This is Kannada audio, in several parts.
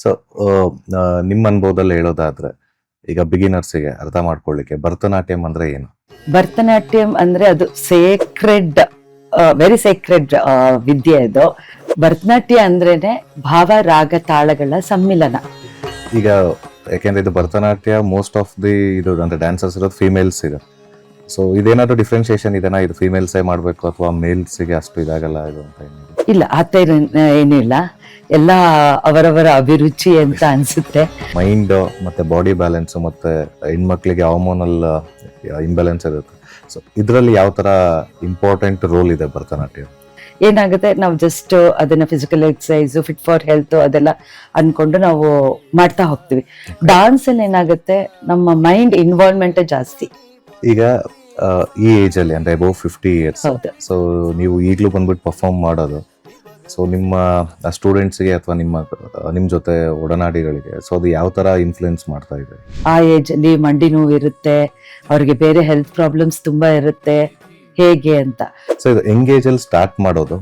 ಸೊ ನಿಮ್ಮ ಅನುಭವದಲ್ಲಿ ಹೇಳೋದಾದ್ರೆ ಈಗ ಬಿಗಿನರ್ಸಿಗೆ ಅರ್ಥ ಮಾಡ್ಕೊಳ್ಳಿಕ್ಕೆ ಭರತನಾಟ್ಯಂ ಅಂದ್ರೆ ಏನು? ಭರತನಾಟ್ಯಂ ಅಂದ್ರೆ ಅದು ಸೇಕ್ರೆಡ್, ವೆರಿ ಸೇಕ್ರೆಡ್ ವಿದ್ಯೆ ಇದು. ಭರತನಾಟ್ಯ ಅಂದ್ರೇನೆ ಭಾವ ರಾಗ ತಾಳಗಳ ಸಮ್ಮಿಲನ. ಈಗ ಯಾಕೆಂದ್ರೆ ಇದು ಭರತನಾಟ್ಯ ಮೋಸ್ಟ್ ಆಫ್ ದಿ ಇದು ಅಂದ್ರೆ ಡ್ಯಾನ್ಸರ್ಸ್ ಇರೋದು ಫೀಮೇಲ್ಸ್ ಇದೆ. ಸೊ ಇದೇನಾದ್ರು ಡಿಫ್ರೆನ್ಶಿಯೇಷನ್ ಇದೆನಾ, ಇದು ಫೀಮೇಲ್ಸೇ ಮಾಡಬೇಕು ಅಥವಾ ಮೇಲ್ಸ್ಗೆ ಅಷ್ಟು ಇದಾಗಲ್ಲ ಇದು ಅಂತ ಏನಾದ್ರು? ಇಲ್ಲ, ಆ ಥರ ಏನಿಲ್ಲ, ಎಲ್ಲ ಅವರವರ ಅಭಿರುಚಿ ಅಂತ ಅನ್ಸುತ್ತೆ. ಮೈಂಡ್ ಮತ್ತೆ ಬಾಡಿ ಬ್ಯಾಲೆನ್ಸ್ ಮತ್ತೆ ಹೆಣ್ಮಕ್ಳಿಗೆ ಹಾರ್ಮೋನಲ್ ಇಂಬ್ಯಾಲೆನ್ಸ್ ಇರುತ್ತೆ. ಸೊ ಇದರಲ್ಲಿ ಯಾವ ತರ ಇಂಪಾರ್ಟೆಂಟ್ ರೋಲ್ ಇದೆ ಭರತನಾಟ್ಯ? ಏನಾಗುತ್ತೆ, ನಾವು ಜಸ್ಟ್ ಅದನ್ನ physical exercise, fit for health ಅದೆಲ್ಲ ಅನ್ಕೊಂಡು ನಾವು ಮಾಡ್ತಾ ಹೋಗ್ತೀವಿ. ಡಾನ್ಸ್ ಅಲ್ಲಿ ಏನಾಗುತ್ತೆ, ನಮ್ಮ ಮೈಂಡ್ ಇನ್ವಾಲ್ವ್ಮೆಂಟ್ ಜಾಸ್ತಿ. ಈಗ ಈ ಏಜ್ ಅಲ್ಲಿ ಅಂದ್ರೆ ಅಬೌವ್ 50 ಇಯರ್ಸ್, ಹೌದು. ಸೊ ನೀವು ಈಗಲೂ ಬಂದ್ಬಿಟ್ಟು ಪರ್ಫಾರ್ಮ್ ಮಾಡೋದು, ಸೊ ನಿಮ್ಮ ಸ್ಟೂಡೆಂಟ್ಸ್ಗೆ ಅಥವಾ ನಿಮ್ಮ ಜೊತೆ ಒಡನಾಡಿಗಳಿಗೆ ಸೊ ಅದು ಯಾವ ತರ ಇನ್ಫ್ಲುಯೆನ್ಸ್ ಮಾಡ್ತಾ ಇದೆ? ಆ ಏಜ್ ಅಲ್ಲಿ ಮಂಡಿ ನೋವು ಇರುತ್ತೆ, ಅವ್ರಿಗೆ ಬೇರೆ ಹೆಲ್ತ್ ಪ್ರಾಬ್ಲಮ್ಸ್ ತುಂಬಾ ಇರುತ್ತೆ, ಹೇಗೆ ಅಂತ. ಸೊ ಇದು ಎಂಗೇಜ್ ಅಲ್ಲಿ ಸ್ಟಾರ್ಟ್ ಮಾಡೋದು,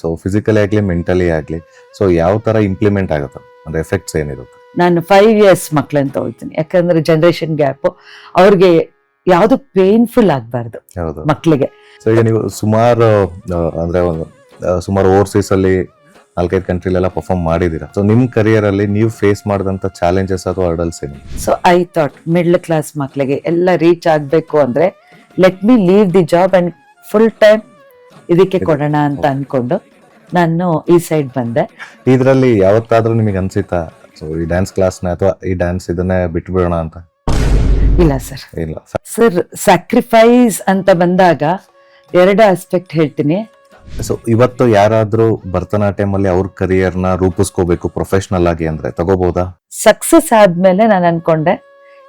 ಸೊ ಫಿಸಿಕಲಿ ಆಗ್ಲಿ ಮೆಂಟಲಿ ಆಗ್ಲಿ, ಸೊ ಯಾವ ತರ ಇಂಪ್ಲಿಮೆಂಟ್ ಆಗುತ್ತೆ ಅಂದ್ರೆ ಎಫೆಕ್ಟ್ಸ್ ಏನಿರುತ್ತೆ? ನಾನು 5 years ಮಕ್ಳನ್ನ ತಗೊಳ್ತೀನಿ, ಯಾಕಂದ್ರೆ ಜನರೇಷನ್ ಗ್ಯಾಪ್, ಅವ್ರಿಗೆ ಯಾವ್ದು ಪೇನ್ಫುಲ್ ಆಗ್ಬಾರ್ದು ಹೌದು. ಮಕ್ಳಿಗೆ. ಸೊ ಈಗ ನೀವು ಸುಮಾರು ಅಂದ್ರೆ ಸುಮಾರು ಓವರ್ಸೀಸ್ ಅಲ್ಲಿ 4-5 ಕಂಟ್ರಿಲೆಲ್ಲ ಪರ್ಫಾರ್ಮ್ ಮಾಡಿದೀರಾ. ಸೊ ನಿಮ್ ಕರಿಯರ್ ಅಲ್ಲಿ ನೀವು ಫೇಸ್ ಮಾಡಿದಂತ ಚಾಲೆಂಜಸ್ ಅಥವಾ ಹರ್ಡಲ್ಸ್ ಏನು? So I thought middle class ಮಕ್ಳಿಗೆ ಎಲ್ಲ ರೀಚ್ ಆಗ್ಬೇಕು ಅಂದ್ರೆ let me leave the job and full time ಇದಕ್ಕೆ ಕೊಡೋಣ ಅಂತ ಅನ್ಕೊಂಡು ನಾನು ಈ ಸೈಡ್ ಬಂದೆ. ಇದ್ರಲ್ಲಿ ಯಾವತ್ತಾದ್ರೂ ನಿಮಗೆ ಅನ್ಸಿತಾ ಸೊ ಈ ಡ್ಯಾನ್ಸ್ ಕ್ಲಾಸ್ನ ಅಥವಾ ಈ ಡ್ಯಾನ್ಸ್ ಇದನ್ನೇ ಬಿಟ್ಬಿಡೋಣ ಅಂತ? ಇಲ್ಲ ಸರ್. ಇಲ್ಲ ಸರ್, ಸ್ಯಾಕ್ರಿಫೈಸ್ ಅಂತ ಬಂದಾಗ 2 ಆಸ್ಪೆಕ್ಟ್ ಹೇಳ್ತೀನಿ. ಸೊ ಇವತ್ತು ಯಾರಾದ್ರೂ ಭರತನಾಟ್ಯಂ ಅಲ್ಲಿ ಅವ್ರ ಕರಿಯರ್ನ ರೂಪಿಸ್ಕೋಬೇಕು ಪ್ರೊಫೆಷನಲ್ ಆಗಿ ಅಂದ್ರೆ ತಗೋಬಹುದಾ? ಸಕ್ಸಸ್ ಆದ್ಮೇಲೆ ನಾನು ಅನ್ಕೊಂಡೆ,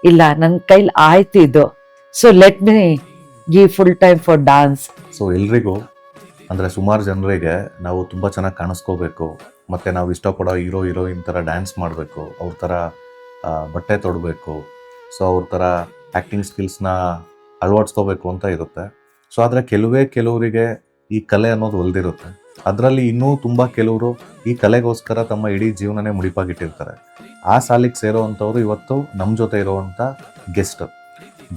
ಇಲ್ಲ ನನ್ನ ಕೈಲಿ ಆಯ್ತು ಇದು, so let me give full time for dance. So ಎಲ್ರಿಗೂ ಅಂದ್ರೆ ಸುಮಾರು ಜನರಿಗೆ ನಾವು ತುಂಬಾ ಚೆನ್ನಾಗಿ ಕಾಣಿಸ್ಕೋಬೇಕು, ಮತ್ತೆ ನಾವು ಇಷ್ಟಪಡೋ ಹೀರೋಯಿನ್ ತರ ಡ್ಯಾನ್ಸ್ ಮಾಡಬೇಕು, ಅವ್ರ ತರ ಬಟ್ಟೆ ತೊಡಬೇಕು, ಸೊ ಅವ್ರ ತರ ಆಕ್ಟಿಂಗ್ ಸ್ಕಿಲ್ಸ್ನ ಅಳವಡಿಸ್ಕೋಬೇಕು ಅಂತ ಇರುತ್ತೆ. ಸೊ ಆದರೆ ಕೆಲವರಿಗೆ ಈ ಕಲೆ ಅನ್ನೋದು ಒಲ್ದಿರುತ್ತೆ. ಅದರಲ್ಲಿ ಇನ್ನೂ ತುಂಬ ಕೆಲವರು ಈ ಕಲೆಗೋಸ್ಕರ ತಮ್ಮ ಇಡೀ ಜೀವನನೇ ಮುಡಿಪಾಗಿಟ್ಟಿರ್ತಾರೆ. ಆ ಸಾಲಿಗೆ ಸೇರೋವಂಥವ್ರು ಇವತ್ತು ನಮ್ಮ ಜೊತೆ ಇರೋವಂಥ ಗೆಸ್ಟ್.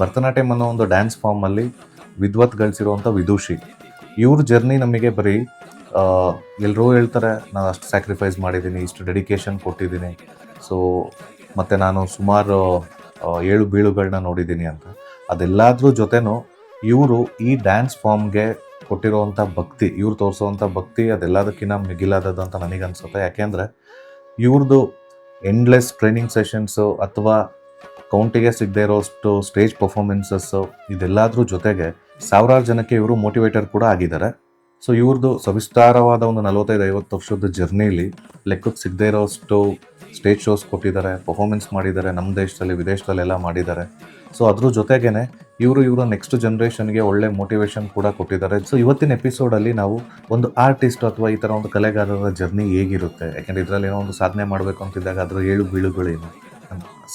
ಭರತನಾಟ್ಯಂ ಅನ್ನೋ ಒಂದು ಡ್ಯಾನ್ಸ್ ಫಾರ್ಮಲ್ಲಿ ವಿದ್ವತ್ಗಳಿಸಿರುವಂಥ ವಿದುಷಿ. ಇವ್ರ ಜರ್ನಿ ನಮಗೆ ಬರೀ ಎಲ್ಲರೂ ಹೇಳ್ತಾರೆ ನಾನು ಅಷ್ಟು ಸ್ಯಾಕ್ರಿಫೈಸ್ ಮಾಡಿದ್ದೀನಿ, ಇಷ್ಟು ಡೆಡಿಕೇಶನ್ ಕೊಟ್ಟಿದ್ದೀನಿ, ಸೊ ಮತ್ತು ನಾನು ಸುಮಾರು ಏಳು ಬೀಳುಗಳನ್ನ ನೋಡಿದ್ದೀನಿ ಅಂತ. ಅದೆಲ್ಲದ್ರ ಜೊತೆನೂ ಇವರು ಈ ಡ್ಯಾನ್ಸ್ ಫಾರ್ಮ್ಗೆ ಕೊಟ್ಟಿರೋವಂಥ ಭಕ್ತಿ, ಇವ್ರು ತೋರಿಸೋವಂಥ ಭಕ್ತಿ ಅದೆಲ್ಲದಕ್ಕಿಂತ ಮಿಗಿಲಾದದ್ದು ಅಂತ ನನಗನ್ಸುತ್ತೆ. ಯಾಕೆಂದರೆ ಇವ್ರದ್ದು ಎಂಡ್ಲೆಸ್ ಟ್ರೈನಿಂಗ್ ಸೆಷನ್ಸು ಅಥವಾ ಕೌಂಟಿಗೆ ಸಿಗದೆ ಇರೋಷ್ಟು ಸ್ಟೇಜ್ ಪರ್ಫಾರ್ಮೆನ್ಸಸ್ಸು ಇದೆಲ್ಲದ್ರ ಜೊತೆಗೆ ಸಾವಿರಾರು ಜನಕ್ಕೆ ಇವರು ಮೋಟಿವೇಟರ್ ಕೂಡ ಆಗಿದ್ದಾರೆ. ಸೊ ಇವ್ರದ್ದು ಸವಿಸ್ತಾರವಾದ ಒಂದು 45-50 ವರ್ಷದ ಜರ್ನಿಲಿ ಲೆಕ್ಕಕ್ಕೆ ಸಿಗದೆ ಇರೋಷ್ಟು ಸ್ಟೇಜ್ ಶೋಸ್ ಕೊಟ್ಟಿದ್ದಾರೆ, ಪರ್ಫಾರ್ಮೆನ್ಸ್ ಮಾಡಿದ್ದಾರೆ, ನಮ್ಮ ದೇಶದಲ್ಲಿ ವಿದೇಶದಲ್ಲೆಲ್ಲ ಮಾಡಿದ್ದಾರೆ. ಸೊ ಅದ್ರ ಜೊತೆಗೇನೆ ಇವರು ನೆಕ್ಸ್ಟ್ ಜನ್ರೇಷನ್ಗೆ ಒಳ್ಳೆ ಮೋಟಿವೇಶನ್ ಕೂಡ ಕೊಟ್ಟಿದ್ದಾರೆ. ಸೊ ಇವತ್ತಿನ ಎಪಿಸೋಡಲ್ಲಿ ನಾವು ಒಂದು ಆರ್ಟಿಸ್ಟ್ ಅಥವಾ ಈ ಥರ ಒಂದು ಕಲೆಗಾರರ ಜರ್ನಿ ಹೇಗಿರುತ್ತೆ, ಯಾಕೆಂದರೆ ಇದರಲ್ಲಿ ಏನೋ ಒಂದು ಸಾಧನೆ ಮಾಡಬೇಕು ಅಂತಿದ್ದಾಗ ಅದರ ಏಳು ಬೀಳುಗಳೇನು,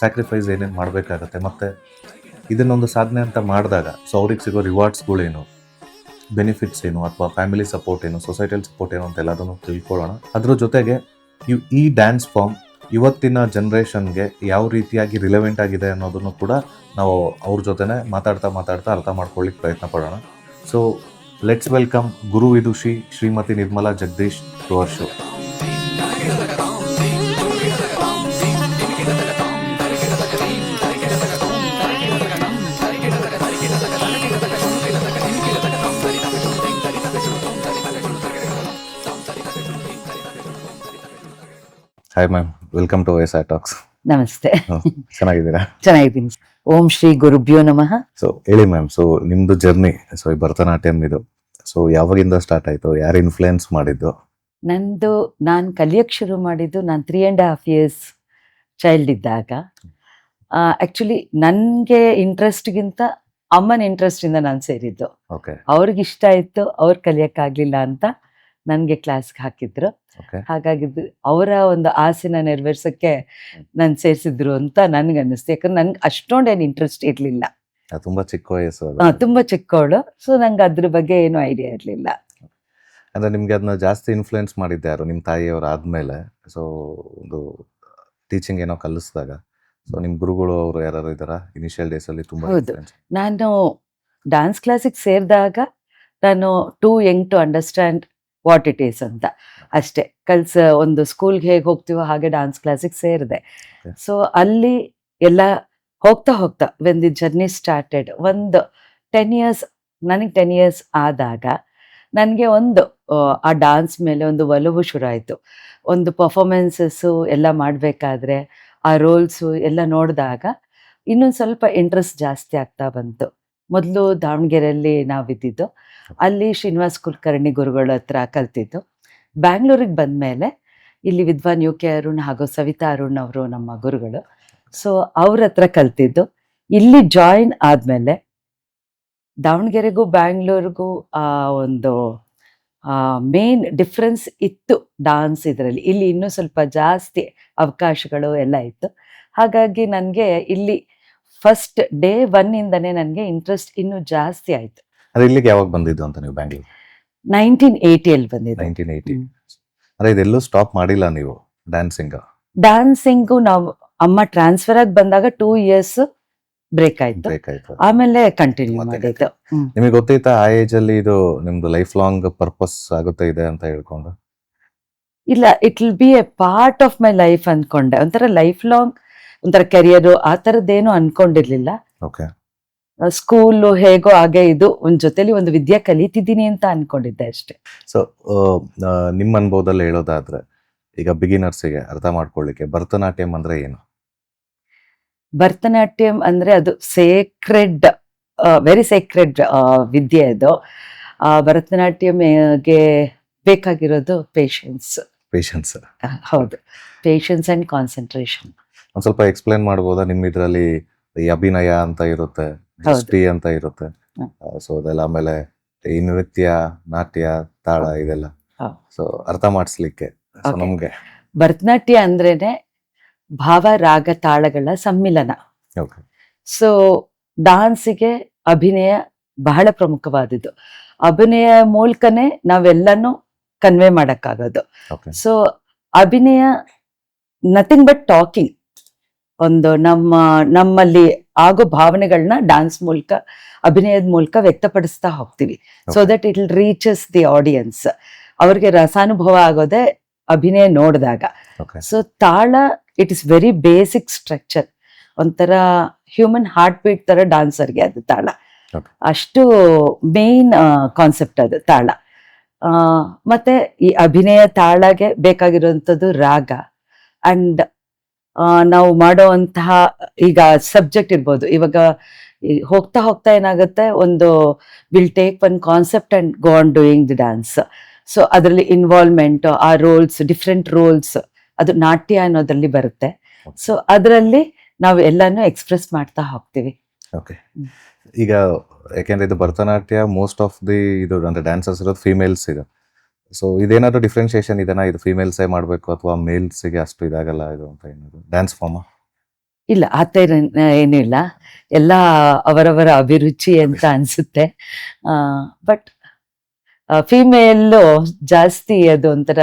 ಸ್ಯಾಕ್ರಿಫೈಸ್ ಏನೇನು ಮಾಡಬೇಕಾಗತ್ತೆ, ಮತ್ತು ಇದನ್ನೊಂದು ಸಾಧನೆ ಅಂತ ಮಾಡಿದಾಗ ಸೊ ಅವ್ರಿಗೆ ಸಿಗೋ ರಿವಾರ್ಡ್ಸ್ಗಳೇನು, ಬೆನಿಫಿಟ್ಸ್ ಏನು, ಅಥವಾ ಫ್ಯಾಮಿಲಿ ಸಪೋರ್ಟ್ ಏನು, ಸೊಸೈಟಲ್ ಸಪೋರ್ಟ್ ಏನು ಅಂತ ಎಲ್ಲದನ್ನು ತಿಳ್ಕೊಳ್ಳೋಣ. ಅದ್ರ ಜೊತೆಗೆ ಈ ಡ್ಯಾನ್ಸ್ ಫಾರ್ಮ್ ಇವತ್ತಿನ ಜನ್ರೇಷನ್ಗೆ ಯಾವ ರೀತಿಯಾಗಿ ರಿಲೆವೆಂಟ್ ಆಗಿದೆ ಅನ್ನೋದನ್ನು ಕೂಡ ನಾವು ಅವ್ರ ಜೊತೆನೆ ಮಾತಾಡ್ತಾ ಅರ್ಥ ಮಾಡ್ಕೊಳ್ಳಿಕ್ಕೆ ಪ್ರಯತ್ನ ಪಡೋಣ. So let's welcome guru vidushi Shrimati Nirmala Jagadish to our show. Hi ma'am, welcome to OSI talks. ನಮಸ್ತೆ. ಚೆನ್ನಾಗಿದ್ದೀರಾ? ಚೆನ್ನಾಗಿದ್ದೀನಿ. ಓಂ ಶ್ರೀ ಗುರುಭ್ಯೋ ನಮಃ. ಸೊ ಹೇಳಿ ಮ್ಯಾಮ್, ಸೊ ನಿಮ್ದು ಜರ್ನಿ, ಸೊ ಈ ಭರತನಾಟ್ಯಂ ಇದು ಸೊ ಯಾವಾಗಿಂದ ಸ್ಟಾರ್ಟ್ ಆಯಿತು, ಯಾರು ಇನ್ಫ್ಲುಯೆನ್ಸ್ ಮಾಡಿದ್ದು? ನಾನು ಕಲಿಯಕ್ಕೆ ಶುರು ಮಾಡಿದ್ದು ನಾನು 3.5 years ಚೈಲ್ಡ್ ಇದ್ದಾಗ. ಆ್ಯಕ್ಚುಲಿ ನನಗೆ ಇಂಟ್ರೆಸ್ಟ್ಗಿಂತ ಅಮ್ಮನ ಇಂಟ್ರೆಸ್ಟಿಂದ ನಾನು ಸೇರಿದ್ದು. ಓಕೆ. ಅವ್ರಿಗೆ ಇಷ್ಟ ಇತ್ತು, ಅವ್ರು ಕಲಿಯೋಕ್ಕಾಗಲಿಲ್ಲ ಅಂತ ನನಗೆ ಕ್ಲಾಸ್ಗೆ ಹಾಕಿದ್ರು. ಹಾಗಾಗಿ ಅವರ ಒಂದು ಆಸೆನ ನೆರವೇರ್ಸೋಕ್ಕೆ ನಾನು ಸೇರಿಸಿದ್ರು ಅಂತ ನನಗೆ ಅನ್ನಿಸ್ತು. ಯಾಕಂದ್ರೆ ನನಗೆ ಅಷ್ಟೊಂದೇನು ಇಂಟ್ರೆಸ್ಟ್ ಇರಲಿಲ್ಲ, ತುಂಬಾ ಚಿಕ್ಕ ವಯಸ್ಸು, ತುಂಬ ಚಿಕ್ಕವಳು. ಸೊ ನಂಗೆ ಅದ್ರ ಬಗ್ಗೆ ಏನು ಐಡಿಯಾ ಇರಲಿಲ್ಲ. ಅಂದ್ರೆ ನಿಮ್ಗೆ ಅದನ್ನ ಜಾಸ್ತಿ ಇನ್ಫ್ಲುಯೆನ್ಸ್ ಮಾಡಿದ್ದೆ ಯಾರು, ನಿಮ್ಮ ತಾಯಿಯವರು ಆದ್ಮೇಲೆ? ಸೊ ಒಂದು ಟೀಚಿಂಗ್ ಏನೋ ಕಲಿಸಿದಾಗ ಸೊ ನಿಮ್ಮ ಗುರುಗಳು ಅವರು ಯಾರು ಇದ್ದಾರಾ ಇನಿಷಿಯಲ್ ಡೇಸಲ್ಲಿ ತುಂಬ ಹೌದು. ನಾನು ಡಾನ್ಸ್ ಕ್ಲಾಸಿಗೆ ಸೇರಿದಾಗ ನಾನು too young to understand what it is ಅಂತ ಅಷ್ಟೇ ಒಂದು ಸ್ಕೂಲ್ಗೆ ಹೇಗೆ ಹೋಗ್ತೀವೋ ಹಾಗೆ ಡಾನ್ಸ್ ಕ್ಲಾಸಿಗೆ ಸೇರಿದೆ. Okay. ಸೊ ಅಲ್ಲಿ ಎಲ್ಲ ಹೋಗ್ತಾ ವೆನ್ ದಿ ಜರ್ನಿ ಸ್ಟಾರ್ಟೆಡ್ ಒಂದು 10 years, ನನಗೆ 10 years ಆದಾಗ ನನಗೆ ಆ ಡಾನ್ಸ್ ಮೇಲೆ ಒಂದು ಒಲವು ಶುರು ಆಯಿತು. ಒಂದು ಪರ್ಫಾರ್ಮೆನ್ಸಸ್ಸು ಎಲ್ಲ ಮಾಡಬೇಕಾದ್ರೆ ಆ ರೋಲ್ಸು ಎಲ್ಲ ನೋಡಿದಾಗ ಇನ್ನೊಂದು ಸ್ವಲ್ಪ ಇಂಟ್ರೆಸ್ಟ್ ಜಾಸ್ತಿ ಆಗ್ತಾ ಬಂತು. ಮೊದಲು ದಾವಣಗೆರೆಯಲ್ಲಿ ನಾವಿದ್ದಿದ್ದು, ಅಲ್ಲಿ ಶ್ರೀನಿವಾಸ್ ಕುಲಕರ್ಣಿ ಗುರುಗಳ ಹತ್ರ ಕಲ್ತಿದ್ದು. ಬ್ಯಾಂಗ್ಳೂರಿಗೆ ಬಂದಮೇಲೆ ಇಲ್ಲಿ ವಿದ್ವಾನ್ ಯು ಕೆ ಅರುಣ್ ಹಾಗೂ ಸವಿತಾ ಅರುಣ್ ಅವರು ನಮ್ಮ ಗುರುಗಳು. ಸೊ ಅವ್ರ ಹತ್ರ ಕಲ್ತಿದ್ದು. ಇಲ್ಲಿ ಜಾಯಿನ್ ಆದಮೇಲೆ ದಾವಣಗೆರೆಗೂ ಬ್ಯಾಂಗ್ಳೂರಿಗೂ ಒಂದು ಮೇನ್ ಡಿಫ್ರೆನ್ಸ್ ಇತ್ತು ಡಾನ್ಸ್ ಇದರಲ್ಲಿ. ಇಲ್ಲಿ ಇನ್ನೂ ಸ್ವಲ್ಪ ಜಾಸ್ತಿ ಅವಕಾಶಗಳು ಎಲ್ಲ ಇತ್ತು. ಹಾಗಾಗಿ ನನಗೆ ಇಲ್ಲಿ ಫಸ್ಟ್ ಡೇ 1 ನನಗೆ ಇಂಟ್ರೆಸ್ಟ್ ಇನ್ನೂ ಜಾಸ್ತಿ ಆಯಿತು. ಅದೇ ಇಲ್ಲಿಗೆ ಯಾವಾಗ ಬಂದಿದ್ದು ಅಂತ ನೀವು ಬ್ಯಾಂಗ್ಳೂರ್? 1980 ಬಂದಿದ್ದು. 1980. ಅದೇ ಇದೆಲ್ಲೂ ಸ್ಟಾಪ್ ಮಾಡಿಲ್ಲ ನೀವು ಡ್ಯಾನ್ಸಿಂಗು ನಾವು ಅಮ್ಮ ಟ್ರಾನ್ಸ್ಫರ್ ಆಗಿ ಬಂದಾಗ 2 years ಬ್ರೇಕ್ ಆಯ್ತು. ಆಮೇಲೆ ಕಂಟಿನ್ಯೂ ಮಾಡಿದ್ದು. ನಿಮಗೆ ಗೊತ್ತೈತಾ ಆ ಏಜ್ ಅಲ್ಲಿ ಇದು ನಿಮ್ದು ಲೈಫ್ ಲಾಂಗ್ ಪರ್ಪಸ್ ಆಗುತ್ತೆ ಇದೆ ಅಂತ ಹೇಳ್ಕೊಂಡು? ಇಲ್ಲ, it will be A part of my life ಅನ್ಕೊಂಡೆ. ಒಂಥರ ಲೈಫ್ ಲಾಂಗ್ ಒಂಥರ ಕೆರಿಯರು ಆ ಥರದ್ದೇನು ಅನ್ಕೊಂಡಿರ್ಲಿಲ್ಲ. ಓಕೆ. ಸ್ಕೂಲು ಹೇಗೋ ಹಾಗೆ ಇದು ಒಂದ್ ಜೊತೆಲಿ ಒಂದು ವಿದ್ಯೆ ಕಲಿತಿದ್ದೀನಿ ಅಂತ ಅನ್ಕೊಂಡಿದ್ದೆ ಅಷ್ಟೇ. ಸೊ ನಿಮ್ಮ ಅನುಭವದಲ್ಲಿ ಹೇಳೋದಾದ್ರೆ ಈಗ ಬಿಗಿನರ್ಸಿಗೆ ಅರ್ಥ ಮಾಡ್ಕೊಳ್ಳಿಕ್ಕೆ ಭರತನಾಟ್ಯಂ ಅಂದ್ರೆ ಏನು? ಭರತನಾಟ್ಯಂ ಅಂದ್ರೆ ಅದು ಸೇಕ್ರೆಡ್, ವೆರಿ ಸೇಕ್ರೆಡ್ ವಿದ್ಯೆ ಅದು. ಭರತನಾಟ್ಯಂಗೆ ಬೇಕಾಗಿರೋದು ಪೇಷನ್ಸ್. ಹೌದು, ಪೇಷನ್ಸ್ ಅಂಡ್ ಕಾನ್ಸಂಟ್ರೇಷನ್. ಒಂದ್ ಸ್ವಲ್ಪ ಎಕ್ಸ್ಪ್ಲೇನ್ ಮಾಡ್ಬೋದಾ? ನಿಮ್ಮ ಇದ್ರಲ್ಲಿ ಈ ಅಭಿನಯ ಅಂತ ಇರುತ್ತೆ, ಹಿಸ್ಟ್ರಿ ಅಂತ ಇರುತ್ತೆ, ಸೊ ಅದೆಲ್ಲ, ಆಮೇಲೆ ಈ ನೃತ್ಯ, ನಾಟ್ಯ, ತಾಳ ಇದೆಲ್ಲ ಸೊ ಅರ್ಥ ಮಾಡಿಸ್ಲಿಕ್ಕೆ ನಮ್ಗೆ. ಭರತನಾಟ್ಯ ಅಂದ್ರೇನೆ ಭಾವ ರಾಗ ತಾಳಗಳ ಸಮ್ಮಿಲನ. ಸೊ ಡಾನ್ಸಿಗೆ ಅಭಿನಯ ಬಹಳ ಪ್ರಮುಖವಾದದ್ದು. ಅಭಿನಯ ಮೂಲಕನೇ ನಾವೆಲ್ಲನೂ ಕನ್ವೆ ಮಾಡಕ್ಕಾಗೋದು. ಸೊ ಅಭಿನಯ ನಥಿಂಗ್ ಬಟ್ ಟಾಕಿಂಗ್. ಒಂದು ನಮ್ಮಲ್ಲಿ ಆಗೋ ಭಾವನೆಗಳನ್ನ ಡಾನ್ಸ್ ಮೂಲಕ, ಅಭಿನಯದ ಮೂಲಕ ವ್ಯಕ್ತಪಡಿಸ್ತಾ ಹೋಗ್ತೀವಿ. So that it will reaches the audience. ಅವ್ರಿಗೆ ರಸಾನುಭವ ಆಗೋದೇ ಅಭಿನಯ ನೋಡಿದಾಗ. ಸೊ ತಾಳ it is very basic structure. ಒಂಥರ ಹ್ಯೂಮನ್ ಹಾರ್ಟ್ ಬೀಟ್ ತರ ಡಾನ್ಸರ್ಗೆ ಅದು ತಾಳ. ಅಷ್ಟು ಮೇನ್ ಕಾನ್ಸೆಪ್ಟ್ ಅದು ತಾಳ. ಮತ್ತೆ ಈ ಅಭಿನಯ ತಾಳಗೆ ಬೇಕಾಗಿರುವಂಥದ್ದು ರಾಗ. ಅಂಡ್ ನಾವು ಮಾಡೋವಂತಹ ಈಗ ಸಬ್ಜೆಕ್ಟ್ ಇರ್ಬೋದು. ಇವಾಗ ಹೋಗ್ತಾ ಏನಾಗುತ್ತೆ, ಒಂದು will take one concept and go on doing the dance. So ಅದರಲ್ಲಿ ಇನ್ವಾಲ್ವ್ಮೆಂಟ್, ಆ ರೋಲ್ಸ್, ಡಿಫ್ರೆಂಟ್ ರೋಲ್ಸ್, ಅದು ನಾಟ್ಯ ಅನ್ನೋದ್ರಲ್ಲಿ ಬರುತ್ತೆ. ಸೊ ಅದರಲ್ಲಿ ನಾವು ಎಲ್ಲಾನು ಎಕ್ಸ್ಪ್ರೆಸ್ ಮಾಡ್ತಾ ಹೋಗ್ತೀವಿ. ಓಕೆ. ಈಗ ಯಾಕೆಂದ್ರೆ ಇದು ಭರತನಾಟ್ಯ ಮೋಸ್ಟ್ ಆಫ್ ದಿ ಇದು ಅಂದ್ರೆ ಡ್ಯಾನ್ಸರ್ಸ್ ಇರೋದು ಫೀಮೇಲ್ಸ್ ಇದೆ. ಸೊ ಇದೇನಾದ್ರು ಡಿಫ್ರೆನ್ಶಿಯೇಷನ್ ಇದನ್ನ, ಇದು ಫೀಮೇಲ್ಸೇ ಮಾಡಬೇಕು ಅಥವಾ ಮೇಲ್ಸ್ಗೆ ಅಷ್ಟು ಇದಾಗಲ್ಲ ಇದು ಅಂತ ಏನಾದ್ರು ಡ್ಯಾನ್ಸ್ ಫಾರ್ಮ್? ಇಲ್ಲ, ಆ ಥರ ಏನೂ ಇಲ್ಲ. ಎಲ್ಲ ಅವರವರ ಅಭಿರುಚಿ ಅಂತ ಅನ್ಸುತ್ತೆ. ಬಟ್ ಫಿಮೇಲ್ ಜಾಸ್ತಿ ಅದು ಒಂಥರ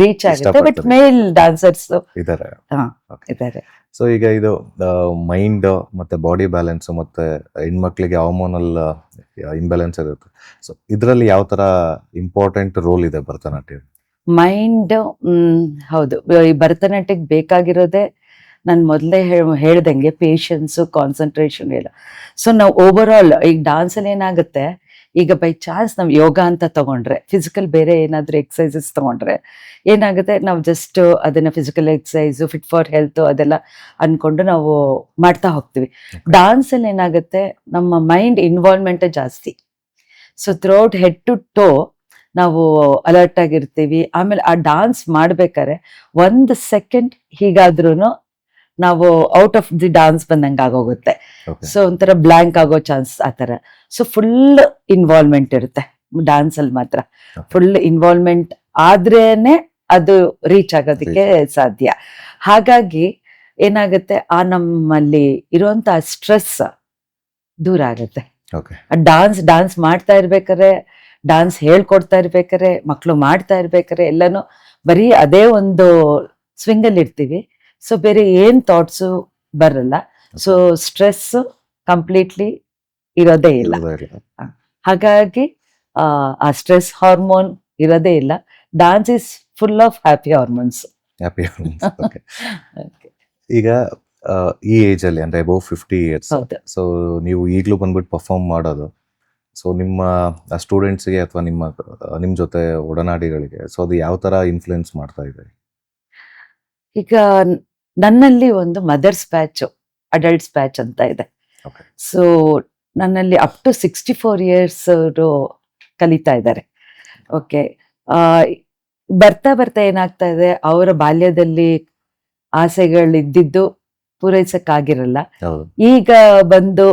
ರೀಚ್ ಆಗುತ್ತೆ. ಬಟ್ ಮೇಲ್ ಡಾನ್ಸರ್ಸ್ ಇದ್ದಾರೆ. ಸೊ ಈಗ ಇದು ಮೈಂಡ್ ಮತ್ತೆ ಬಾಡಿ ಬ್ಯಾಲೆನ್ಸ್ ಮತ್ತೆ ಹೆಣ್ಮಕ್ಳಿಗೆ ಹಾರ್ಮೋನಲ್ ಇಂಬ್ಯಾಲೆನ್ಸ್ ಇರುತ್ತೆ. ಸೊ ಇದರಲ್ಲಿ ಯಾವ ತರ ಇಂಪಾರ್ಟೆಂಟ್ ರೋಲ್ ಇದೆ ಭರತನಾಟ್ಯ? ಮೈಂಡ್, ಹೌದು. ಈ ಭರತನಾಟ್ಯಕ್ಕೆ ಬೇಕಾಗಿರೋದೇ ನಾನು ಮೊದಲೇ ಹೇಳ್ದಂಗೆ ಪೇಷನ್ಸು, ಕಾನ್ಸಂಟ್ರೇಷನ್ ಎಲ್ಲ. ಸೊ ನಾವು ಓವರ್ ಆಲ್ ಈಗ ಡಾನ್ಸಲ್ಲಿ ಏನಾಗುತ್ತೆ, ಈಗ ಬೈ ಚಾನ್ಸ್ ನಾವು ಯೋಗ ಅಂತ ತಗೊಂಡ್ರೆ, ಫಿಸಿಕಲ್ ಬೇರೆ ಏನಾದರೂ ಎಕ್ಸಸೈಸಸ್ ತಗೊಂಡ್ರೆ ಏನಾಗುತ್ತೆ, ನಾವು ಜಸ್ಟ್ ಅದನ್ನ physical exercise, fit for health ಅದೆಲ್ಲ ಅನ್ಕೊಂಡು ನಾವು ಮಾಡ್ತಾ ಹೋಗ್ತೀವಿ. ಡಾನ್ಸಲ್ಲಿ ಏನಾಗುತ್ತೆ, ನಮ್ಮ ಮೈಂಡ್ ಇನ್ವಾಲ್ವ್ಮೆಂಟೇ ಜಾಸ್ತಿ. ಸೊ ಥ್ರೂಔಟ್ ಹೆಡ್ ಟು ಟೋ ನಾವು ಅಲರ್ಟ್ ಆಗಿರ್ತೀವಿ. ಆಮೇಲೆ ಆ ಡಾನ್ಸ್ ಮಾಡ್ಬೇಕಾದ್ರೆ 1 second ಹೀಗಾದ್ರೂ ನಾವು ಔಟ್ ಆಫ್ ದಿ ಡಾನ್ಸ್ ಬಂದಂಗೆ ಆಗೋಗುತ್ತೆ. ಸೊ ಒಂಥರ ಬ್ಲಾಂಕ್ ಆಗೋ ಚಾನ್ಸ್ ಆ ಥರ. ಸೊ ಫುಲ್ ಇನ್ವಾಲ್ವ್ಮೆಂಟ್ ಇರುತ್ತೆ ಡಾನ್ಸಲ್ಲಿ ಮಾತ್ರ. ಫುಲ್ ಇನ್ವಾಲ್ವ್ಮೆಂಟ್ ಆದ್ರೇನೆ ಅದು ರೀಚ್ ಆಗೋದಕ್ಕೆ ಸಾಧ್ಯ. ಹಾಗಾಗಿ ಏನಾಗುತ್ತೆ, ಆ ನಮ್ಮಲ್ಲಿ ಇರುವಂತ ಸ್ಟ್ರೆಸ್ ದೂರ ಆಗುತ್ತೆ. ಡಾನ್ಸ್ ಮಾಡ್ತಾ ಇರ್ಬೇಕಾರೆ, ಡಾನ್ಸ್ ಹೇಳ್ಕೊಡ್ತಾ ಇರ್ಬೇಕಾರೆ, ಮಕ್ಕಳು ಮಾಡ್ತಾ ಇರ್ಬೇಕಾರೆ ಎಲ್ಲಾನು ಬರೀ ಅದೇ ಒಂದು ಸ್ವಿಂಗಲ್ಲಿ ಇರ್ತೀವಿ. ಸೊ ಬೇರೆ ಏನ್ ಥಾಟ್ಸು ಬರಲ್ಲ. ಸೊ ಸ್ಟ್ರೆಸ್ ಕಂಪ್ಲೀಟ್ಲಿ ಇರೋದೇ ಇಲ್ಲ. ಹಾಗಾಗಿ ಆ ಸ್ಟ್ರೆಸ್ ಹಾರ್ಮೋನ್ ಇರೋದೇ ಇಲ್ಲ. Dance is full of happy hormones. Happy. ಈಗ ಈ ಏಜ್ ಅಲ್ಲಿ ಅಂದ್ರೆ ಅಬೌವ್ 50 ಇಯರ್ಸ್, ಹೌದು. ಸೊ ನೀವು ಈಗಲೂ ಬಂದ್ಬಿಟ್ಟು ಪರ್ಫಾರ್ಮ್ ಮಾಡೋದು, ಸೊ ನಿಮ್ಮ ಸ್ಟೂಡೆಂಟ್ಸ್ಗೆ ಅಥವಾ ನಿಮ್ಮ ಜೊತೆ ಒಡನಾಡಿಗಳಿಗೆ ಸೊ ಅದು ಯಾವ ತರ ಇನ್ಫ್ಲುಯೆನ್ಸ್ ಮಾಡ್ತಾ ಇದೆ? ಈಗ ನನ್ನಲ್ಲಿ ಒಂದು ಮದರ್ಸ್ ಬ್ಯಾಚ್, ಅಡಲ್ಟ್ಸ್ ಬ್ಯಾಚ್ ಅಂತ ಇದೆ. Okay. ಸೊ ನನ್ನಲ್ಲಿ ಅಪ್ ಟು 64 ಇಯರ್ಸ್ ಅವರು ಕಲಿತಾ ಇದ್ದಾರೆ. ಓಕೆ, ಬರ್ತಾ ಬರ್ತಾ ಏನಾಗ್ತಾ ಇದೆ, ಅವರ ಬಾಲ್ಯದಲ್ಲಿ ಆಸೆಗಳಿದ್ದಿದ್ದು ಪೂರೈಸಕ್ಕಾಗಿರಲ್ಲ. ಹೌದು. ಈಗ ಬಂದು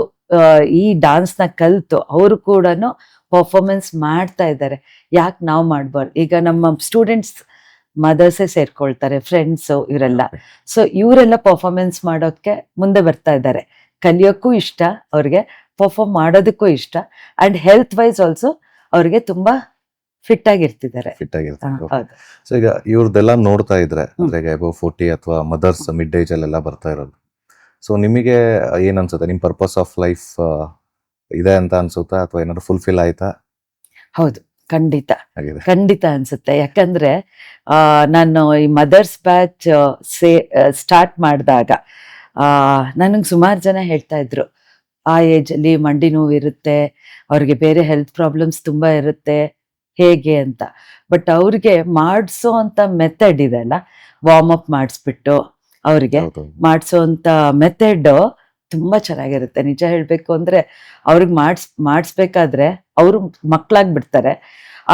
ಈ ಡಾನ್ಸ್ ನ ಕಲ್ತು ಅವರು ಕೂಡ ಪರ್ಫಾರ್ಮೆನ್ಸ್ ಮಾಡ್ತಾ ಇದ್ದಾರೆ. ಯಾಕೆ ನಾವು ಮಾಡ್ಬಾರ್ದು? ಈಗ ನಮ್ಮ ಸ್ಟೂಡೆಂಟ್ಸ್ ಮದರ್ಸೇ ಸೇರ್ಕೊಳ್ತಾರೆ, ಫ್ರೆಂಡ್ಸು ಇವರೆಲ್ಲ. ಸೊ ಇವರೆಲ್ಲ ಪರ್ಫಾರ್ಮೆನ್ಸ್ ಮಾಡೋಕ್ಕೆ ಮುಂದೆ ಬರ್ತಾ ಇದ್ದಾರೆ. ಕಲಿಯೋಕ್ಕೂ ಇಷ್ಟ ಅವ್ರಿಗೆ, ಪರ್ಫಾರ್ಮ್ ಮಾಡೋದಕ್ಕೂ ಇಷ್ಟ, ಅಂಡ್ ಹೆಲ್ತ್ ವೈಸ್ ಆಲ್ಸೋ ಅವ್ರಿಗೆ ತುಂಬಾ ಫಿಟ್ ಆಗಿರ್ತಿದ್ದಾರೆ. ಫಿಟ್ ಆಗಿರ್ತಾರೆ. ಹೌದು. ಸೊ ಈಗ ಇವ್ರದ್ದೆಲ್ಲ ನೋಡ್ತಾ ಇದ್ರೆ ಅಂದ್ರೆ ಈಗ ಅಬೌವ್ 40 ಅಥವಾ ಮದರ್ಸ್ ಮಿಡ್ ಏಜ್ ಅಲ್ಲೆಲ್ಲ ಬರ್ತಾ ಇರೋದು, ಸೊ ನಿಮಗೆ ಏನ್ ಅನ್ಸುತ್ತೆ? ನಿಮ್ ಪರ್ಪಸ್ ಆಫ್ ಲೈಫ್ ಇದೆ ಅಂತ ಅನ್ಸುತ್ತಾ ಅಥವಾ ಏನಾದ್ರು ಫುಲ್ಫಿಲ್ ಆಯ್ತಾ? ಹೌದು, ಖಂಡಿತ ಆಗಿದೆ. ಖಂಡಿತ ಅನ್ಸುತ್ತೆ. ಯಾಕಂದ್ರೆ ನಾನು ಈ ಮದರ್ಸ್ ಬ್ಯಾಚ್ ಸ್ಟಾರ್ಟ್ ಮಾಡಿದಾಗ ನನಗೆ ಸುಮಾರು ಜನ ಹೇಳ್ತಾ ಇದ್ರು, ಆ ಏಜ್ ಅಲ್ಲಿ ಮಂಡಿ ನೋವು ಇರುತ್ತೆ, ಅವ್ರಿಗೆ ಬೇರೆ ಹೆಲ್ತ್ ಪ್ರಾಬ್ಲಮ್ಸ್ ತುಂಬಾ ಇರುತ್ತೆ, ಹೇಗೆ ಅಂತ. ಬಟ್ ಅವ್ರಿಗೆ ಮಾಡಿಸೋ ಅಂತ ಮೆಥಡ್ ಇದೆಲ್ಲ, ವಾರ್ಮ್ ಅಪ್ ಮಾಡಿಸ್ಬಿಟ್ಟು ಅವ್ರಿಗೆ ಹೌದು. ಮಾಡಿಸೋಂಥ ಮೆಥಡ್ ತುಂಬಾ ಚೆನ್ನಾಗಿರುತ್ತೆ. ನಿಜ ಹೇಳ್ಬೇಕು ಅಂದ್ರೆ ಅವ್ರಿಗೆ ಮಾಡಿಸ್ಬೇಕಾದ್ರೆ ಅವರು ಮಕ್ಳಾಗ್ಬಿಡ್ತಾರೆ.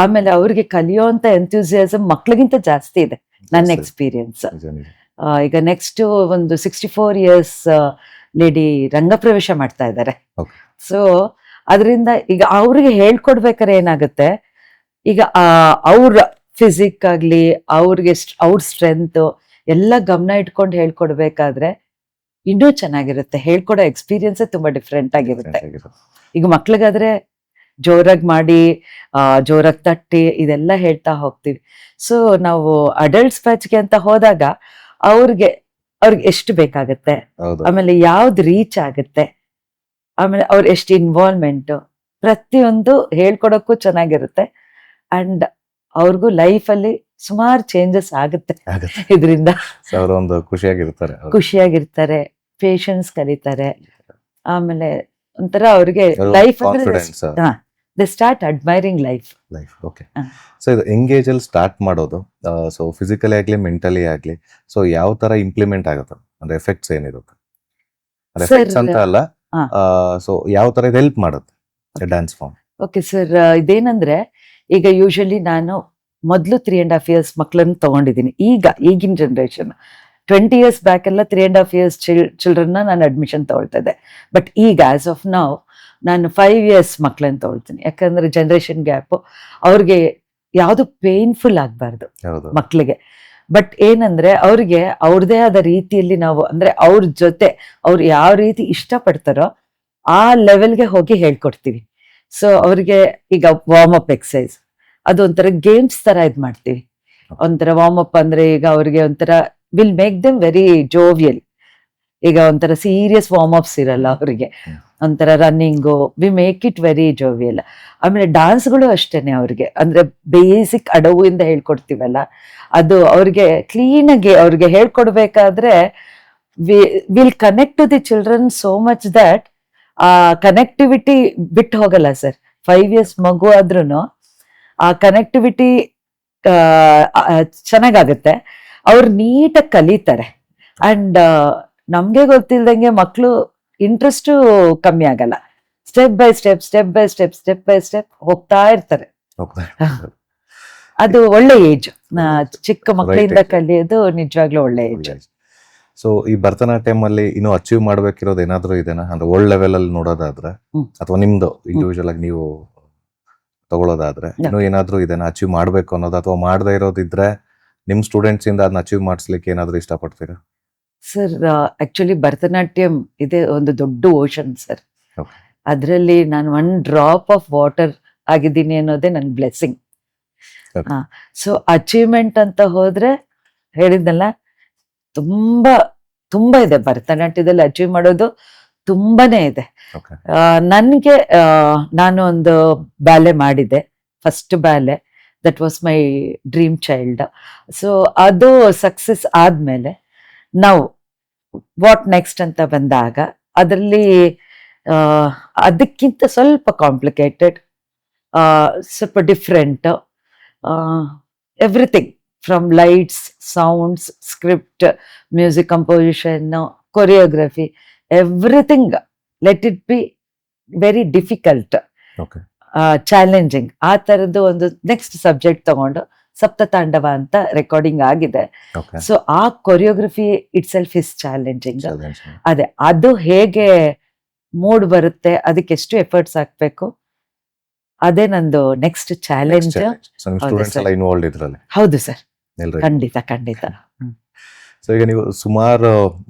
ಆಮೇಲೆ ಅವ್ರಿಗೆ ಕಲಿಯೋಂಥ ಎಂಥ್ಯೂಸಿಯಾಸಮ್ ಮಕ್ಳಿಗಿಂತ ಜಾಸ್ತಿ ಇದೆ, ನನ್ನ ಜಾಸ್ತಿ. ಎಕ್ಸ್ಪೀರಿಯನ್ಸ್. ನಿಜ, ನಿಜ. ಈಗ ನೆಕ್ಸ್ಟ್ ಒಂದು 64 ಇಯರ್ಸ್ ಲೇಡಿ ರಂಗಪ್ರವೇಶ ಮಾಡ್ತಾ ಇದ್ದಾರೆ. Okay. ಸೊ ಅದರಿಂದ ಈಗ ಅವ್ರಿಗೆ ಹೇಳ್ಕೊಡ್ಬೇಕಾದ್ರೆ ಏನಾಗುತ್ತೆ, ಈಗ ಅವ್ರ ಫಿಸಿಕ್ ಆಗ್ಲಿ, ಅವ್ರಿಗೆ ಅವ್ರ ಸ್ಟ್ರೆಂತ್ ಎಲ್ಲ ಗಮನ ಇಟ್ಕೊಂಡು ಹೇಳ್ಕೊಡ್ಬೇಕಾದ್ರೆ ಇನ್ನೂ ಚೆನ್ನಾಗಿರುತ್ತೆ. ಹೇಳ್ಕೊಡೋ ಎಕ್ಸ್ಪೀರಿಯನ್ಸೇ ತುಂಬಾ ಡಿಫ್ರೆಂಟ್ ಆಗಿರುತ್ತೆ. ಈಗ ಮಕ್ಳಿಗಾದ್ರೆ ಜೋರಾಗಿ ಮಾಡಿ, ಜೋರಾಗಿ ತಟ್ಟಿ ಇದೆಲ್ಲ ಹೇಳ್ತಾ ಹೋಗ್ತೀವಿ. ಸೊ ನಾವು ಅಡಲ್ಟ್ಸ್ ಬ್ಯಾಚ್ಗೆ ಅಂತ ಹೋದಾಗ ಅವ್ರಿಗೆ ಎಷ್ಟು ಬೇಕಾಗತ್ತೆ, ಹೌದು. ಆಮೇಲೆ ಯಾವ್ದು ರೀಚ್ ಆಗುತ್ತೆ, ಆಮೇಲೆ ಅವ್ರ ಎಷ್ಟು ಇನ್ವಾಲ್ವ್ಮೆಂಟ್, ಪ್ರತಿಯೊಂದು ಹೇಳ್ಕೊಡಕ್ಕೂ ಚೆನ್ನಾಗಿರುತ್ತೆ. ಅಂಡ್ ಅವ್ರಿಗೂ ಲೈಫಲ್ಲಿ ಸುಮಾರು ಚೇಂಜಸ್ ಆಗುತ್ತೆ ಆಗುತ್ತೆ. ಇದರಿಂದ. ಸೊ ಅವ್ರು ಒಂದು ಖುಷಿಯಾಗಿರ್ತಾರೆ. ಹೌದು. ಖುಷಿಯಾಗಿರ್ತಾರೆ, ಪೇಷನ್ಸ್ ಕಲಿತಾರೆ, ಆಮೇಲೆ ಒಂಥರ ಅವ್ರಿಗೆ ಅವ್ರು life confidence, they start admiring life. Life. Okay. ಹ. ಸೊ ಇದು ಎಂಗೇಜ್ ಅಲ್ಲಿ ಸ್ಟಾರ್ಟ್ ಮಾಡೋದು, ಸೊ ಫಿಸಿಕಲಿ ಆಗ್ಲಿ ಮೆಂಟಲಿ ಆಗ್ಲಿ, ಸೊ ಯಾವ ತರ ಇಂಪ್ಲಿಮೆಂಟ್ ಆಗುತ್ತೆ ಅಂದ್ರೆ ಎಫೆಕ್ಟ್ಸ್ ಏನಿರುತ್ತೆ? Sir, ಎಫೆಕ್ಟ್ಸ್ ಅಂತ ಅಲ್ಲ, ಹಾ. ಸೊ ಯಾವ ತರ ಇದು ಹೆಲ್ಪ್ ಮಾಡುತ್ತೆ ಡ್ಯಾನ್ಸ್ ಫಾರ್ಮ್? ಓಕೆ ಸರ್, ಇದೇನಂದ್ರೆ ಈಗ ಯೂಶಲಿ ನಾನು ಮೊದಲು 3.5 years ಮಕ್ಕಳನ್ನು ತಗೊಂಡಿದ್ದೀನಿ. ಈಗಿನ ಜನ್ರೇಷನ್ 20 years ಬ್ಯಾಕ್ ಎಲ್ಲ 3.5 years ಚಿಲ್ಡ್ರನ್ನ ನಾನು ಅಡ್ಮಿಷನ್ ತಗೊಳ್ತಾ ಇದ್ದೆ. ಬಟ್ ಈಗ ಆಸ್ ಆಫ್ ನೌ ನಾನು 5 years ಮಕ್ಕಳನ್ನು ತಗೊಳ್ತೀನಿ. ಯಾಕಂದ್ರೆ ಜನರೇಷನ್ ಗ್ಯಾಪ್, ಅವ್ರಿಗೆ ಯಾವುದು ಪೇನ್ಫುಲ್ ಆಗಬಾರ್ದು ಹೌದು. ಮಕ್ಕಳಿಗೆ. ಬಟ್ ಏನಂದ್ರೆ ಅವ್ರಿಗೆ ಅವ್ರದೇ ಆದ ರೀತಿಯಲ್ಲಿ ನಾವು ಅಂದ್ರೆ ಅವ್ರ ಜೊತೆ ಅವ್ರು ಯಾವ ರೀತಿ ಇಷ್ಟಪಡ್ತಾರೋ ಆ ಲೆವೆಲ್ಗೆ ಹೋಗಿ ಹೇಳ್ಕೊಡ್ತೀವಿ. ಸೊ ಅವ್ರಿಗೆ ಈಗ ವಾರ್ಮ್ ಅಪ್ ಎಕ್ಸಸೈಸ್ ಅದು ಒಂಥರ ಗೇಮ್ಸ್ ತರ ಇದ್ ಮಾಡ್ತೀವಿ. ಒಂಥರ ವಾರ್ಮ್ ಅಪ್ ಅಂದ್ರೆ ಈಗ ಅವ್ರಿಗೆ ಒಂಥರ will make them very jovial. ಈಗ ಒಂಥರ ಸೀರಿಯಸ್ ವಾರ್ಮ್ ಅಪ್ಸ್ ಇರಲ್ಲ ಅವ್ರಿಗೆ, ಒಂಥರ running, we make it very jovial. ಆಮೇಲೆ ಡಾನ್ಸ್ಗಳು ಅಷ್ಟೇನೆ ಅವ್ರಿಗೆ ಅಂದ್ರೆ ಬೇಸಿಕ್ ಅಡವಿಂದ ಹೇಳ್ಕೊಡ್ತೀವಲ್ಲ, ಅದು ಅವ್ರಿಗೆ ಕ್ಲೀನಾಗಿ ಅವ್ರಿಗೆ ಹೇಳ್ಕೊಡ್ಬೇಕಾದ್ರೆ will connect to the children so much that ಆ ಕನೆಕ್ಟಿವಿಟಿ ಬಿಟ್ಟು ಹೋಗಲ್ಲ ಸರ್. 5 years ಮಗು ಆದ್ರೂ ಆ ಕನೆಕ್ಟಿವಿಟಿ ಚೆನ್ನಾಗಾಗುತ್ತೆ, ಅವ್ರು ನೀಟಾಗಿ ಕಲಿತಾರೆ. ಅಂಡ್ ನಮ್ಗೆ ಗೊತ್ತಿಲ್ದಂಗೆ ಮಕ್ಕಳು ಇಂಟ್ರೆಸ್ಟು ಕಮ್ಮಿ ಆಗಲ್ಲ. ಸ್ಟೆಪ್ ಬೈ ಸ್ಟೆಪ್ ಹೋಗ್ತಾ ಇರ್ತಾರೆ. ಅದು ಒಳ್ಳೆ ಏಜ್, ಚಿಕ್ಕ ಮಕ್ಕಳಿಂದ ಕಲಿಯೋದು ನಿಜವಾಗ್ಲೂ ಒಳ್ಳೆ ಏಜ್. ಸೊ ಈ ಭರತನಾಟ್ಯಂ ಅಲ್ಲಿ ಇನ್ನೂ ಅಚೀವ್ ಮಾಡ್ಬೇಕಿರೋದು ಏನಾದ್ರು ಇದೆನಾ ಅಂದ್ರೆ ಓಲ್ಡ್ ಲೆವೆಲ್ ಅಲ್ಲಿ ನೋಡೋದಾದ್ರೆ, ಅಥವಾ ನಿಮ್ದು ಇಂಡಿವಿಜುವಲ್ ಆಗಿ ನೀವು ತಗೊಳ್ಳೋದಾದ್ರೆ ಇನ್ನೂ ಏನಾದ್ರು ಇದನ್ನ ಅಚೀವ್ ಮಾಡ್ಬೇಕು ಅನ್ನೋದು, ಅಥವಾ ಮಾಡದೇ ಇರೋದಿದ್ರೆ ನಿಮ್ ಸ್ಟೂಡೆಂಟ್ಸ್ ಇಂದ ಅದನ್ನ ಅಚೀವ್ ಮಾಡಿಸ್ಲಿಕ್ಕೆ ಏನಾದ್ರು ಇಷ್ಟಪಡ್ತೀರಾ? ಸರ್ ಆಕ್ಚುಲಿ ಭರತನಾಟ್ಯಂ ಇದೆ ಒಂದು ದೊಡ್ಡ ಓಷನ್ ಸರ್. Okay. ಅದರಲ್ಲಿ ನಾನು 1 drop ಆಫ್ ವಾಟರ್ ಆಗಿದ್ದೀನಿ ಅನ್ನೋದೇ ನನ್ನ ಬ್ಲೆಸ್ಸಿಂಗ್. Okay. ಸೊ ಅಚೀವ್ಮೆಂಟ್ ಅಂತ ಹೋದ್ರೆ ಹೇಳಿದ್ನಲ್ಲ, ತುಂಬಾ ತುಂಬಾ ಇದೆ ಭರತನಾಟ್ಯದಲ್ಲಿ ಅಚೀವ್ ಮಾಡೋದು ತುಂಬಾನೇ ಇದೆ. ಓಕೆ ನನಗೆ ನಾನು ಒಂದು ಬ್ಯಾಲೆ ಮಾಡಿದೆ, first ballet, that was my dream child. So ಅದು ಸಕ್ಸಸ್ ಆದ್ಮೇಲೆ ನಾವು ವಾಟ್ ನೆಕ್ಸ್ಟ್ ಅಂತ ಬಂದಾಗ ಅದರಲ್ಲಿ ಅದಕ್ಕಿಂತ ಸ್ವಲ್ಪ ಕಾಂಪ್ಲಿಕೇಟೆಡ್, ಸ್ವಲ್ಪ different, everything from lights, sounds, script, music composition, choreography, everything, let it be very difficult, okay challenging, ಆ ಥರದ್ದು ಒಂದು ನೆಕ್ಸ್ಟ್ ಸಬ್ಜೆಕ್ಟ್ ತಗೊಂಡು ಸಪ್ತತಾಂಡವ ಅಂತ ರೆಕಾರ್ಡಿಂಗ್ ಆಗಿದೆ. ಓಕೆ ಸೊ ಆ choreography it self is challenging. ಅದೇ ಅದು ಹೇಗೆ ಮೂಡ್ ಬರುತ್ತೆ, ಅದಕ್ಕೆ ಎಷ್ಟು ಎಫರ್ಟ್ಸ್ ಹಾಕ್ಬೇಕು, ಅದೇ ನಂದು ನೆಕ್ಸ್ಟ್ ಚಾಲೆಂಜ್. ಸ್ಟೂಡೆಂಟ್ಸ್ ಎಲ್ಲ ಇನ್ವಾಲ್ವ್ ಇದ್ರಲ್ಲಿ ಹೌದು ಸರ್, ಎಲ್ರು. ಖಂಡಿತ ಖಂಡಿತ. ಸೊ ಈಗ ನೀವು ಸುಮಾರು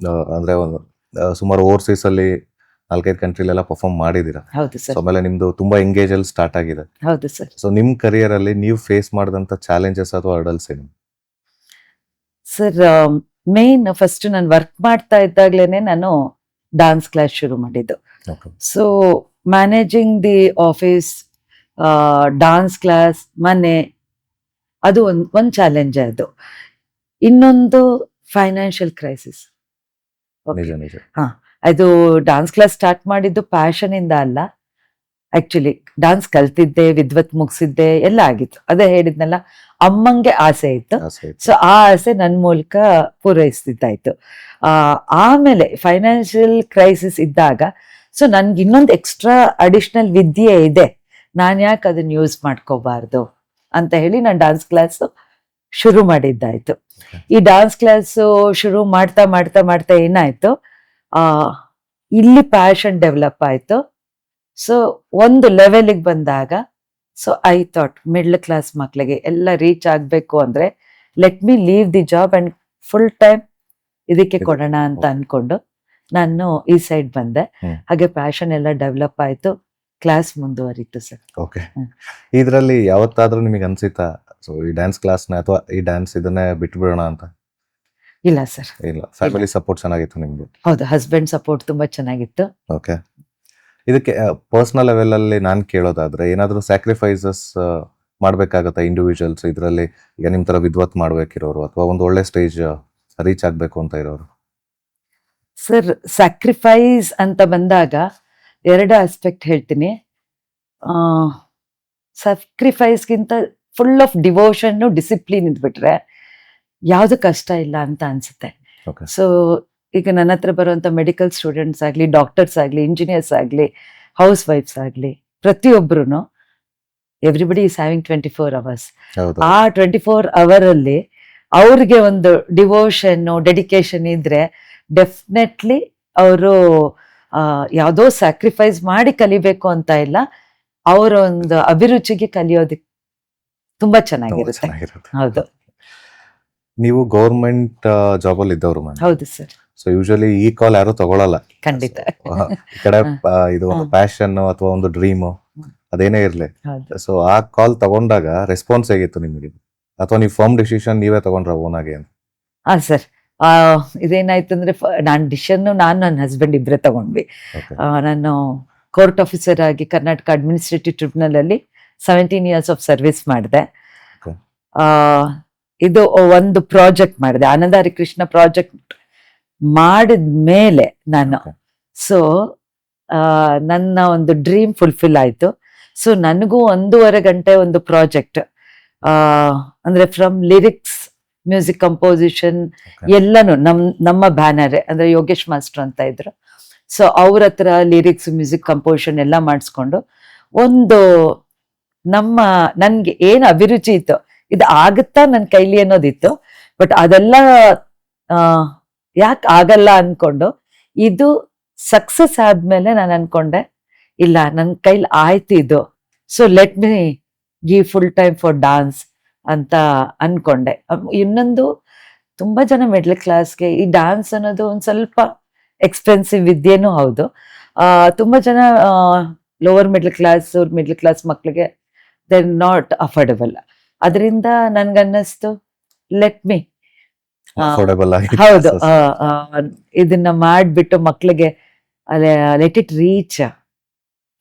ಅಂದ್ರೆ ಸುಮಾರು ಓವರ್ಸೀಸ್ ಅಲ್ಲಿ 4-5 ಕಂಟ್ರಿಲೆಲ್ಲ ಪರ್ಫಾರ್ಮ್ ಮಾಡಿದೀರಾ. ಹೌದು ಸೊ ಸರ್, ಆಮೇಲೆ ನಿಮ್ದು ತುಂಬಾ ಎಂಗೇಜ್ ಅಲ್ಲಿ ಸ್ಟಾರ್ಟ್ ಆಗಿದೆ. ಹೌದು ಸರ್. ಸೊ ನಿಮ್ ಕರಿಯರ್ ಅಲ್ಲಿ ನೀವು ಫೇಸ್ ಮಾಡಿದಂತ ಚಾಲೆಂಜಸ್ ಅಥವಾ ಹರ್ಡಲ್ಸ್ ಏನು? ಸರ್ ಮೇನ್ ಫಸ್ಟ್ ನಾನು ವರ್ಕ್ ಮಾಡ್ತಾ ಇದ್ದಾಗ್ಲೇನೆ ನಾನು ಡಾನ್ಸ್ ಕ್ಲಾಸ್ ಶುರು ಮಾಡಿದ್ದು. Okay so managing the office, dance class, ಮನೆ, ಅದು ಒಂದು ಚಾಲೆಂಜ್. ಅದು ಇನ್ನೊಂದು ಫೈನಾನ್ಷಿಯಲ್ ಕ್ರೈಸಿಸ್. ನಿಜ ನಿಜ. ಅದು ಡಾನ್ಸ್ ಕ್ಲಾಸ್ ಸ್ಟಾರ್ಟ್ ಮಾಡಿದ್ದು ಪ್ಯಾಷನ್ ಇಂದ ಅಲ್ಲ, ಆಕ್ಚುಲಿ ಡಾನ್ಸ್ ಕಲ್ತಿದ್ದೆ, ವಿದ್ವತ್ ಮುಗಿಸಿದ್ದೆ, ಎಲ್ಲ ಆಗಿತ್ತು. ಅದೇ ಹೇಳಿದ್ನಲ್ಲ, ಅಮ್ಮಂಗೆ ಆಸೆ ಇತ್ತು. ಆಸೆ ಇತ್ತು. ಸೊ ಆ ಆಸೆ ನನ್ನ ಮೂಲಕ ಪೂರೈಸ್ತಿದ್ದಾಯ್ತು. ಆಮೇಲೆ ಫೈನಾನ್ಷಿಯಲ್ ಕ್ರೈಸಿಸ್ ಇದ್ದಾಗ ಸೊ ನನ್ಗೆ ಇನ್ನೊಂದು ಎಕ್ಸ್ಟ್ರಾ ಅಡಿಷನಲ್ ವಿದ್ಯೆ ಇದೆ, ನಾನು ಯಾಕೆ ಅದನ್ನ ಯೂಸ್ ಮಾಡ್ಕೋಬಾರ್ದು ಅಂತ ಹೇಳಿ ನಾನು ಡಾನ್ಸ್ ಕ್ಲಾಸ್ ಶುರು ಮಾಡಿದ್ದಾಯ್ತು. ಈ ಡಾನ್ಸ್ ಕ್ಲಾಸ್ ಶುರು ಮಾಡ್ತಾ ಮಾಡ್ತಾ ಮಾಡ್ತಾ ಏನಾಯ್ತು, ಇಲ್ಲಿ ಪ್ಯಾಷನ್ ಡೆವಲಪ್ ಆಯ್ತು. ಸೊ ಒಂದು ಲೆವೆಲಿಗೆ ಬಂದಾಗ so I thought middle class ಮಕ್ಳಿಗೆ ಎಲ್ಲ ರೀಚ್ ಆಗಬೇಕು ಅಂದ್ರೆ let me leave the job and full time ಇದಕ್ಕೆ ಕೊಡೋಣ ಅಂತ ಅನ್ಕೊಂಡು ನಾನು ಈ ಸೈಡ್ ಬಂದೆ. ಹಾಗೆ ಪ್ಯಾಷನ್ ಎಲ್ಲ ಡೆವಲಪ್ ಆಯ್ತು, ಕ್ಲಾಸ್ ಮುಂದುವರಿತು ಸರ್. ಓಕೆ ಇದರಲ್ಲಿ ಯಾವತ್ತಾದ್ರೂ ನಿಮಗೆ ಅನ್ಸಿತಾ ಸೊ ಈ ಡ್ಯಾನ್ಸ್ ಕ್ಲಾಸ್ನ ಅಥವಾ ಈ ಡ್ಯಾನ್ಸ್ ಇದನ್ನೇ ಬಿಟ್ಬಿಡೋಣ ಅಂತ? ಇಲ್ಲ ಸರ್, ಇಲ್ಲ, ಫ್ಯಾಮಿಲಿ ಸಪೋರ್ಟ್ ಚೆನ್ನಾಗಿತ್ತು ನಿಮ್ಗೆ? ಹೌದು, ಹಸ್ಬೆಂಡ್ ಸಪೋರ್ಟ್ ತುಂಬಾ ಚೆನ್ನಾಗಿತ್ತು. ಓಕೆ ಇದಕ್ಕೆ ಪರ್ಸನಲ್ ಲೆವೆಲ್ ಅಲ್ಲಿ ನಾನು ಕೇಳೋದಾದ್ರೆ ಏನಾದರೂ ಸ್ಯಾಕ್ರಿಫೈಸಸ್ ಮಾಡ್ಬೇಕಾಗತ್ತಾ ಇಂಡಿವಿಜುವಲ್ಸ್ ಇದರಲ್ಲಿ? ಈಗ ನಿಮ್ ತರ ವಿದ್ವತ್ ಮಾಡ್ಬೇಕಿರೋರು ಅಥವಾ ಒಂದು ಒಳ್ಳೆ ಸ್ಟೇಜ್ ರೀಚ್ ಆಗ್ಬೇಕು ಅಂತ ಇರೋರು? ಸರ್ ಸ್ಯಾಕ್ರಿಫೈಸ್ ಅಂತ ಬಂದಾಗ ಎರಡು ಆಸ್ಪೆಕ್ಟ್ ಹೇಳ್ತೀನಿ. ಸ್ಯಾಕ್ರಿಫೈಸ್ಗಿಂತ ಫುಲ್ ಆಫ್ ಡಿವೋಷನ್, ಡಿಸಿಪ್ಲಿನ್ ಇದ್ಬಿಟ್ರೆ ಯಾವುದು ಕಷ್ಟ ಇಲ್ಲ ಅಂತ ಅನ್ಸುತ್ತೆ. ಓಕೆ ಸೊ ಈಗ ನನ್ನ ಹತ್ರ ಬರುವಂತ ಮೆಡಿಕಲ್ ಸ್ಟೂಡೆಂಟ್ಸ್ ಆಗಲಿ, ಡಾಕ್ಟರ್ಸ್ ಆಗಲಿ, ಇಂಜಿನಿಯರ್ಸ್ ಆಗಲಿ, ಹೌಸ್ ವೈಫ್ಸ್ ಆಗಲಿ, ಪ್ರತಿಯೊಬ್ಬರು ಎವ್ರಿಬಡಿ ಈಸ್ ಹ್ಯಾವಿಂಗ್ 24 hours. ಹೌದು ಆ 24 hour ಅಲ್ಲಿ ಅವ್ರಿಗೆ ಒಂದು ಡಿವೋಷನ್, ಡೆಡಿಕೇಶನ್ ಇದ್ರೆ ಡೆಫಿನೆಟ್ಲಿ ಅವರು ಯಾವುದೋ ಸ್ಯಾಕ್ರಿಫೈಸ್ ಮಾಡಿ ಕಲಿಬೇಕು ಅಂತ ಇಲ್ಲ, ಅವರ ಒಂದು ಅಭಿರುಚಿಗೆ ಕಲಿಯೋದಕ್ಕೆ ತುಂಬಾ ಚೆನ್ನಾಗಿರುತ್ತೆ. ಚೆನ್ನಾಗಿರುತ್ತೆ. ಹೌದು ನೀವು ಗೌರ್ಮೆಂಟ್ ಜಾಬ್ ಅಲ್ಲಿ ಇದ್ದವ್ರು ಮ್ಯಾಮ್. ಹೌದು ಸರ್, ಸೊ ಯೂಶಲಿ ಈ ಕಾಲ್ ಯಾರು ತಗೊಳಲ್ಲ. ಖಂಡಿತ. ಈ ಕಡೆ ಇದು ಒಂದು ಪ್ಯಾಷನ್ ಅಥವಾ ಒಂದು ಡ್ರೀಮ್ ಅದೇನೇ ಇರ್ಲಿ, ಹೌದು. ಸೊ ಆ ಕಾಲ್ ತಗೊಂಡಾಗ ರೆಸ್ಪಾನ್ಸ್ ಹೇಗಿತ್ತು ನಿಮಗೆ? ಅಥವಾ ನೀವು ಫರ್ಮ್ ಡಿಸಿಷನ್ ನೀವೇ ತಗೊಂಡ್ರ ಓನ್ ಆಗಿ ಅಂತ? ಸರ್ ಇದೇನಾಯ್ತು ಅಂದ್ರೆ ನಾನು ಡಿಸಿಷನ್ ನಾನು ನನ್ನ ಹಸ್ಬೆಂಡ್ ಇಬ್ಬರೇ ತಗೊಂಡ್ವಿ. Okay. ನಾನು ಕೋರ್ಟ್ ಆಫೀಸರ್ ಆಗಿ ಕರ್ನಾಟಕ ಅಡ್ಮಿನಿಸ್ಟ್ರೇಟಿವ್ ಟ್ರಿಬ್ಯುನಲ್ ಅಲ್ಲಿ 17 years ಆಫ್ ಸರ್ವಿಸ್ ಮಾಡಿದೆ. Okay. ಇದು ಒಂದು ಪ್ರಾಜೆಕ್ಟ್ ಮಾಡಿದೆ, ಆನಂದ ಹರಿಕೃಷ್ಣ ಪ್ರಾಜೆಕ್ಟ್ ಮಾಡಿದ ಮೇಲೆ ನಾನು Okay. ಸೊ ನನ್ನ ಒಂದು ಡ್ರೀಮ್ ಫುಲ್ಫಿಲ್ ಆಯ್ತು. ಸೊ ನನಗೂ 1.5 ಗಂಟೆ ಒಂದು ಪ್ರಾಜೆಕ್ಟ್, ಅಂದ್ರೆ from lyrics, music composition Okay. ಎಲ್ಲಾನು ನಮ್ಮ ಬ್ಯಾನರ್ ಅಂದ್ರೆ ಯೋಗೇಶ್ ಮಾಸ್ಟರ್ ಅಂತ ಇದ್ರು. ಸೊ ಅವ್ರ ಹತ್ರ ಲಿರಿಕ್ಸ್, ಮ್ಯೂಸಿಕ್ ಕಂಪೋಸಿಷನ್ ಎಲ್ಲ ಮಾಡಿಸ್ಕೊಂಡು ಒಂದು ನನ್ಗೆ ಏನು ಅಭಿರುಚಿ ಇತ್ತು, ಇದು ಆಗುತ್ತಾ ನನ್ನ ಕೈಲಿ ಅನ್ನೋದಿತ್ತು. ಬಟ್ ಅದೆಲ್ಲ ಯಾಕೆ ಆಗಲ್ಲ ಅನ್ಕೊಂಡು ಇದು ಸಕ್ಸಸ್ ಆದ್ಮೇಲೆ ನಾನು ಅನ್ಕೊಂಡೆ ಇಲ್ಲ ನನ್ನ ಕೈಲಿ ಆಯ್ತು ಇದು, so let me give full time for dance ಅಂತ ಅನ್ಕೊಂಡೆ. ಇನ್ನೊಂದು ತುಂಬಾ ಜನ ಮಿಡ್ಲ್ ಕ್ಲಾಸ್ಗೆ ಈ ಡಾನ್ಸ್ ಅನ್ನೋದು ಒಂದ್ ಸ್ವಲ್ಪ ಎಕ್ಸ್ಪೆನ್ಸಿವ್ ವಿದ್ಯೆನೂ ಹೌದು. ತುಂಬಾ ಜನ ಲೋವರ್ ಮಿಡ್ಲ್ ಕ್ಲಾಸ್ ಮಕ್ಳಿಗೆ ದೇ ನಾಟ್ ಅಫೋರ್ಡಬಲ್. ಅದರಿಂದ ನನ್ಗನ್ನಿಸ್ತು ಲೆಟ್ ಮಿ ಅಫೋರ್ಡಬಲ್ ಆಗಿ ಹೌದು classes. ಇದನ್ನ ಮಾಡ್ಬಿಟ್ಟು ಮಕ್ಳಿಗೆ let it reach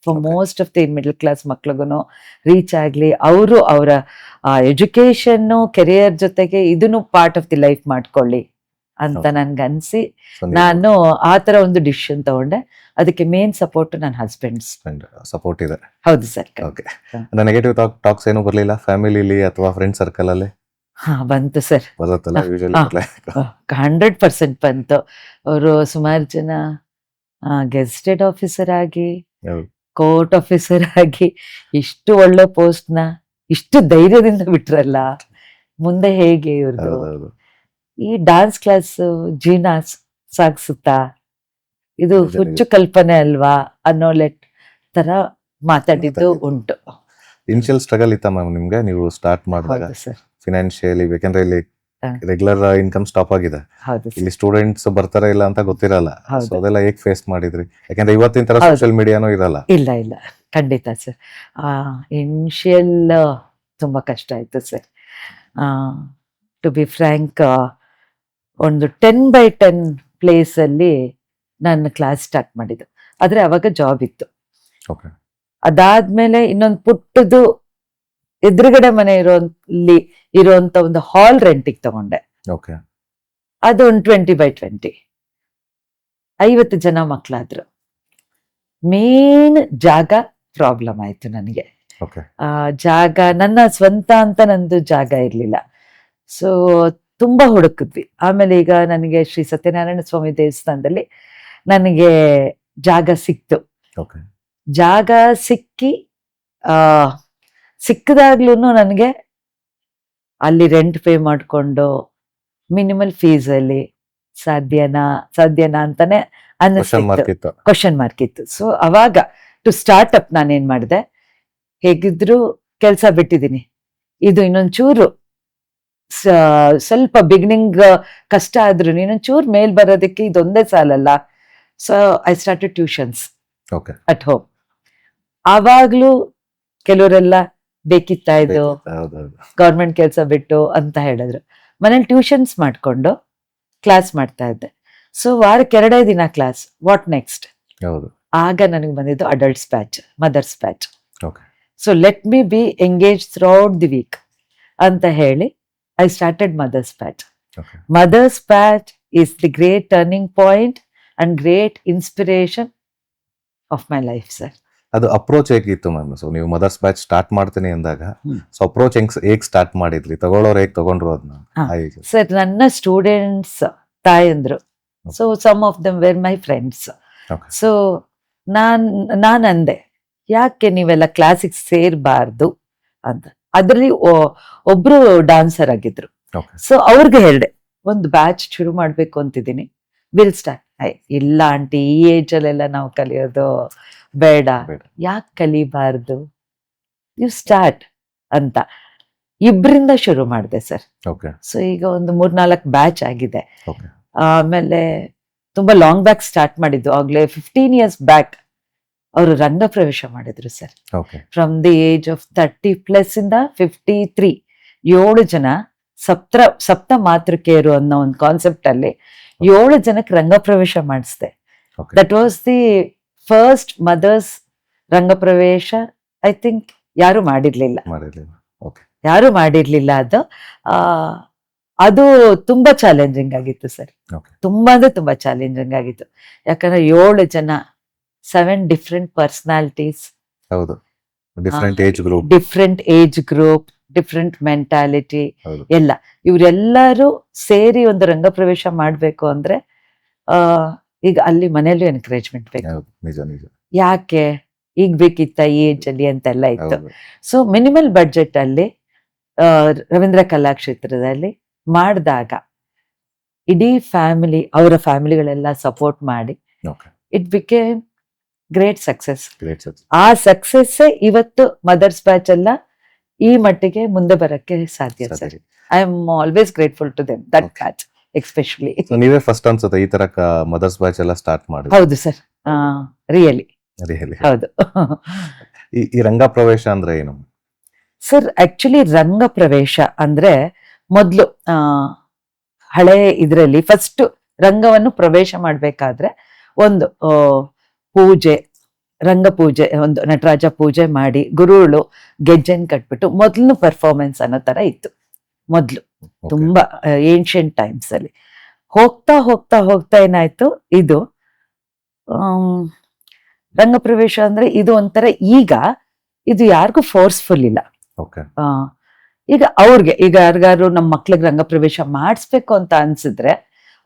for Okay. Most of the middle class ಮಕ್ಳಿಗೂ ರೀಚ್ ಆಗ್ಲಿ, ಅವರು ಅವರ ಎಜುಕೇಶನ್ ಕೆರಿಯರ್ ಜೊತೆಗೆ ಇದನ್ನು ಪಾರ್ಟ್ ಆಫ್ ದಿ ಲೈಫ್ ಮಾಡ್ಕೊಳ್ಳಿ ಅಂತ Okay. ನನ್ಗನ್ಸಿ So, ನೀವು ನಾನು ಆ ತರ ಒಂದು ಡಿಸಿಷನ್ ತಗೊಂಡೆ. ಅದಕ್ಕೆ ಮೇನ್ ಸಪೋರ್ಟ್ ನನ್ನ ಹಸ್ಬೆಂಡ್ಸ್. ಸಪೋರ್ಟ್ ಇದೆ. ಹೌದು ಸರ್. ಓಕೆ. ನೆಗೆಟಿವ್ ಟಾಕ್ಸ್ ಏನು ಬರ್ಲಿಲ್ಲ ಫ್ಯಾಮಿಲಿಲಿ ಅಥವಾ ಫ್ರೆಂಡ್ ಸರ್ಕಲ್ ಅಲ್ಲಿ? ಹಾ ಬಂತು ಸರ್, ಬರುತ್ತಲ್ಲ ಯೂಶಲಿ. 100% ಬಂತು. ಅವರು ಸುಮಾರು ಜನ ಗೆಸ್ಟೆಡ್ ಆಫೀಸರ್ ಆಗಿ, ಕೋರ್ಟ್ ಆಫೀಸರ್ ಆಗಿ ಇಷ್ಟು ಒಳ್ಳೆ ಪೋಸ್ಟ್ ನ ಇಷ್ಟು ಧೈರ್ಯದಿಂದ ಬಿಟ್ರಲ್ಲ, ಮುಂದೆ ಹೇಗೆ ಇವ್ರದ್ದು ಹೌದೌದು. ಈ ಡಾನ್ಸ್ ಕ್ಲಾಸ್ ಜೀವನ ಸಾಗಿಸುತ್ತಾ, ಇದು ನಿಜ, ನಿಜ. ಹುಚ್ಚು ಕಲ್ಪನೆ ಅಲ್ವಾ ಅನ್ನೋ ತರ ಮಾತಾಡಿದ್ದು ಉಂಟು. ಇನಿಷಿಯಲ್ ಸ್ಟ್ರಗಲ್ ಇತ್ತ ಮ್ಯಾಮ್ ನಿಮ್ಗೆ ನೀವು ಸ್ಟಾರ್ಟ್ ಮಾಡಿದಾಗ ಹೌದು ಸರ್, ಫಿನಾನ್ಷಿಯಲಿ? ಯಾಕಂದ್ರೆ ಇಲ್ಲಿ ಹಾ. ರೆಗ್ಯುಲರ್ ಇನ್ಕಮ್ ಸ್ಟಾಪ್ ಆಗಿದೆ, ಹೌದು ಸರ್, ಇಲ್ಲಿ ಸ್ಟೂಡೆಂಟ್ಸ್ ಬರ್ತಾರೆ ಇಲ್ಲ ಅಂತ ಗೊತ್ತಿರಲ್ಲ. ಹೌದು. ಸೊ ಅದೆಲ್ಲ ಹೇಗ್ ಫೇಸ್ ಮಾಡಿದ್ರಿ? ಯಾಕಂದ್ರೆ ಇವತ್ತಿನ ತರ ಹೌದು. ಸೋಷಿಯಲ್ ಮೀಡಿಯಾನೂ ಇರಲ್ಲ. ಇಲ್ಲ ಇಲ್ಲ ಖಂಡಿತ ಸರ್. ಇನಿಷಿಯಲ್ ತುಂಬಾ ಕಷ್ಟ ಆಯ್ತು ಸರ್. ಟು ಬಿ ಫ್ರ್ಯಾಂಕ್, ಒಂದು 10/10 ಪ್ಲೇಸ್ ಅಲ್ಲಿ ನಾನು ಕ್ಲಾಸ್ ಸ್ಟಾರ್ಟ್ ಮಾಡಿದ್ದು. ಆದ್ರೆ ಅವಾಗ ಜಾಬ್ ಇತ್ತು. ಓಕೆ. ಅದಾದ್ಮೇಲೆ ಇನ್ನೊಂದು ಪುಟ್ಟದು ಎದುರುಗಡೆ ಮನೆ ಇರುವಂತ ಒಂದು ಹಾಲ್ ರೆಂಟಿಗೆ ತಗೊಂಡೆ. ಓಕೆ. ಅದು ಒಂದು 20/20, 50 ಜನ ಮಕ್ಕಳಾದ್ರು. ಮೇನ್ ಜಾಗ ಪ್ರಾಬ್ಲಮ್ ಆಯ್ತು ನನಗೆ. ಓಕೆ. ಜಾಗ ನನ್ನ ಸ್ವಂತ ಅಂತ ನಂದು ಜಾಗ ಇರ್ಲಿಲ್ಲ. ಸೊ ತುಂಬಾ ಹುಡುಕಿದ್ವಿ. ಆಮೇಲೆ ಈಗ ನನಗೆ ಶ್ರೀ ಸತ್ಯನಾರಾಯಣ ಸ್ವಾಮಿ ದೇವಸ್ಥಾನದಲ್ಲಿ ನನಗೆ ಜಾಗ ಸಿಕ್ತು. ಓಕೆ. ಜಾಗ ಸಿಕ್ಕದಾಗ್ಲೂ ನನಗೆ ಅಲ್ಲಿ ರೆಂಟ್ ಪೇ ಮಾಡಿಕೊಂಡು ಮಿನಿಮಲ್ ಫೀಸ್ ಅಲ್ಲಿ ಸಾಧ್ಯನಾ ಅಂತಾನೆ ಕ್ವಶನ್ ಮಾರ್ಕ್ ಅನ್ನಿಸ್ತಿತ್ತು. ಇತ್ತು. ಕ್ವಶನ್ ಮಾರ್ಕ್ ಇತ್ತು. ಸೊ ಅವಾಗ ಟು ಸ್ಟಾರ್ಟ್ ಅಪ್ ನಾನೇನ್ ಮಾಡಿದೆ, ಹೇಗಿದ್ರು ಕೆಲಸ ಬಿಟ್ಟಿದ್ದೀನಿ, ಇದು ಇನ್ನೊಂಚೂರು ಸ್ವಲ್ಪ ಬಿಗಿನಿಂಗ್ ಕಷ್ಟ ಆದ್ರೂ ಇನ್ನೊಂಚೂರು ಮೇಲ್ ಬರೋದಕ್ಕೆ ಇದೊಂದೇ ಸಾಲಲ್ಲ. So I started tuitions okay. At home. ಆವಾಗ್ಲೂ ಕೆಲವರೆಲ್ಲ ಬೇಕಿತ್ತಾ ಇದು ಹೌದೌದು. ಗೌರ್ಮೆಂಟ್ ಕೆಲಸ ಬಿಟ್ಟು ಅಂತ ಹೇಳಿದ್ರು. ಮನೇಲಿ ಟ್ಯೂಷನ್ಸ್ ಮಾಡ್ಕೊಂಡು ಕ್ಲಾಸ್ ಮಾಡ್ತಾ ಇದ್ದೆ. ಸೊ ವಾರಕ್ಕೆ 2 ದಿನ ಕ್ಲಾಸ್. What next? ಹೌದು. ಆಗ ನನಗೆ ಬಂದಿದ್ದು adults batch, mothers batch. Okay. So let me be engage throughout the week ಅಂತ ಹೇಳಿ I started mothers batch. Okay. Mothers batch is the great turning point and great inspiration of my life sir. ಅದು ಅಪ್ರೋಚ್ ಹೇಗಿತ್ತು ಮ್ಯಾಮ್? ಸೊ ನೀವು ಮದರ್ಸ್ ಬ್ಯಾಚ್ ಸ್ಟಾರ್ಟ್ ಮಾಡ್ತೀನಿ ಅಂದಾಗ ಹ್ಮ್. ಸೊ ಅಪ್ರೋಚ್ ಹೇಗ್ ಸ್ಟಾರ್ಟ್ ಮಾಡಿದ್ರಿ? ತಗೊಳ್ಳೋರು ಹೇಗ್ ತಗೊಂಡ್ರು ಅದನ್ನ? ಹಾ. ಸರ್ ನನ್ನ ಸ್ಟೂಡೆಂಟ್ಸ್ ತಾಯಂದ್ರು. So some of them were my friends. Okay. So ನಾನು ಅಂದೆ, ಯಾಕೆ ನೀವೆಲ್ಲ ಕ್ಲಾಸಿಗೆ ಸೇರ್ಬಾರ್ದು ಅಂತ. ಅದ್ರಲ್ಲಿ ಒಬ್ರು ಡಾನ್ಸರ್ ಆಗಿದ್ರು. ಓಕೆ. ಸೊ ಅವ್ರಿಗೆ ಹೇಳ್ದೆ, ಒಂದು ಬ್ಯಾಚ್ ಶುರು ಮಾಡ್ಬೇಕು ಅಂತಿದ್ದೀನಿ, ವಿಲ್ ಸ್ಟಾರ್ಟ್. ಇಲ್ಲ ಆಂಟಿ, ಈ ಏಜ್ ಅಲ್ಲೆಲ್ಲ ನಾವು ಕಲಿಯೋದು ಬೇಡ. ಬೇಡ. ಯಾಕೆ ಕಲಿಬಾರ್ದು, ಯು ಸ್ಟಾರ್ಟ್ ಅಂತ 2 ಶುರು ಮಾಡಿದೆ ಸರ್. ಓಕೆ. ಸೊ ಈಗ ಒಂದು 3-4 ಬ್ಯಾಚ್ ಆಗಿದೆ. ಓಕೆ. ಆಮೇಲೆ ತುಂಬಾ ಲಾಂಗ್ ಬ್ಯಾಕ್ ಸ್ಟಾರ್ಟ್ ಮಾಡಿದ್ದು ಆಗ್ಲೇ 15 years ಬ್ಯಾಕ್ ಅವರು ರಂಗ ಪ್ರವೇಶ ಮಾಡಿದ್ರು sir. Okay. From the age of 30+ ಇಂದ 53 7 ಜನ ಸಪ್ತ ಮಾತೃಕೆಯರು ಅನ್ನೋ ಒಂದು ಕಾನ್ಸೆಪ್ಟ್ ಅಲ್ಲಿ 7 ಜನಕ್ಕೆ ರಂಗ ಪ್ರವೇಶ ಮಾಡಿಸ್ದೆ. Okay. That was the first mothers ರಂಗ ಪ್ರವೇಶ. ಐ ಥಿಂಕ್ ಯಾರು ಮಾಡಿರ್ಲಿಲ್ಲ. ಓಕೆ. ಯಾರು ಮಾಡಿರ್ಲಿಲ್ಲ. ಅದು ತುಂಬಾ ಚಾಲೆಂಜಿಂಗ್ ಆಗಿತ್ತು ಸರ್. ಓಕೆ. ತುಂಬಾ ಅಂದ್ರೆ ತುಂಬಾ ಚಾಲೆಂಜಿಂಗ್ ಆಗಿತ್ತು. ಯಾಕಂದ್ರೆ 7 ಜನ, 7 ಡಿಫ್ರೆಂಟ್ ಪರ್ಸನಾಲಿಟೀಸ್, ಹೌದು. Different age group. Different age group, different mentality ಹೌದು. ಎಲ್ಲ. ಇವರೆಲ್ಲರೂ ಸೇರಿ ಒಂದು ರಂಗ ಪ್ರವೇಶ ಮಾಡ್ಬೇಕು ಅಂದ್ರೆ ಈಗ ಅಲ್ಲಿ ಮನೆಯಲ್ಲೂ ಎನ್ಕರೇಜ್ಮೆಂಟ್ ಬೇಕು. ಹೌದು. ನಿಜ ನಿಜ. ಯಾಕೆ ಈಗ ಬೇಕಿತ್ತ ಈ ಏಜ್ ಅಲ್ಲಿ ಅಂತೆಲ್ಲ ಇತ್ತು. ಹೌದು. ಸೊ ಮಿನಿಮಲ್ ಬಡ್ಜೆಟ್ ಅಲ್ಲಿ ರವೀಂದ್ರ ಕಲಾಕ್ಷೇತ್ರದಲ್ಲಿ ಮಾಡಿದಾಗ ಇಡೀ ಫ್ಯಾಮಿಲಿ, ಅವರ ಫ್ಯಾಮಿಲಿಗಳೆಲ್ಲ ಸಪೋರ್ಟ್ ಮಾಡಿ okay. It became great success. Great success. ಆ ಸಕ್ಸಸ್ ಇವತ್ತು ಮದರ್ಸ್ ಬ್ಯಾಚ್ ಎಲ್ಲ ಈ ಮಟ್ಟಿಗೆ ಮುಂದೆ ಬರಕ್ಕೆ ಸಾಧ್ಯ sir. I am always grateful to them, that batch especially. ನೀವೇ ಫಸ್ಟ್ ಅನ್ಸುತ್ತೆ ಈ ತರ ಮದರ್ಸ್ ಬ್ಯಾಚ್ ಎಲ್ಲ ಸ್ಟಾರ್ಟ್ ಮಾಡಿ? ಹೌದು ಸರ್, ರಿಯಲಿ ಹೌದು. ಈ ರಂಗ ಪ್ರವೇಶ ಅಂದ್ರೆ ಏನು ಸರ್? ಆಕ್ಚುಲಿ ರಂಗ ಪ್ರವೇಶ ಅಂದ್ರೆ ಮೊದಲು ಹಳೆ ಇದ್ರಲ್ಲಿ ಫಸ್ಟ್ ರಂಗವನ್ನು ಪ್ರವೇಶ ಮಾಡ್ಬೇಕಾದ್ರೆ ಒಂದು ಪೂಜೆ, ರಂಗ ಪೂಜೆ, ಒಂದು ನಟರಾಜ ಪೂಜೆ ಮಾಡಿ ಗುರುಗಳು ಗೆಜ್ಜೆನ್ ಕಟ್ಬಿಟ್ಟು ಮೊದ್ಲು ಪರ್ಫಾರ್ಮೆನ್ಸ್ ಅನ್ನೋ ತರ ಇತ್ತು ಮೊದ್ಲು. ತುಂಬಾ ಏನ್ಷಿಯಂಟ್ ಟೈಮ್ಸ್ ಅಲ್ಲಿ. ಹೋಗ್ತಾ ಹೋಗ್ತಾ ಹೋಗ್ತಾ ಏನಾಯ್ತು, ಇದು ರಂಗಪ್ರವೇಶ ಅಂದ್ರೆ ಇದು ಒಂಥರ ಈಗ ಇದು ಯಾರಿಗೂ ಫೋರ್ಸ್ಫುಲ್ ಇಲ್ಲ. ಈಗ ಅವ್ರಿಗೆ ಈಗ ಯಾರಿಗಾರು ನಮ್ಮ ಮಕ್ಳಿಗೆ ರಂಗಪ್ರವೇಶ ಮಾಡಿಸ್ಬೇಕು ಅಂತ ಅನ್ಸಿದ್ರೆ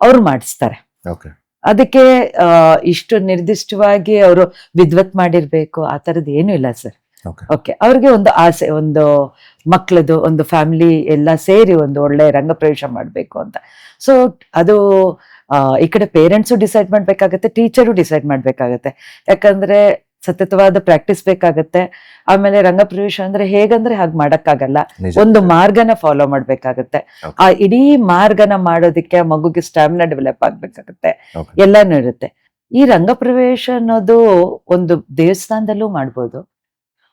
ಅವ್ರು ಮಾಡಿಸ್ತಾರೆ. ಅದಕ್ಕೆ ಇಷ್ಟು ನಿರ್ದಿಷ್ಟವಾಗಿ ಅವರು ವಿದ್ವತ್ ಮಾಡಿರ್ಬೇಕು ಆ ತರದ್ ಏನು ಇಲ್ಲ ಸರ್. ಓಕೆ, ಅವ್ರಿಗೆ ಒಂದು ಆಸೆ, ಒಂದು ಮಕ್ಳದು ಒಂದು ಫ್ಯಾಮಿಲಿ ಎಲ್ಲ ಸೇರಿ ಒಂದು ಒಳ್ಳೆ ರಂಗಪ್ರವೇಶ ಮಾಡ್ಬೇಕು ಅಂತ. ಸೊ ಅದು ಈ ಕಡೆ ಪೇರೆಂಟ್ಸು ಡಿಸೈಡ್ ಮಾಡ್ಬೇಕಾಗತ್ತೆ, ಟೀಚರು ಡಿಸೈಡ್ ಮಾಡ್ಬೇಕಾಗತ್ತೆ. ಯಾಕಂದ್ರೆ ಸತತವಾದ ಪ್ರಾಕ್ಟೀಸ್ ಬೇಕಾಗತ್ತೆ. ಆಮೇಲೆ ರಂಗಪ್ರವೇಶ ಅಂದ್ರೆ ಹೇಗಂದ್ರೆ ಹಾಗೆ ಮಾಡಕ್ಕಾಗಲ್ಲ, ಒಂದು ಮಾರ್ಗನ ಫಾಲೋ ಮಾಡ್ಬೇಕಾಗತ್ತೆ. ಆ ಇಡೀ ಮಾರ್ಗನ ಮಾಡೋದಕ್ಕೆ ಮಗುಗೆ ಸ್ಟಾಮಿನಾ ಡೆವಲಪ್ ಆಗ್ಬೇಕಾಗತ್ತೆ, ಎಲ್ಲಾನು ಇರುತ್ತೆ. ಈ ರಂಗಪ್ರವೇಶ ಅನ್ನೋದು ಒಂದು ದೇವಸ್ಥಾನದಲ್ಲೂ ಮಾಡ್ಬೋದು,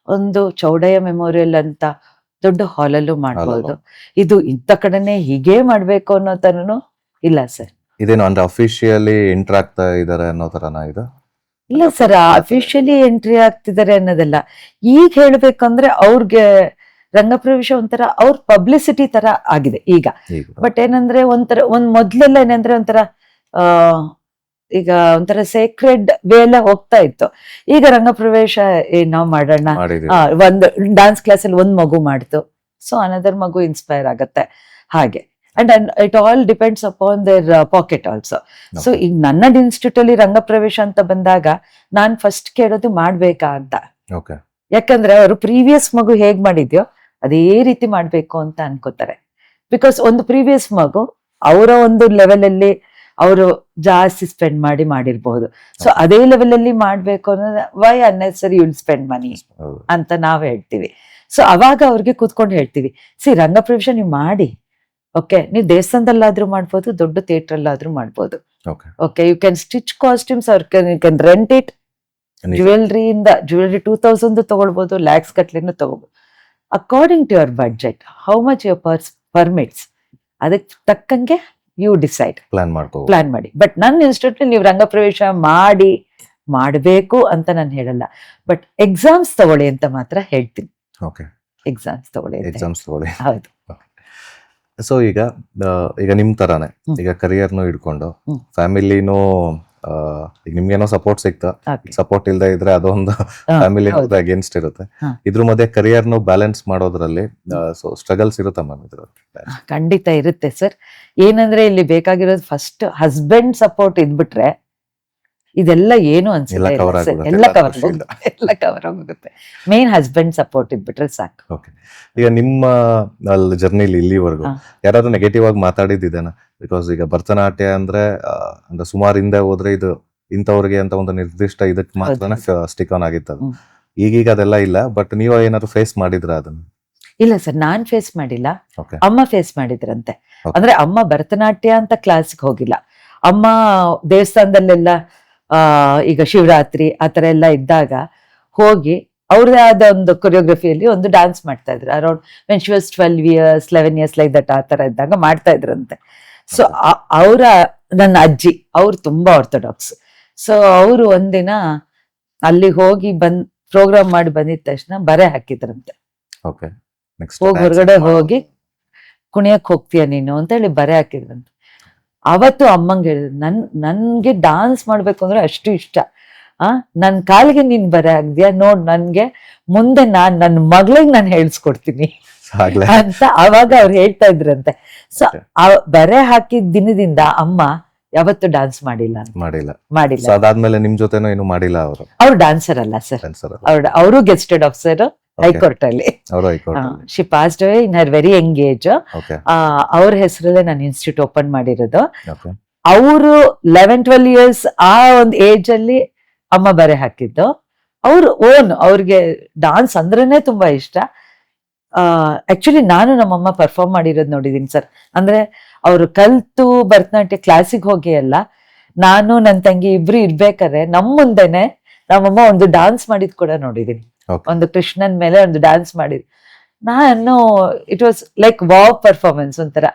ಒಂದು ಚೌಡಯ್ಯ ಮೆಮೋರಿಯಲ್ ಅಂತ ದೊಡ್ಡ ಹಾಲಲ್ಲೂ ಮಾಡ್ಬೋದು. ಇದು ಇಂಥ ಕಡೆನೆ ಹೀಗೆ ಮಾಡ್ಬೇಕು ಅನ್ನೋ ತರನು ಇಲ್ಲ ಸರ್. ಇದೇನು ಅಂದ್ರೆ ಅಫಿಷಿಯಲಿ ಎಂಟರ್ ಆಗ್ತಾ ಇದಾರೆ ಅನ್ನೋ ತರನ ಇದು? ಇಲ್ಲ ಸರ್, ಅಫಿಷಿಯಲಿ ಎಂಟ್ರಿ ಆಗ್ತಿದ್ದಾರೆ ಅನ್ನೋದಲ್ಲ. ಈಗ ಹೇಳ್ಬೇಕಂದ್ರೆ ಅವ್ರಿಗೆ ರಂಗಪ್ರವೇಶ ಒಂಥರ ಅವ್ರ ಪಬ್ಲಿಸಿಟಿ ತರ ಆಗಿದೆ ಈಗ. ಬಟ್ ಏನಂದ್ರೆ ಒಂಥರ ಮೊದ್ಲೆಲ್ಲ ಏನಂದ್ರೆ ಒಂಥರ ಈಗ ಒಂಥರ ಸೇಕ್ರೆಡ್ ವೇ ಎಲ್ಲ ಹೋಗ್ತಾ ಇತ್ತು. ಈಗ ರಂಗಪ್ರವೇಶ ನಾವ್ ಮಾಡೋಣ, ಒಂದು ಡಾನ್ಸ್ ಕ್ಲಾಸ್ ಅಲ್ಲಿ ಒಂದ್ ಮಗು ಮಾಡ್ತು, ಸೊ ಅನದರ್ ಮಗು ಇನ್ಸ್ಪೈರ್ ಆಗತ್ತೆ ಹಾಗೆ. And it all depends upon their pocket also. So ಈಗ ನನ್ನ ಇನ್ಸ್ಟಿಟ್ಯೂಟ್ ಅಲ್ಲಿ ರಂಗಪ್ರವೇಶ ಅಂತ ಬಂದಾಗ ನಾನ್ ಫಸ್ಟ್ ಕೇಳೋದು ಮಾಡ್ಬೇಕಾ ಅಂತ. ಯಾಕಂದ್ರೆ ಅವರು ಪ್ರೀವಿಯಸ್ ಮಗು ಹೇಗ್ ಮಾಡಿದ್ಯೋ ಅದೇ ರೀತಿ ಮಾಡ್ಬೇಕು ಅಂತ ಅನ್ಕೋತಾರೆ. ಬಿಕಾಸ್ ಒಂದು ಪ್ರೀವಿಯಸ್ ಮಗು ಅವರ ಒಂದು ಲೆವೆಲ್ ಅಲ್ಲಿ ಅವರು ಜಾಸ್ತಿ ಸ್ಪೆಂಡ್ ಮಾಡಿರ್ಬಹುದು. ಸೊ ಅದೇ ಲೆವೆಲ್ ಅಲ್ಲಿ ಮಾಡ್ಬೇಕು ಅನ್ನೋದು why unnecessary will spend money ಅಂತ ನಾವ್ ಹೇಳ್ತೀವಿ. ಸೊ ಅವಾಗ ಅವ್ರಿಗೆ ಕೂತ್ಕೊಂಡು ಹೇಳ್ತೀವಿ, ಸಿ ರಂಗಪ್ರವೇಶ ನೀವು ಮಾಡಿ, ಓಕೆ, ನೀವು ದೇವಸ್ಥಾನದಲ್ಲಾದ್ರೂ ಮಾಡ್ಬೋದು, ದೊಡ್ಡ ಥಿಯೇಟರ್ ಅಲ್ಲಾದ್ರೂ ಮಾಡ್ಬೋದು. Okay, you can stitch costumes or you can rent it. Jewellery 2000 ತಗೊಳ್ಬಹುದು, ಲ್ಯಾಕ್ಸ್ ಗಟ್ಲೆನೂ ತಗೋಬಹುದು, according to your budget, how much your permits, ಅದಕ್ಕೆ ತಕ್ಕಂಗೆ ಯು ಡಿಸೈಡ್, ಪ್ಲಾನ್ ಮಾಡಿ. ಬಟ್ ನನ್ನ ಇನ್ಸ್ಟಿಟ್ಯೂಟ್ ನೀವು ರಂಗಪ್ರವೇಶ ಮಾಡಬೇಕು ಅಂತ ನಾನು ಹೇಳಲ್ಲ, ಬಟ್ ಎಕ್ಸಾಮ್ಸ್ ತಗೊಳ್ಳಿ ಅಂತ ಮಾತ್ರ ಹೇಳ್ತೀನಿ. ಎಕ್ಸಾಮ್ಸ್ ತಗೊಳ್ಳಿ. ಹೌದು. ಸೊ ಈಗ ನಿಮ್ ತರಾನೇ ಈಗ ಕರಿಯರ್ನು ಇಟ್ಕೊಂಡು ಫ್ಯಾಮಿಲಿನೂ ಈಗ ನಿಮ್ಗೇನೋ ಸಪೋರ್ಟ್ ಸಿಗ್ತಾ, ಸಪೋರ್ಟ್ ಇಲ್ದೇ ಇದ್ರೆ ಅದೊಂದು ಫ್ಯಾಮಿಲಿ ಅಗೇನ್ಸ್ಟ್ ಇರುತ್ತೆ. ಇದ್ರ ಮಧ್ಯೆ ಕರಿಯರ್ನು ಬ್ಯಾಲೆನ್ಸ್ ಮಾಡೋದ್ರಲ್ಲಿ ಸೊ ಸ್ಟ್ರಗಲ್ಸ್ ಇರುತ್ತೆ ಮ್ಯಾಮ್? ಖಂಡಿತ ಇರುತ್ತೆ ಸರ್. ಏನಂದ್ರೆ ಇಲ್ಲಿ ಬೇಕಾಗಿರೋದು ಫಸ್ಟ್ ಹಸ್ಬೆಂಡ್ ಸಪೋರ್ಟ್ ಇದ್ಬಿಟ್ರೆ ಇದೆಲ್ಲ ಏನು ಅನ್ಸಿಲ್ಲ, ಎಲ್ಲ ಕವರ್ ಆಗುತ್ತೆ. ಮೇನ್ ಹಸ್ಬೆಂಡ್ ಸಪೋರ್ಟ್ ಇದ್ಬಿಟ್ರೆ ಸಾಕು. ಈಗ ನಿಮ್ಮ ಜರ್ನಿಲಿ ಇಲ್ಲಿವರೆಗೂ ಯಾರಾದ್ರೂ ನೆಗೆಟಿವ್ ಆಗಿ ಮಾತಾಡಿದ್ದೇನ? ಬಿಕಾಸ್ ಈಗ ಭರತನಾಟ್ಯ ಅಂದ್ರೆ ಸುಮಾರು ಹಿಂದೆ ಹೋದ್ರೆ ಇದು ಇಂಥವ್ರಿಗೆ ಅಂತ ಒಂದು ನಿರ್ದಿಷ್ಟ ಇದಕ್ಕೆ ಮಾತ್ರ ಸ್ಟಿಕ್ ಆನ್ ಆಗಿತ್ತು. ಈಗೀಗ ಅದೆಲ್ಲ ಇಲ್ಲ. ಬಟ್ ನೀವು ಏನಾದ್ರು ಫೇಸ್ ಮಾಡಿದ್ರ ಅದನ್ನ? ಇಲ್ಲ ಸರ್, ನಾನ್ ಫೇಸ್ ಮಾಡಿಲ್ಲ, ಅಮ್ಮ ಫೇಸ್ ಮಾಡಿದ್ರಂತೆ. ಅಂದ್ರೆ ಅಮ್ಮ ಭರತನಾಟ್ಯ ಅಂತ ಕ್ಲಾಸ್ಗೆ ಹೋಗಿಲ್ಲ, ಅಮ್ಮ ದೇವಸ್ಥಾನದಲ್ಲೆಲ್ಲ ಈಗ ಶಿವರಾತ್ರಿ ಆತರ ಎಲ್ಲ ಇದ್ದಾಗ ಹೋಗಿ ಅವ್ರದೇ ಆದ ಒಂದು ಕೊರಿಯೋಗ್ರಫಿಯಲ್ಲಿ ಒಂದು ಡಾನ್ಸ್ ಮಾಡ್ತಾ ಇದ್ರು. Around when she was 12 years 11 years like that ಆ ತರ ಇದ್ದಾಗ ಮಾಡ್ತಾ ಇದ್ರಂತೆ. ಸೊ ನನ್ನ ಅಜ್ಜಿ ಅವ್ರು ತುಂಬಾ ಆರ್ಥೋಡಾಕ್ಸ್. ಸೊ ಅವರು ಒಂದಿನ ಅಲ್ಲಿ ಹೋಗಿ ಪ್ರೋಗ್ರಾಮ್ ಮಾಡಿ ಬಂದಿದ ತಕ್ಷಣ ಬರೆ ಹಾಕಿದ್ರಂತೆ. ಹೋಗಿ ಹೊರಗಡೆ ಹೋಗಿ ಕುಣಿಯಕ್ ಹೋಗ್ತೀಯ ನೀನು ಅಂತ ಹೇಳಿ ಬರೆ ಹಾಕಿದ್ರಂತೆ. ಅವತ್ತು ಅಮ್ಮಂಗೆ ಹೇಳಿದ್ರು, ನನ್ಗೆ ಡಾನ್ಸ್ ಮಾಡ್ಬೇಕು ಅಂದ್ರೆ ಅಷ್ಟು ಇಷ್ಟ, ನನ್ ಕಾಲಿಗೆ ನೀನ್ ಬರೆ ಹಾಕ್ದ್ಯಾ, ನೋಡ್ ನನ್ಗೆ ಮುಂದೆ ನನ್ನ ಮಗಳಿಗೆ ನಾನು ಹೇಳ್ಸ್ಕೊಡ್ತೀನಿ ಅಂತ ಅವಾಗ ಅವ್ರು ಹೇಳ್ತಾ ಇದ್ರಂತೆ. ಸೊ ಬರೆ ಹಾಕಿದ ದಿನದಿಂದ ಅಮ್ಮ ಯಾವತ್ತು ಡಾನ್ಸ್ ಮಾಡಿಲ್ಲ. ಅದಾದ್ಮೇಲೆ ನಿಮ್ ಜೊತೆ ಏನು ಮಾಡಿಲ್ಲ ಅವರು? ಅವ್ರು ಡಾನ್ಸರ್ ಅಲ್ಲ ಸರ್, ಅವರು ಗೆಸ್ಟೆಡ್ ಆಫೀಸರ್ ಹೈಕೋರ್ಟ್ ಅಲ್ಲಿ. She passed away in her very Young age. ಅವ್ರ ಹೆಸರಲ್ಲೇ ನಾನು ಇನ್ಸ್ಟಿಟ್ಯೂಟ್ ಓಪನ್ ಮಾಡಿರೋದು. ಅವರು 11-12 years ಆ ಒಂದು ಏಜ್ ಅಲ್ಲಿ ಅಮ್ಮ ಬರೆ ಹಾಕಿದ್ದು. ಅವ್ರು ಅವ್ರಿಗೆ ಡಾನ್ಸ್ ಅಂದ್ರೇನೆ ತುಂಬಾ ಇಷ್ಟ. ಆಕ್ಚುಲಿ ನಾನು ನಮ್ಮಮ್ಮ ಪರ್ಫಾರ್ಮ್ ಮಾಡಿರೋದು ನೋಡಿದೀನಿ ಸರ್. ಅಂದ್ರೆ ಅವ್ರು ಕಲ್ತು ಭರತನಾಟ್ಯ ಕ್ಲಾಸಿಗೆ ಹೋಗಿ ಅಲ್ಲ, ನಾನು ನನ್ನ ತಂಗಿ ಇಬ್ರು ಇರ್ಬೇಕಾದ್ರೆ ನಮ್ ಮುಂದೆನೆ ನಮ್ಮಮ್ಮ ಒಂದು ಡಾನ್ಸ್ ಮಾಡಿದ್ ಕೂಡ ನೋಡಿದೀನಿ. ಒಂದು ಕೃಷ್ಣನ್ ಮೇಲೆ ಒಂದು ಡ್ಯಾನ್ಸ್ ಮಾಡಿದ್ ನಾನು. It was like wow performance ಒಂಥರ.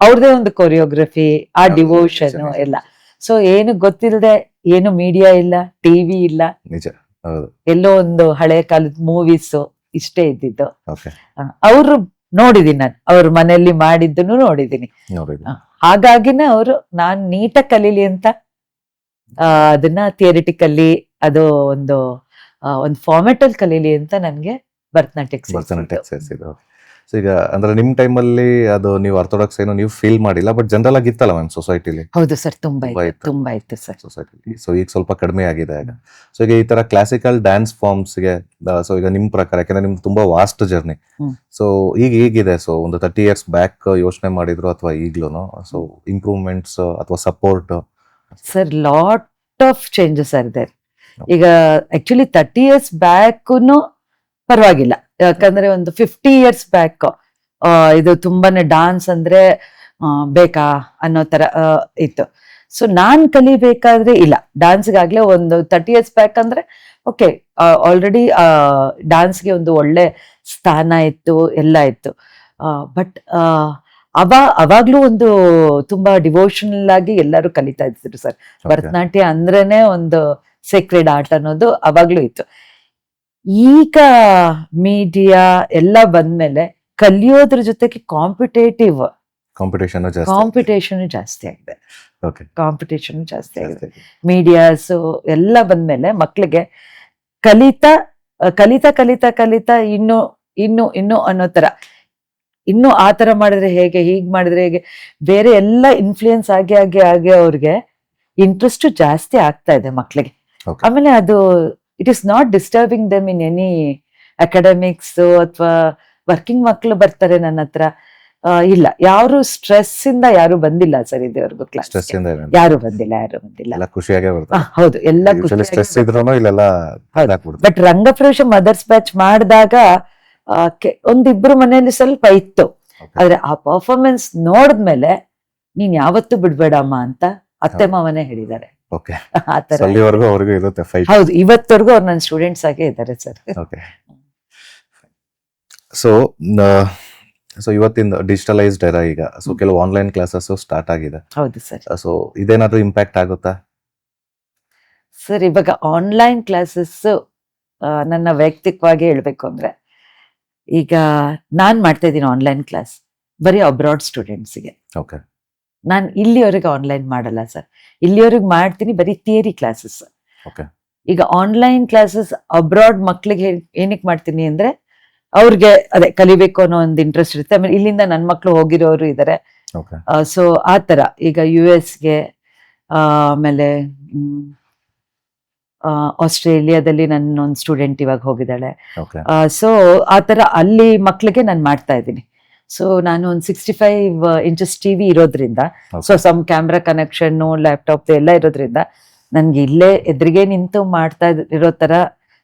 ಅವ್ರದೇ ಒಂದು ಕೊರಿಯೋಗ್ರಫಿ, ಆ ಹೌದು, ಡಿವೋಷನ್ ನಿಜ, ನಿಜ. ಎಲ್ಲ. ಸೊ ಏನು ಗೊತ್ತಿಲ್ಲದೆ, ಏನು ಮೀಡಿಯಾ ಇಲ್ಲ, ಟಿವಿ ಇಲ್ಲ, ನಿಜ. ಹೌದು. ಎಲ್ಲೋ ಒಂದು ಹಳೆ ಕಾಲದ ಮೂವೀಸ್ ಇಷ್ಟೇ ಇದ್ದಿದ್ದು. ಓಕೆ. ಅವ್ರು ನೋಡಿದೀನಿ, ನಾನು ಅವ್ರ ಮನೆಯಲ್ಲಿ ಮಾಡಿದ್ದನ್ನು ನೋಡಿದೀನಿ. ನೋಡಿ. ಹಾಗಾಗಿನೇ ಅವರು ನಾನ್ ನೀಟಾಗಿ ಕಲೀಲಿ ಅಂತ ಅದನ್ನ ಥಿಯರಿಟಿಕಲ್ಲಿ ಅದು ಒಂದು ಫಾರ್ಮೆಟ್ ಅಲ್ಲಿ ಕಲೀಲಿ ಅಂತ ನನ್ಗೆ ಭರತನಾಟ್ಯಕ್ಕೆ ಭರತನಾಟ್ಯ ಸೇರಿಸಿದ್ದು. ಸೊ ಈಗ ಅಂದ್ರೆ ನಿಮ್ ಟೈಮಲ್ಲಿ ಅದು ನೀವು ಆರ್ಥೋಡಾಕ್ಸ್ ಏನೋ ನೀವು ಫೀಲ್ ಮಾಡಿಲ್ಲ, ಬಟ್ ಜನರಲ್ ಆಗಿ ಇತ್ತಲ್ಲ ಮ್ಯಾಮ್ ಸೊಸೈಟಿಲಿ? ಹೌದು ಸರ್, ತುಂಬಾ ತುಂಬಾ ಇತ್ತು, ಇತ್ತು. ತುಂಬಾ ಇತ್ತು ಸರ್. ಸೊಸೈಟಿಲಿ. ಸೊ ಈಗ ಸ್ವಲ್ಪ ಕಡಿಮೆ ಆಗಿದೆ ಈಗ. ಸೊ ಈಗ ಈ ತರ ಕ್ಲಾಸಿಕಲ್ ಡ್ಯಾನ್ಸ್ ಫಾರ್ಮ್ಸ್ಗೆ, ಸೊ ಈಗ ನಿಮ್ ಪ್ರಕಾರ, ಯಾಕಂದ್ರೆ ನಿಮ್ದು ತುಂಬಾ ವಾಸ್ಟ್ ಜರ್ನಿ, ಹ್ಮ್. ಸೊ ಈಗ ಹೇಗಿದೆ? ಸೊ ಒಂದು 30 years ಬ್ಯಾಕ್ ಯೋಚನೆ ಮಾಡಿದ್ರು ಅಥವಾ ಈಗ್ಲೂ ಸೊ ಇಂಪ್ರೂವ್ಮೆಂಟ್ಸ್ ಅಥವಾ support? Sir, lot of changes are there. ಈಗ ಆಕ್ಚುಲಿ 30 years ಬ್ಯಾಕ್ನು ಪರವಾಗಿಲ್ಲ, ಯಾಕಂದ್ರೆ ಒಂದು 50 years ಬ್ಯಾಕ್ ಇದು ತುಂಬಾನೇ ಡಾನ್ಸ್ ಅಂದ್ರೆ ಬೇಕಾ ಅನ್ನೋ ತರ ಇತ್ತು. ಸೊ ನಾನ್ ಕಲಿಬೇಕಾದ್ರೆ ಇಲ್ಲ, ಡಾನ್ಸ್ಗಾಗ್ಲೇ ಒಂದು 30 years ಬ್ಯಾಕ್ ಅಂದ್ರೆ ಓಕೆ, ಆಲ್ರೆಡಿ ಡಾನ್ಸ್ಗೆ ಒಂದು ಒಳ್ಳೆ ಸ್ಥಾನ ಇತ್ತು, ಎಲ್ಲ ಇತ್ತು. ಬಟ್ ಅವಾಗ್ಲೂ ಒಂದು ತುಂಬಾ ಡಿವೋಷನಲ್ ಆಗಿ ಎಲ್ಲರೂ ಕಲಿತಾ ಇದ್ರು ಸರ್. ಭರತನಾಟ್ಯ ಅಂದ್ರೇನೆ ಒಂದು ಸೇಕ್ರೆಡ್ ಆರ್ಟ್ ಅನ್ನೋದು ಅವಾಗ್ಲೂ ಇತ್ತು. ಈಗ ಮೀಡಿಯಾ ಎಲ್ಲ ಬಂದ್ಮೇಲೆ ಕಲಿಯೋದ್ರ ಜೊತೆಗೆ ಕಾಂಪಿಟೇಷನ್ ಜಾಸ್ತಿ ಆಗಿದೆ. ಓಕೆ. ಕಾಂಪಿಟೇಷನ್ ಜಾಸ್ತಿ ಆಗಿದೆ. ಮೀಡಿಯಾಸ್ ಎಲ್ಲ ಬಂದ್ಮೇಲೆ ಮಕ್ಳಿಗೆ ಕಲಿತಾ ಕಲಿತಾ ಕಲಿತಾ ಕಲಿತಾ ಇನ್ನು ಇನ್ನು ಇನ್ನು ಅನ್ನೋ ತರ, ಇನ್ನು ಆ ತರ ಮಾಡಿದ್ರೆ ಹೇಗೆ, ಹೀಗ್ ಮಾಡಿದ್ರೆ ಹೇಗೆ, ಬೇರೆ ಎಲ್ಲ ಇನ್ಫ್ಲೂಯೆನ್ಸ್ ಆಗಿ ಆಗಿ ಆಗಿ ಅವ್ರಿಗೆ ಇಂಟ್ರೆಸ್ಟ್ ಜಾಸ್ತಿ ಆಗ್ತಾ ಇದೆ ಮಕ್ಳಿಗೆ. Okay. ಆಮೇಲೆ ಅದು it is not disturbing dum in any academics ಅಥವಾ ವರ್ಕಿಂಗ್ ಮಕ್ಳು ಬರ್ತಾರೆ ನನ್ನ ಹತ್ರ. ಇಲ್ಲ, ಯಾರು ಸ್ಟ್ರೆಸ್ ಇಂದ ಯಾರು ಬಂದಿಲ್ಲ ಸರ್ ಇದುವರೆಗೂ ಕ್ಲಾಸ್. ಯಾರು ಬಂದಿಲ್ಲ. ಎಲ್ಲ ಖುಷಿಯಾಗೇ ಬರ್ತಾರೆ. ಹೌದು, ಎಲ್ಲ ಸ್ಟ್ರೆಸ್ ಇದ್ರೂನು ಇಲ್ಲೆಲ್ಲ ಬಟ್ ರಂಗಪ್ರವೇಶ ಮದರ್ಸ್ ಬ್ಯಾಚ್ ಮಾಡಿದಾಗ ಒಂದಿಬ್ರು ಮನೆಯಲ್ಲಿ ಸ್ವಲ್ಪ ಇತ್ತು. ಆದ್ರೆ ಆ ಪರ್ಫಾರ್ಮೆನ್ಸ್ ನೋಡಿದ್ಮೇಲೆ ನೀನ್ ಯಾವತ್ತೂ ಬಿಡ್ಬೇಡಮ್ಮ ಅಂತ ಅತ್ತೆ ಮಾವನೇ ಹೇಳಿದ್ದಾರೆ. ಓಕೆ. ಅಲ್ಲಿವರೆಗೂ ಅವ್ರಿಗೂ ಇರುತ್ತೆ ಫೈಟ್. ಹೌದು, ಇವತ್ತವರೆಗೂ ಅವ್ರು ನನ್ನ ಸ್ಟೂಡೆಂಟ್ಸ್ ಆಗೇ ಇದ್ದಾರೆ ಸರ್. ಓಕೆ. ಸೊ ಇವತ್ತಿನ ಡಿಜಿಟಲೈಸ್ಡ್ ಎರಾ ಈಗ, ಸೊ ಕೆಲವು ಆನ್ಲೈನ್ ಕ್ಲಾಸಸ್ ಸ್ಟಾರ್ಟ್ ಆಗಿದೆ. ಹೌದು ಸರ್. ಸೊ ಇದೇನಾದ್ರೂ ಇಂಪ್ಯಾಕ್ಟ್ ಆಗುತ್ತಾ ಸರ್? ಇವಾಗ ಆನ್ಲೈನ್ ಕ್ಲಾಸಸ್ ನನ್ನ ವೈಯಕ್ತಿಕವಾಗಿ ಹೇಳ್ಬೇಕು ಅಂದ್ರೆ, ಈಗ ನಾನ್ ಮಾಡ್ತಾ ಇದ್ದೀನಿ ಆನ್ಲೈನ್ ಕ್ಲಾಸ್ ಬರೀ ಅಬ್ರಾಡ್ ಸ್ಟೂಡೆಂಟ್ಸ್ಗೆ. ಓಕೆ. ನಾನು ಇಲ್ಲಿವರೆಗೆ ಆನ್ಲೈನ್ ಮಾಡಲ್ಲ ಸರ್. ಇಲ್ಲಿವರೆಗೆ ಮಾಡ್ತೀನಿ ಬರೀ ಥಿಯರಿ ಕ್ಲಾಸಸ್. ಓಕೆ. ಈಗ ಆನ್ಲೈನ್ ಕ್ಲಾಸಸ್ ಅಬ್ರಾಡ್ ಮಕ್ಳಿಗೆ ಏನಕ್ಕೆ ಮಾಡ್ತೀನಿ ಅಂದ್ರೆ, ಅವ್ರಿಗೆ ಅದೇ ಕಲಿಬೇಕು ಅನ್ನೋ ಒಂದು ಇಂಟ್ರೆಸ್ಟ್ ಇರುತ್ತೆ. ಆಮೇಲೆ ಇಲ್ಲಿಂದ ನನ್ನ ಮಕ್ಳು ಹೋಗಿರೋರು ಇದ್ದಾರೆ. ಓಕೆ. ಸೊ ಆ ತರ ಈಗ US ಆಮೇಲೆ ಆಸ್ಟ್ರೇಲಿಯಾದಲ್ಲಿ ನನ್ನ ಒಂದು ಸ್ಟೂಡೆಂಟ್ ಇವಾಗ ಹೋಗಿದ್ದಾಳೆ. ಓಕೆ. ಸೊ ಆ ತರ ಅಲ್ಲಿ ಮಕ್ಳಿಗೆ ನಾನು ಮಾಡ್ತಾ ಇದ್ದೀನಿ. ಸೊ ನಾನು ಒಂದು 65 inches TV ಇರೋದ್ರಿಂದ, so some camera connection, laptop ಎಲ್ಲ ಇರೋದ್ರಿಂದ ನನ್ಗೆ ಇಲ್ಲೇ ಎದುರಿಗೆ ನಿಂತು ಮಾಡ್ತಾ ಇರೋ ತರ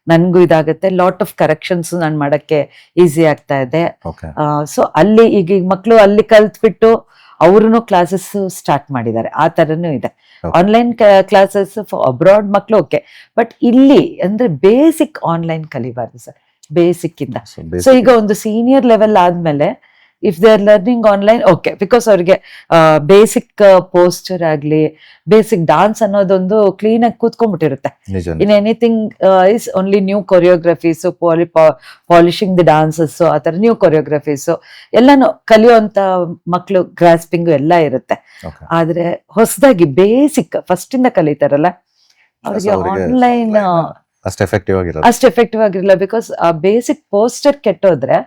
ನನ್ಗೂ ಇದಾಗುತ್ತೆ. ಲಾಟ್ ಆಫ್ ಕರೆಕ್ಷನ್ಸ್ ನಾನು ಮಾಡಕ್ಕೆ ಈಸಿ ಆಗ್ತಾ ಇದೆ. ಸೊ ಅಲ್ಲಿ ಈಗ ಮಕ್ಳು ಅಲ್ಲಿ ಕಲ್ತ್ಬಿಟ್ಟು ಅವ್ರು ಕ್ಲಾಸಸ್ ಸ್ಟಾರ್ಟ್ ಮಾಡಿದ್ದಾರೆ. ಆ ತರನು ಇದೆ ಆನ್ಲೈನ್ ಕ್ಲಾಸಸ್ ಫಾರ್ ಅಬ್ರಾಡ್ ಮಕ್ಳು. ಓಕೆ, ಬಟ್ ಇಲ್ಲಿ ಅಂದ್ರೆ ಬೇಸಿಕ್ ಆನ್ಲೈನ್ ಕಲಿಬಾರ್ದು ಸರ್, ಬೇಸಿಕ್ ಇಂದ. ಸೊ ಈಗ ಒಂದು ಸೀನಿಯರ್ ಲೆವೆಲ್ ಆದ್ಮೇಲೆ if they are learning online, okay, because ಅವ್ರಿಗೆ ಬೇಸಿಕ್ ಪೋಸ್ಚರ್ ಆಗ್ಲಿ, ಬೇಸಿಕ್ ಡಾನ್ಸ್ ಅನ್ನೋದೊಂದು ಕ್ಲೀನ್ ಆಗಿ ಕೂತ್ಕೊಂಡ್ಬಿಟ್ಟಿರುತ್ತೆ. In anything is only new choreographies, polishing the dances, ಆ ತರ ನ್ಯೂ ಕೊರಿಯೋಗ್ರಫೀಸ್ ಎಲ್ಲಾನು ಕಲಿಯುವಂತ ಮಕ್ಳು ಗ್ರಾಸ್ಪಿಂಗ್ ಎಲ್ಲ ಇರುತ್ತೆ. ಆದ್ರೆ ಹೊಸದಾಗಿ ಬೇಸಿಕ್ ಫಸ್ಟ್ ಇಂದ ಕಲಿತಾರಲ್ಲ ಅವ್ರಿಗೆ ಆನ್ಲೈನ್ ಅಷ್ಟು ಎಫೆಕ್ಟಿವ್ ಆಗಿರಲ್ಲ. ಬಿಕಾಸ್ ಆ ಬೇಸಿಕ್ ಪೋಸ್ಟರ್ ಕೆಟ್ಟೋದ್ರೆ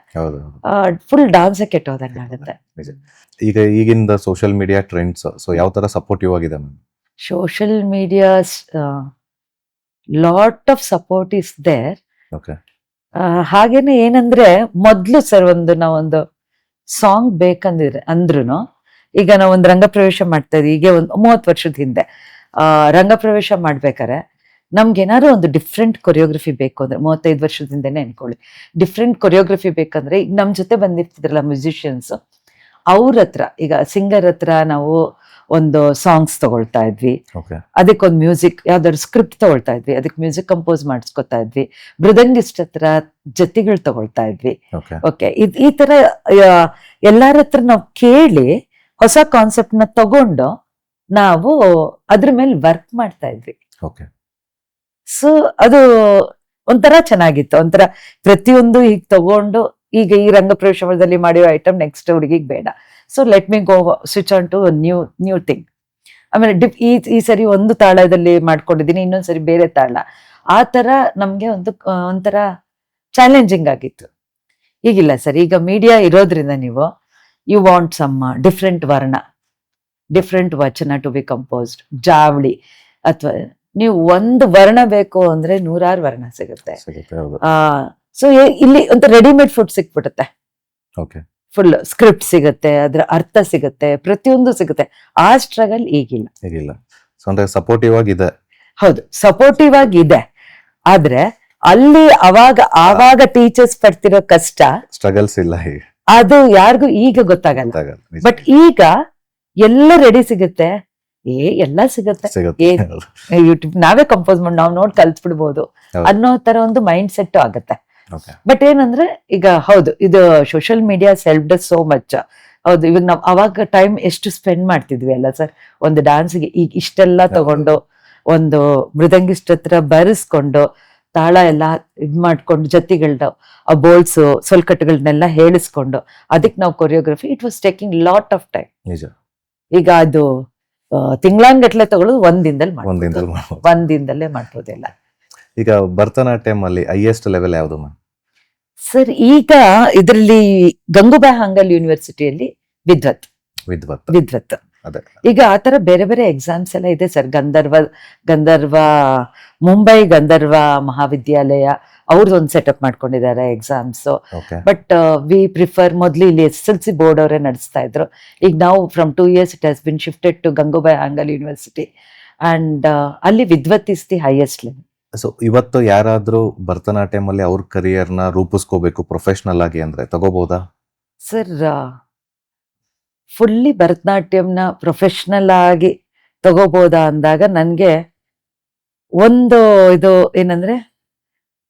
ಫುಲ್ ಡಾನ್ಸ್ ಕೆಟ್ಟೋದಂಗೆ ಆಗುತ್ತೆ. ಈಗ ಈಗಿನ ಸೋಷಿಯಲ್ ಮೀಡಿಯಾ ಟ್ರೆಂಡ್ಸ್, ಸೊ ಯಾವ ತರ ಸಪೋರ್ಟಿವ್ ಆಗಿದೆ ma'am? Social media lot of support is there. ಹಾಗೇನೆ ಏನಂದ್ರೆ, ಮೊದ್ಲು ಸರ್ ನಾವೊಂದು ಸಾಂಗ್ ಬೇಕಂದಿದ್ರೆ ಅಂದ್ರೂ, ಈಗ ನಾವೊಂದು ರಂಗಪ್ರವೇಶ ಮಾಡ್ತಾ ಇದ್ವಿ, ಈಗ ಒಂದು 30 ವರ್ಷದ ಹಿಂದೆ ರಂಗಪ್ರವೇಶ ಮಾಡ್ಬೇಕಾರೆ ನಮ್ಗೆ ಏನಾದ್ರು ಒಂದು ಡಿಫ್ರೆಂಟ್ ಕೊರಿಯೋಗ್ರಫಿ ಬೇಕು ಅಂದ್ರೆ, 35 ವರ್ಷದಿಂದನೇ ಅನ್ಕೊಳ್ಳಿ, ಡಿಫ್ರೆಂಟ್ ಕೊರಿಯೋಗ್ರಫಿ ಬೇಕಂದ್ರೆ ಈಗ ನಮ್ ಜೊತೆ ಬಂದಿರ್ತಿದ್ರಲ್ಲ ಮ್ಯೂಸಿಷಿಯನ್ಸ್, ಅವ್ರ ಹತ್ರ, ಈಗ ಸಿಂಗರ್ ಹತ್ರ ನಾವು ಒಂದು ಸಾಂಗ್ಸ್ ತಗೊಳ್ತಾ ಇದ್ವಿ, ಅದಕ್ಕೊಂದು ಮ್ಯೂಸಿಕ್ ಯಾವ್ದಾದ್ರು ಸ್ಕ್ರಿಪ್ಟ್ ತಗೊಳ್ತಾ ಇದ್ವಿ, ಅದಕ್ಕೆ ಮ್ಯೂಸಿಕ್ ಕಂಪೋಸ್ ಮಾಡಿಸ್ಕೊತಾ ಇದ್ವಿ, ಮೃದಂಗಿಸ್ಟ್ ಹತ್ರ ಜತಿಗಳು ತಗೊಳ್ತಾ ಇದ್ವಿ. ಓಕೆ, ಈ ತರ ಎಲ್ಲಾರ ಹತ್ರ ನಾವು ಕೇಳಿ ಹೊಸ ಕಾನ್ಸೆಪ್ಟ್ ನ ತಗೊಂಡು ನಾವು ಅದ್ರ ಮೇಲೆ ವರ್ಕ್ ಮಾಡ್ತಾ ಇದ್ವಿ. ಓಕೆ. ಸೊ ಅದು ಒಂಥರ ಚೆನ್ನಾಗಿತ್ತು. ಒಂಥರ ಪ್ರತಿಯೊಂದು ಈಗ ತಗೊಂಡು ಈಗ ಈ ರಂಗಪ್ರವೇಶದಲ್ಲಿ ಮಾಡಿರೋ ಐಟಮ್ ನೆಕ್ಸ್ಟ್ ಹುಡುಗಿಗೆ ಬೇಡ, so let me go switch on to new thing. ಆಮೇಲೆ ಈ ಸರಿ ಒಂದು ತಾಳದಲ್ಲಿ ಮಾಡ್ಕೊಂಡಿದ್ದೀನಿ, ಇನ್ನೊಂದ್ಸರಿ ಬೇರೆ ತಾಳ. ಆ ತರ ನಮ್ಗೆ ಒಂಥರ ಚಾಲೆಂಜಿಂಗ್ ಆಗಿತ್ತು. ಈಗಿಲ್ಲ ಸರ್, ಈಗ ಮೀಡಿಯಾ ಇರೋದ್ರಿಂದ ನೀವು ಯು ವಾಂಟ್ ಸಮ್ ಡಿಫ್ರೆಂಟ್ ವರ್ಣ, ಡಿಫ್ರೆಂಟ್ ವಚನ ಟು ಬಿ ಕಂಪೋಸ್ಡ್, ಜಾವಳಿ, ಅಥವಾ ನೀವು ಒಂದು ವರ್ಣ ಬೇಕು ಅಂದ್ರೆ 100 ವರ್ಣ ಸಿಗುತ್ತೆ. ಸೊ ಇಲ್ಲಿ ಒಂದು ರೆಡಿಮೇಡ್ ಫುಡ್ ಸಿಕ್ಬಿಡುತ್ತೆ. ಫುಲ್ ಸ್ಕ್ರಿಪ್ಟ್ ಸಿಗುತ್ತೆ, ಅದ್ರ ಅರ್ಥ ಸಿಗುತ್ತೆ, ಪ್ರತಿಯೊಂದು ಸಿಗುತ್ತೆ. ಆ ಸ್ಟ್ರಗಲ್ ಈಗಿಲ್ಲ. ಸಪೋರ್ಟಿವ್ ಆಗಿದೆ. ಹೌದು, ಸಪೋರ್ಟಿವ್ ಆಗಿದೆ. ಆದ್ರೆ ಅಲ್ಲಿ ಆವಾಗ ಟೀಚರ್ಸ್ ಪಡ್ತಿರೋ ಕಷ್ಟ, ಸ್ಟ್ರಗಲ್ಸ್ ಇಲ್ಲ, ಅದು ಯಾರಿಗೂ ಈಗ ಗೊತ್ತಾಗಲ್ಲ. ಬಟ್ ಈಗ ಎಲ್ಲ ರೆಡಿ ಸಿಗುತ್ತೆ, ಎಲ್ಲ ಸಿಗುತ್ತೆ, ಯೂಟ್ಯೂಬ್ ನಾವೇ ಕಂಪೋಸ್ ಮಾಡಿ ನಾವು ನೋಡಿ ಕಲ್ತ್ಬಿಡ್ಬೋದು ಅನ್ನೋ ತರ ಒಂದು ಮೈಂಡ್ ಸೆಟ್ ಆಗುತ್ತೆ. ಬಟ್ ಏನಂದ್ರೆ ಈಗ ಹೌದು, ಇದು social media helped so much. ಹೌದು, ಇವಾಗ ನಾವ್ ಅವಾಗ ಟೈಮ್ ಎಷ್ಟು ಸ್ಪೆಂಡ್ ಮಾಡ್ತಿದ್ವಿ ಅಲ್ಲ ಸರ್, ಒಂದು ಡಾನ್ಸ್ಗೆ. ಈಗ ಇಷ್ಟೆಲ್ಲ ತಗೊಂಡು ಒಂದು ಮೃದಂಗಿಷ್ಟ ಹತ್ರ ಬರೆಸ್ಕೊಂಡು ತಾಳ ಎಲ್ಲ ಇದ್ ಮಾಡ್ಕೊಂಡು ಜೊತೆಗಳ್ನ ಆ ಬೋಲ್ಸು ಸೊಲ್ಕಟ್ಟುಗಳನ್ನೆಲ್ಲ ಹೇಳಿಸ್ಕೊಂಡು ಅದಕ್ಕೆ ನಾವು choreography, it was taking lot of time. ಈಗ ಅದು ತಿಂಗಳಾನ್ಗಟ್ಲೆ ತಗೊಳ್ಳೋದು ಒಂದಿನದಲ್ಲೇ ಮಾಡ್ಬೋದೆಲ್ಲ. ಈಗ ಭರತನಾಟ್ಯಂ ಅಲ್ಲಿ ಹೈಯೆಸ್ಟ್ ಲೆವೆಲ್ ಯಾವುದು ಮ್ಯಾಮ್? ಸರ್ ಈಗ ಇದರಲ್ಲಿ ಗಂಗೂಬಾಯಿ ಹಾಂಗಲ್ ಯೂನಿವರ್ಸಿಟಿಯಲ್ಲಿ ವಿದ್ವತ್. ಈಗ ಆತರ ಬೇರೆ ಬೇರೆ ಎಕ್ಸಾಮ್ಸ್ ಎಲ್ಲ ಇದೆ ಸರ್. ಗಂಧರ್ವ ಮುಂಬೈ ಗಂಧರ್ವ ಮಹಾವಿದ್ಯಾಲಯ ಅವ್ರದ್ದು ಒಂದು ಸೆಟಪ್ ಮಾಡ್ಕೊಂಡಿದ್ದಾರೆ ಎಕ್ಸಾಮ್ಸ್. ಬಟ್ ವಿ ಪ್ರಿಫರ್, ಮೊದ್ಲು ಇಲ್ಲಿ SSLC ಬೋರ್ಡ್ ಅವರೇ ನಡೆಸ್ತಾ ಇದ್ರು. ಈಗ ನಾವು from 2 years it has been shifted to Gangubai Hangal university and ಅಲ್ಲಿ vidwat is the highest level. So ಇವತ್ತು ಯಾರಾದ್ರೂ ಭರತನಾಟ್ಯಂ ಅಲ್ಲಿ ಅವ್ರ ಕರಿಯರ್ ನ ರೂಪಿಸ್ಕೋಬೇಕು ಪ್ರೊಫೆಷನಲ್ ಆಗಿ ಅಂದ್ರೆ ತಗೋಬಹುದಾ ಸರ್? ಫುಲ್ಲಿ ಭರತನಾಟ್ಯಂನ ಪ್ರೊಫೆಷನಲ್ ಆಗಿ ತಗೋಬಹುದಾ ಅಂದಾಗ ನನ್ಗೆ ಒಂದು ಇದು ಏನಂದ್ರೆ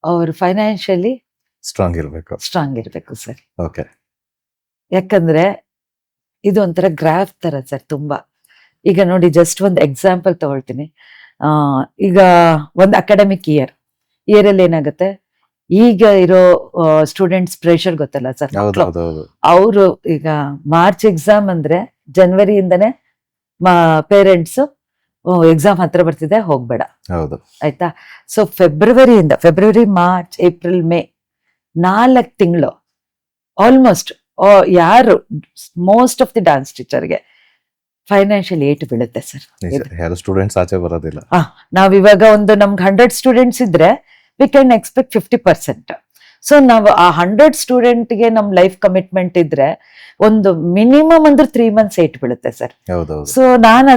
ಅವ್ರು ಫೈನಾನ್ಷಿಯಲಿ ಸ್ಟ್ರಾಂಗ್ ಇರ್ಬೇಕು ಸರ್. ಓಕೆ. ಯಾಕಂದ್ರೆ ಇದು ಒಂಥರ ಗ್ರಾಫ್ ತರ ಸರ್ ತುಂಬಾ. ಈಗ ನೋಡಿ, ಜಸ್ಟ್ ಒಂದು ಎಕ್ಸಾಂಪಲ್ ತಗೊಳ್ತೀನಿ. ಈಗ ಒಂದು ಅಕಾಡೆಮಿಕ್ ಇಯರ್ ಅಲ್ಲಿ ಏನಾಗುತ್ತೆ, ಈಗ ಇರೋ ಸ್ಟೂಡೆಂಟ್ಸ್ ಪ್ರೆಷರ್ ಗೊತ್ತಲ್ಲ ಸರ್. ಅವರು ಈಗ ಮಾರ್ಚ್ ಎಕ್ಸಾಮ್ ಅಂದ್ರೆ ಜನವರಿಯಿಂದನೇ ಪೇರೆಂಟ್ಸ್ ಎಕ್ಸಾಮ್ ಹತ್ರ ಬರ್ತಿದೆ, ಹೋಗ್ಬೇಡ, ಆಯ್ತಾ. So February, March, April, May 4 ತಿಂಗಳು ಆಲ್ಮೋಸ್ಟ್ ಯಾರು ಮೋಸ್ಟ್ ಆಫ್ ದಿ ಡಾನ್ಸ್ ಟೀಚರ್ಗೆ ಫೈನಾನ್ಷಿಯಲ್ ಏಟ್ ಬೀಳುತ್ತೆ ಸರ್. ಸ್ಟೂಡೆಂಟ್ಸ್ ಆಚೆ ಬರೋದಿಲ್ಲ. ನಾವಿವಾಗ ಒಂದು ನಮ್ಗೆ 100 ಸ್ಟೂಡೆಂಟ್ಸ್ ಇದ್ರೆ ವಿ ಕ್ಯಾನ್ ಎಕ್ಸ್ಪೆಕ್ಟ್ 50%. ಸೊ ನಾವು ಆ 100 ಸ್ಟೂಡೆಂಟ್ಗೆ ನಮ್ ಲೈಫ್ ಕಮಿಟ್ಮೆಂಟ್ ಇದ್ರೆ ಒಂದು ಮಿನಿಮಮ್ ಅಂದ್ರೆ 3 months ಏಟ್ ಬೀಳುತ್ತೆ ಸರ್. ಸೊ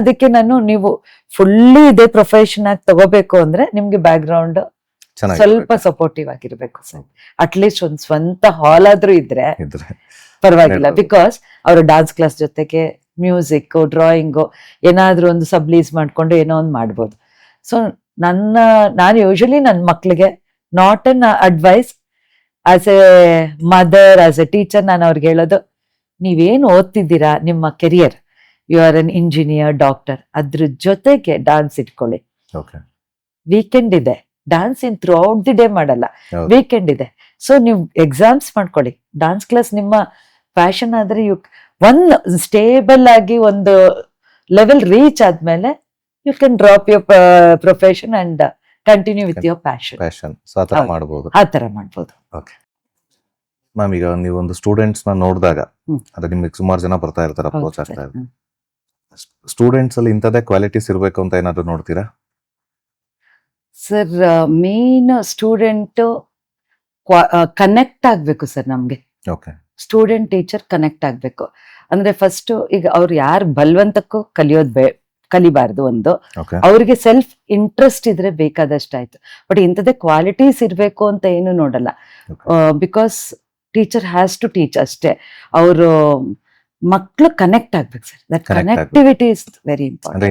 ಅದಕ್ಕೆ ನೀವು ಫುಲ್ಲಿ ಇದೇ ಪ್ರೊಫೆಷನ್ ಆಗಿ ತಗೋಬೇಕು ಅಂದ್ರೆ ನಿಮ್ಗೆ ಬ್ಯಾಕ್ ಗ್ರೌಂಡ್ ಸ್ವಲ್ಪ ಸಪೋರ್ಟಿವ್ ಆಗಿರ್ಬೇಕು ಸರ್. ಅಟ್ಲೀಸ್ಟ್ ಒಂದ್ ಸ್ವಂತ ಹಾಲ್ ಆದ್ರೂ ಇದ್ರೆ ಪರವಾಗಿಲ್ಲ. ಬಿಕಾಸ್ ಅವರು ಡಾನ್ಸ್ ಕ್ಲಾಸ್ ಜೊತೆಗೆ ಮ್ಯೂಸಿಕ್, ಡ್ರಾಯಿಂಗು ಏನಾದ್ರೂ ಒಂದು ಸಬ್ಲೀಸ್ ಮಾಡ್ಕೊಂಡು ಏನೋ ಒಂದು ಮಾಡ್ಬೋದು. ಸೊ ನಾನು ಯೂಶಲಿ ನನ್ನ ಮಕ್ಳಿಗೆ not an advice, as a mother, as a teacher, ನಾನು ಅವ್ರಿಗೆ ಹೇಳೋದು, ನೀವೇನು ಓದ್ತಿದ್ದೀರಾ ನಿಮ್ಮ career, you are an engineer, doctor, ಅದ್ರ ಜೊತೆಗೆ ಡಾನ್ಸ್ ಇಟ್ಕೊಳ್ಳಿ. ವೀಕೆಂಡ್ ಇದೆ, dance in throughout the day ಮಾಡಲ್ಲ, ವೀಕೆಂಡ್ ಇದೆ. ಸೊ ನೀವು ಎಕ್ಸಾಮ್ಸ್ ಮಾಡ್ಕೊಳ್ಳಿ, ಡಾನ್ಸ್ ಕ್ಲಾಸ್ ನಿಮ್ಮ ಪ್ಯಾಷನ್ ಆದ್ರೆ ಒಂದು ಸ್ಟೇಬಲ್ ಆಗಿ ಒಂದು ಲೆವೆಲ್ ರೀಚ್ ಆದ್ಮೇಲೆ you can drop your profession and continue with your passion. ಆ ತರ ಮಾಡ್ಬೋದು. ಮ್ಯಾಮ್, ಈಗ ನೀವು ಒಂದು ಸ್ಟೂಡೆಂಟ್ಸ್ ನ ನೋಡಿದಾಗ ಅಂದ್ರೆ ನಿಮ್ಗೆ ಸುಮಾರು ಜನ ಬರ್ತಾ ಇರ್ತಾರೆ, ಅಪ್ರೋಚ್ ಆಗ್ತಾ ಇರ್ತಾರೆ. ಸ್ಟೂಡೆಂಟ್ಸ್ ಅಲ್ಲಿ ಇಂಥದೇ ಕ್ವಾಲಿಟೀಸ್ ಇರ್ಬೇಕು ಅಂತ ಏನಾದ್ರು ನೋಡ್ತೀರಾ ಸರ್? ಮೇನ್ ಸ್ಟೂಡೆಂಟ್ ಕನೆಕ್ಟ್ ಆಗ್ಬೇಕು ಸರ್ ನಮ್ಗೆ. ಸ್ಟೂಡೆಂಟ್ ಟೀಚರ್ ಕನೆಕ್ಟ್ ಆಗ್ಬೇಕು. ಅಂದ್ರೆ ಫಸ್ಟ್ ಈಗ ಅವ್ರು ಯಾರು ಬಲವಂತಕ್ಕೂ ಕಲಿಬಾರ್ದು. ಒಂದು ಅವ್ರಿಗೆ ಸೆಲ್ಫ್ ಇಂಟ್ರೆಸ್ಟ್ ಇದ್ರೆ ಬೇಕಾದಷ್ಟಾಯ್ತು. ಬಟ್ ಇಂಥದ್ದೇ ಕ್ವಾಲಿಟೀಸ್ ಇರ್ಬೇಕು ಅಂತ ಏನು ನೋಡಲ್ಲ. Because teacher has to teach ಅಷ್ಟೇ. ಅವರು ಮಕ್ಳು ಕನೆಕ್ಟ್ ಆಗ್ಬೇಕು sir. That connectivity is very important.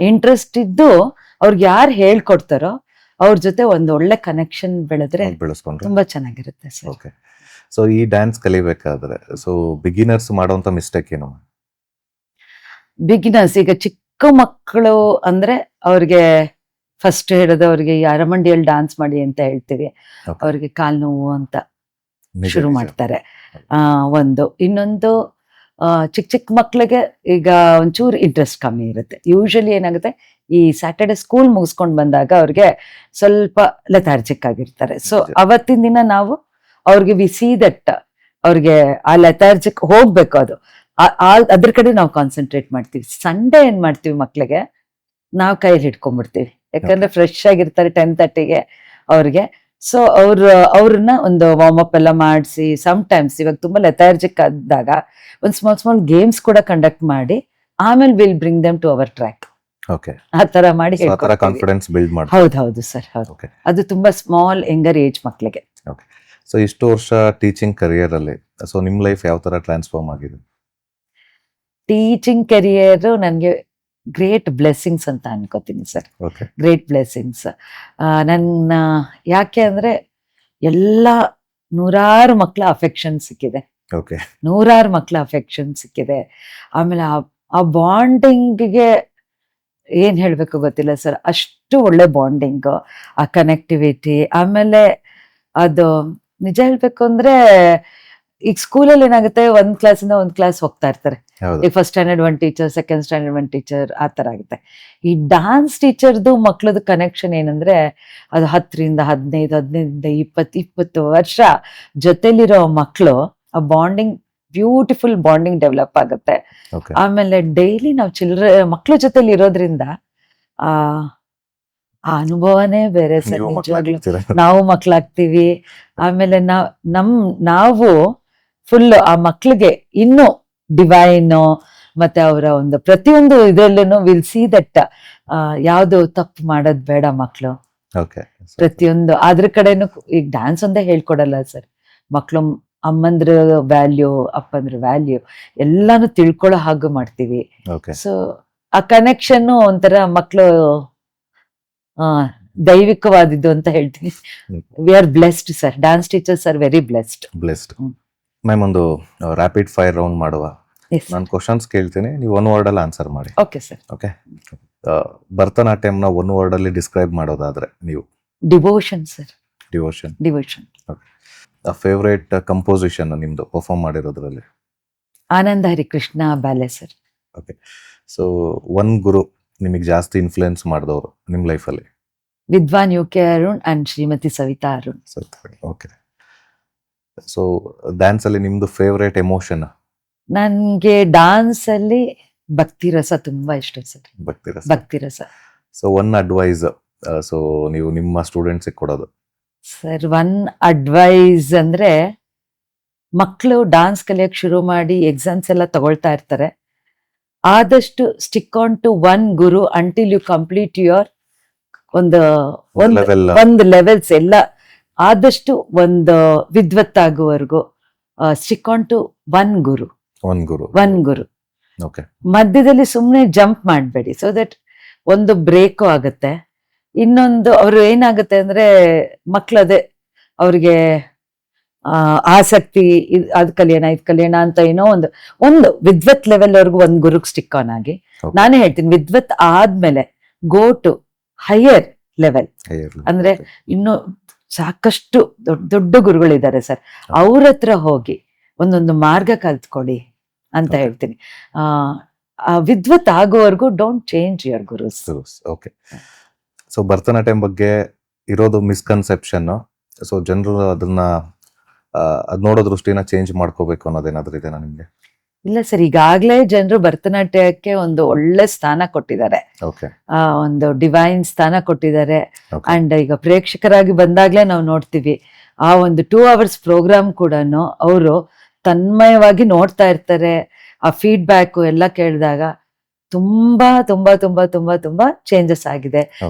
Interest ಇದ್ದು ಅವ್ರಿಗೆ ಯಾರು ಹೇಳ್ಕೊಡ್ತಾರೋ ಅವ್ರ ಜೊತೆ ಒಂದು ಒಳ್ಳೆ ಕನೆಕ್ಷನ್ ಬೆಳೆದ್ರೆ ತುಂಬಾ ಚೆನ್ನಾಗಿರುತ್ತೆ ಸರ್. ಸೊ ಈ ಡ್ಯಾನ್ಸ್ ಕಲಿಬೇಕಾದ್ರೆ ಸೊ ಬಿಗಿನರ್ಸ್ ಮಾಡುವಂತ ಮಿಸ್ಟೇಕ್ ಏನು? ಬಿಗಿನರ್ಸ್ ಈಗ ಚಿಕ್ಕ ಮಕ್ಕಳು ಅಂದ್ರೆ ಅವ್ರಿಗೆ ಫಸ್ಟ್ ಹೇಳೋದು ಅವ್ರಿಗೆ ಈ ಅರಮಂಡಿಯಲ್ಲಿ ಡಾನ್ಸ್ ಮಾಡಿ ಅಂತ ಹೇಳ್ತೀವಿ. Okay. ಅವ್ರಿಗೆ ಕಾಲ್ ನೋವು ಅಂತ ನಿಜ, ಶುರು ನಿಜ. ಮಾಡ್ತಾರೆ. ಒಂದು ಇನ್ನೊಂದು ಚಿಕ್ಕ ಚಿಕ್ಕ ಮಕ್ಳಿಗೆ ಈಗ ಒಂಚೂರು ಇಂಟ್ರೆಸ್ಟ್ ಕಮ್ಮಿ ಇರುತ್ತೆ. ಯೂಶಲಿ ಏನಾಗುತ್ತೆ, ಈ ಸ್ಯಾಟರ್ಡೆ ಸ್ಕೂಲ್ ಮುಗಿಸ್ಕೊಂಡ್ ಬಂದಾಗ ಅವ್ರಿಗೆ ಸ್ವಲ್ಪ ಲೆಥಾರ್ಜಿಕ್ ಆಗಿರ್ತಾರೆ. ಸೊ ನಿಜ. ಅವತ್ತಿನ ದಿನ ನಾವು ಅವ್ರಿಗೆ ವಿ ಸಿ ದಟ್ ಅವ್ರಿಗೆ ಆ ಲೆಥಾರ್ಜಿಕ್ ಹೋಗ್ಬೇಕು, ಅದು ಅದ್ರ ಕಡೆ ನಾವು ಕಾನ್ಸಂಟ್ರೇಟ್ ಮಾಡ್ತೀವಿ. ಸಂಡೇ ಏನ್ ಮಾಡ್ತೀವಿ, ಮಕ್ಳಿಗೆ ನಾವು ಕೈಯಲ್ಲಿ ಹಿಡ್ಕೊಂಡ್ಬಿಡ್ತೀವಿ, ಯಾಕಂದ್ರೆ ಫ್ರೆಶ್ ಆಗಿರ್ತಾರೆ 10:30ಗೆ ಅವ್ರಿಗೆ. ಸೊ ಅವ್ರನ್ನ ಒಂದು ವಾರ್ಮ್ ಅಪ್ ಎಲ್ಲ ಮಾಡಿಸಿ, ಟೈಮ್ಸ್ ಇವಾಗ ತುಂಬಾ ಲೆಥಾರ್ಜಿಕ್ ಆದಾಗ ಒಂದು ಸ್ಮಾಲ್ ಗೇಮ್ಸ್ ಕೂಡ ಕಂಡಕ್ಟ್ ಮಾಡಿ ಆಮೇಲೆ will bring them to our track. Okay, ಆ ತರ ಮಾಡಿ ಆ ತರ ಹೇಳ್ಕೊಡ್ತೀವಿ. ಕಾನ್ಫಿಡೆನ್ಸ್ ಬಿಲ್ಡ್ ಮಾಡಿ. ಹೌದು ಸರ್, ಹೌದು. ಓಕೆ, ಅದು ತುಂಬಾ ಸ್ಮಾಲ್ ಯಂಗರ್ ಏಜ್ ಮಕ್ಳಿಗೆ. ಸೊ ಇಷ್ಟು ವರ್ಷ ಟೀಚಿಂಗ್ ಕರಿಯರ್ ಅಲ್ಲಿ ಸೊ ನಿಮ್ ಲೈಫ್ ಯಾವ ತರ ಟ್ರಾನ್ಸ್ಫಾರ್ಮ್ ಆಗಿದೆ? ಟೀಚಿಂಗ್ ಕೆರಿಯರ್ ನನಗೆ ಗ್ರೇಟ್ ಬ್ಲೆಸ್ಸಿಂಗ್ಸ್ ಅಂತ ಅನ್ಕೋತೀನಿ ಸರ್. Okay, great blessings. ನನ್ನ ಯಾಕೆ ಅಂದ್ರೆ ಎಲ್ಲ ನೂರಾರು ಮಕ್ಕಳ ಅಫೆಕ್ಷನ್ ಸಿಕ್ಕಿದೆ, ಓಕೆ, ನೂರಾರು ಮಕ್ಕಳ ಅಫೆಕ್ಷನ್ ಸಿಕ್ಕಿದೆ. ಆಮೇಲೆ ಆ ಬಾಂಡಿಂಗ್ಗೆ ಏನ್ ಹೇಳ್ಬೇಕು ಗೊತ್ತಿಲ್ಲ ಸರ್, ಅಷ್ಟು ಒಳ್ಳೆ ಬಾಂಡಿಂಗ್, ಆ ಕನೆಕ್ಟಿವಿಟಿ. ಆಮೇಲೆ ಅದು ನಿಜ ಹೇಳ್ಬೇಕು ಅಂದ್ರೆ ಈಗ ಸ್ಕೂಲಲ್ಲಿ ಏನಾಗುತ್ತೆ, ಒಂದ್ ಕ್ಲಾಸಿಂದ ಒಂದ್ ಕ್ಲಾಸ್ ಹೋಗ್ತಾ ಇರ್ತಾರೆ. ಹೌದು, ಈಗ first standard one teacher, second standard one teacher, ಆ ತರ ಆಗುತ್ತೆ. ಈ ಡಾನ್ಸ್ ಟೀಚರ್ದು ಮಕ್ಳದ್ದು ಕನೆಕ್ಷನ್ ಏನಂದ್ರೆ ಅದು 10ರಿಂದ 15, 15ರಿಂದ 20 ವರ್ಷ ಜೊತೆಲಿರೋ ಮಕ್ಕಳು, ಆ ಬಾಂಡಿಂಗ್, ಬ್ಯೂಟಿಫುಲ್ ಬಾಂಡಿಂಗ್ ಡೆವಲಪ್ ಆಗುತ್ತೆ. ಓಕೆ, ಆಮೇಲೆ ಡೈಲಿ ನಾವು ಮಕ್ಳ ಜೊತೆಲಿ ಇರೋದ್ರಿಂದ ಆ ಅನುಭವನೇ ಬೇರೆ ಸರ್. ನೀವು ನಿಜವಾಗ್ಲೂ ಮಕ್ಕಳಾಗ್ತೀರಾ? ನಾವು ಮಕ್ಳಾಗ್ತೀವಿ. ಆಮೇಲೆ ನಾವು ಫುಲ್ ಆ ಮಕ್ಳಿಗೆ ಇನ್ನು ಡಿವೈನ್ ಮತ್ತೆ ಅವರ ಒಂದು ಪ್ರತಿಯೊಂದು ಇದರಲ್ಲೂ ವಿಲ್ ಸಿ ದಟ್ ಯಾವ್ದು ತಪ್ಪು ಮಾಡೋದ್ ಬೇಡ ಮಕ್ಳು. ಓಕೆ, ಪ್ರತಿಯೊಂದು ಅದ್ರ ಕಡೆನು ಈಗ ಡ್ಯಾನ್ಸ್ ಒಂದೇ ಹೇಳ್ಕೊಡಲ್ಲ ಸರ್, ಮಕ್ಳು ಅಮ್ಮಂದ್ರ ವ್ಯಾಲ್ಯೂ, ಅಪ್ಪಂದ್ರ ವ್ಯಾಲ್ಯೂ ಎಲ್ಲಾನು ತಿಳ್ಕೊಳ್ಳೋ ಹಾಗೆ ಮಾಡ್ತೀವಿ. ಓಕೆ, ಸೊ ಆ ಕನೆಕ್ಷನ್ ಒಂಥರ ಮಕ್ಳು ದೈವಿಕವಾದಿದ್ದು ಅಂತ ಹೇಳ್ತೀನಿ. We are blessed sir, dance teachers are very blessed. Blessed. Ma'am, ಒಂದು ರ್ಯಾಪಿಡ್ ಫೈರ್ ರೌಂಡ್ ಮಾಡುವ. ನಾನು ಕ್ವಶನ್ಸ್ ಕೇಳ್ತೀನಿ, ನೀವು ಒನ್ ವರ್ಡ್ ಅಲ್ಲಿ ಆನ್ಸರ್ ಮಾಡಿ. Okay sir. ಓಕೆ, ಭರತನಾಟ್ಯಂನ ಒನ್ ವರ್ಡ್ ಅಲ್ಲಿ ಡಿಸ್ಕ್ರೈಬ್ ಮಾಡೋದಾದ್ರೆ ನೀವು? Devotion sir, devotion. Devotion. Favourite composition ನಿಮ್ದು ಪರ್ಫಾರ್ಮ್ ಮಾಡಿರೋದ್ರಲ್ಲಿ? Ananda Harikrishna ballet sir. Okay, so one guru ನಿಮಗೆ ಜಾಸ್ತಿ ಇನ್ಫ್ಲುಯೆನ್ಸ್ ಮಾಡಿದವರು ನಿಮ್ಮ ಲೈಫಲ್ಲಿ? Vidwan U K Arun and Shrimati Savitha Arun. Okay, so dance ಅಲ್ಲಿ ನಿಮ್ದು ಫೇವ್ರೇಟ್ ಎಮೋಷನ್? ನನ್ಗೆ ಡಾನ್ಸ್ ಅಲ್ಲಿ ಭಕ್ತಿ ರಸ ತುಂಬಾ ಇಷ್ಟ ಸರ್. ಭಕ್ತಿ ರಸ. ಸೊ ಒನ್ ಅಡ್ವೈಸ್ ಸೊ ನೀವು ನಿಮ್ಮ ಸ್ಟೂಡೆಂಟ್ಸ್ ಕೊಡೋದು? ಸರ್, ಒನ್ ಅಡ್ವೈಸ್ ಅಂದ್ರೆ ಮಕ್ಕಳು ಡಾನ್ಸ್ ಕಲಿಯಕ್ ಶುರು ಮಾಡಿ ಎಕ್ಸಾಮ್ಸ್ ಎಲ್ಲ ತಗೊಳ್ತಾ ಇರ್ತಾರೆ. ಆದಷ್ಟು stick on to one guru until you complete your ಒಂದು ಲೆವೆಲ್ಸ್ ಎಲ್ಲ. ಆದಷ್ಟು ಒಂದು ವಿದ್ವತ್ತಾಗುವವರೆಗೂ stick on to one guru. Okay, ಮಧ್ಯದಲ್ಲಿ ಸುಮ್ಮನೆ ಜಂಪ್ ಮಾಡಬೇಡಿ, ಸೊ ದಟ್ ಒಂದು ಬ್ರೇಕು ಆಗುತ್ತೆ. ಇನ್ನೊಂದು ಅವ್ರು ಏನಾಗುತ್ತೆ ಅಂದ್ರೆ ಮಕ್ಳದೇ ಅವ್ರಿಗೆ ಆಸಕ್ತಿ, ಅದ್ ಕಲಿಯೋಣ ಇದ್ ಕಲಿಯೋಣ ಅಂತ ಏನೋ ಒಂದು ವಿದ್ವತ್ ಲೆವೆಲ್ ವರ್ಗು ಒಂದ್ ಗುರುಗ್ ಸ್ಟಿಕ್ ಆನ್ ಆಗಿ. ನಾನೇ ಹೇಳ್ತೀನಿ, ವಿದ್ವತ್ ಆದ್ಮೇಲೆ ಗೋ ಟು ಹೈಯರ್ ಲೆವೆಲ್. ಅಂದ್ರೆ ಇನ್ನು ಸಾಕಷ್ಟು ದೊಡ್ಡ ಗುರುಗಳಿದ್ದಾರೆ ಸರ್, ಅವ್ರ ಹತ್ರ ಹೋಗಿ ಒಂದೊಂದು ಮಾರ್ಗ ಕಲ್ತ್ಕೊಳ್ಳಿ ಅಂತ ಹೇಳ್ತೀನಿ. ವಿದ್ವತ್ ಆಗೋವರೆಗೂ don't change your gurus. Okay, so Bharatanatyam ಬಗ್ಗೆ ಇರೋದು ಮಿಸ್ಕನ್ಸೆಪ್ಷನ್. ಸೊ ಜನರು ಅದನ್ನ ಅದ್ ನೋಡೋ ದೃಷ್ಟಿನ ಚೇಂಜ್ ಮಾಡ್ಕೋಬೇಕು ಅನ್ನೋದೇನಾದ್ರೂ ಇದೆನಾ ನಿಮ್ಗೆ? ಇಲ್ಲ ಸರ್, ಈಗಾಗ್ಲೇ ಜನರು ಭರತನಾಟ್ಯಕ್ಕೆ ಒಂದು ಒಳ್ಳೆ ಸ್ಥಾನ ಕೊಟ್ಟಿದ್ದಾರೆ, ಒಂದು ಡಿವೈನ್ ಸ್ಥಾನ ಕೊಟ್ಟಿದ್ದಾರೆ. ಅಂಡ್ ಈಗ ಪ್ರೇಕ್ಷಕರಾಗಿ ಬಂದಾಗ್ಲೇ ನಾವು ನೋಡ್ತೀವಿ, ಆ ಒಂದು 2 hours ಪ್ರೋಗ್ರಾಮ್ ಕೂಡ ಅವರು ತನ್ಮಯವಾಗಿ ನೋಡ್ತಾ ಇರ್ತಾರೆ. ಆ ಫೀಡ್ಬ್ಯಾಕ್ ಎಲ್ಲ ಕೇಳಿದಾಗ ತುಂಬಾ ತುಂಬಾ ತುಂಬಾ ತುಂಬಾ ತುಂಬಾ ಚೇಂಜಸ್ ಆಗಿದೆ.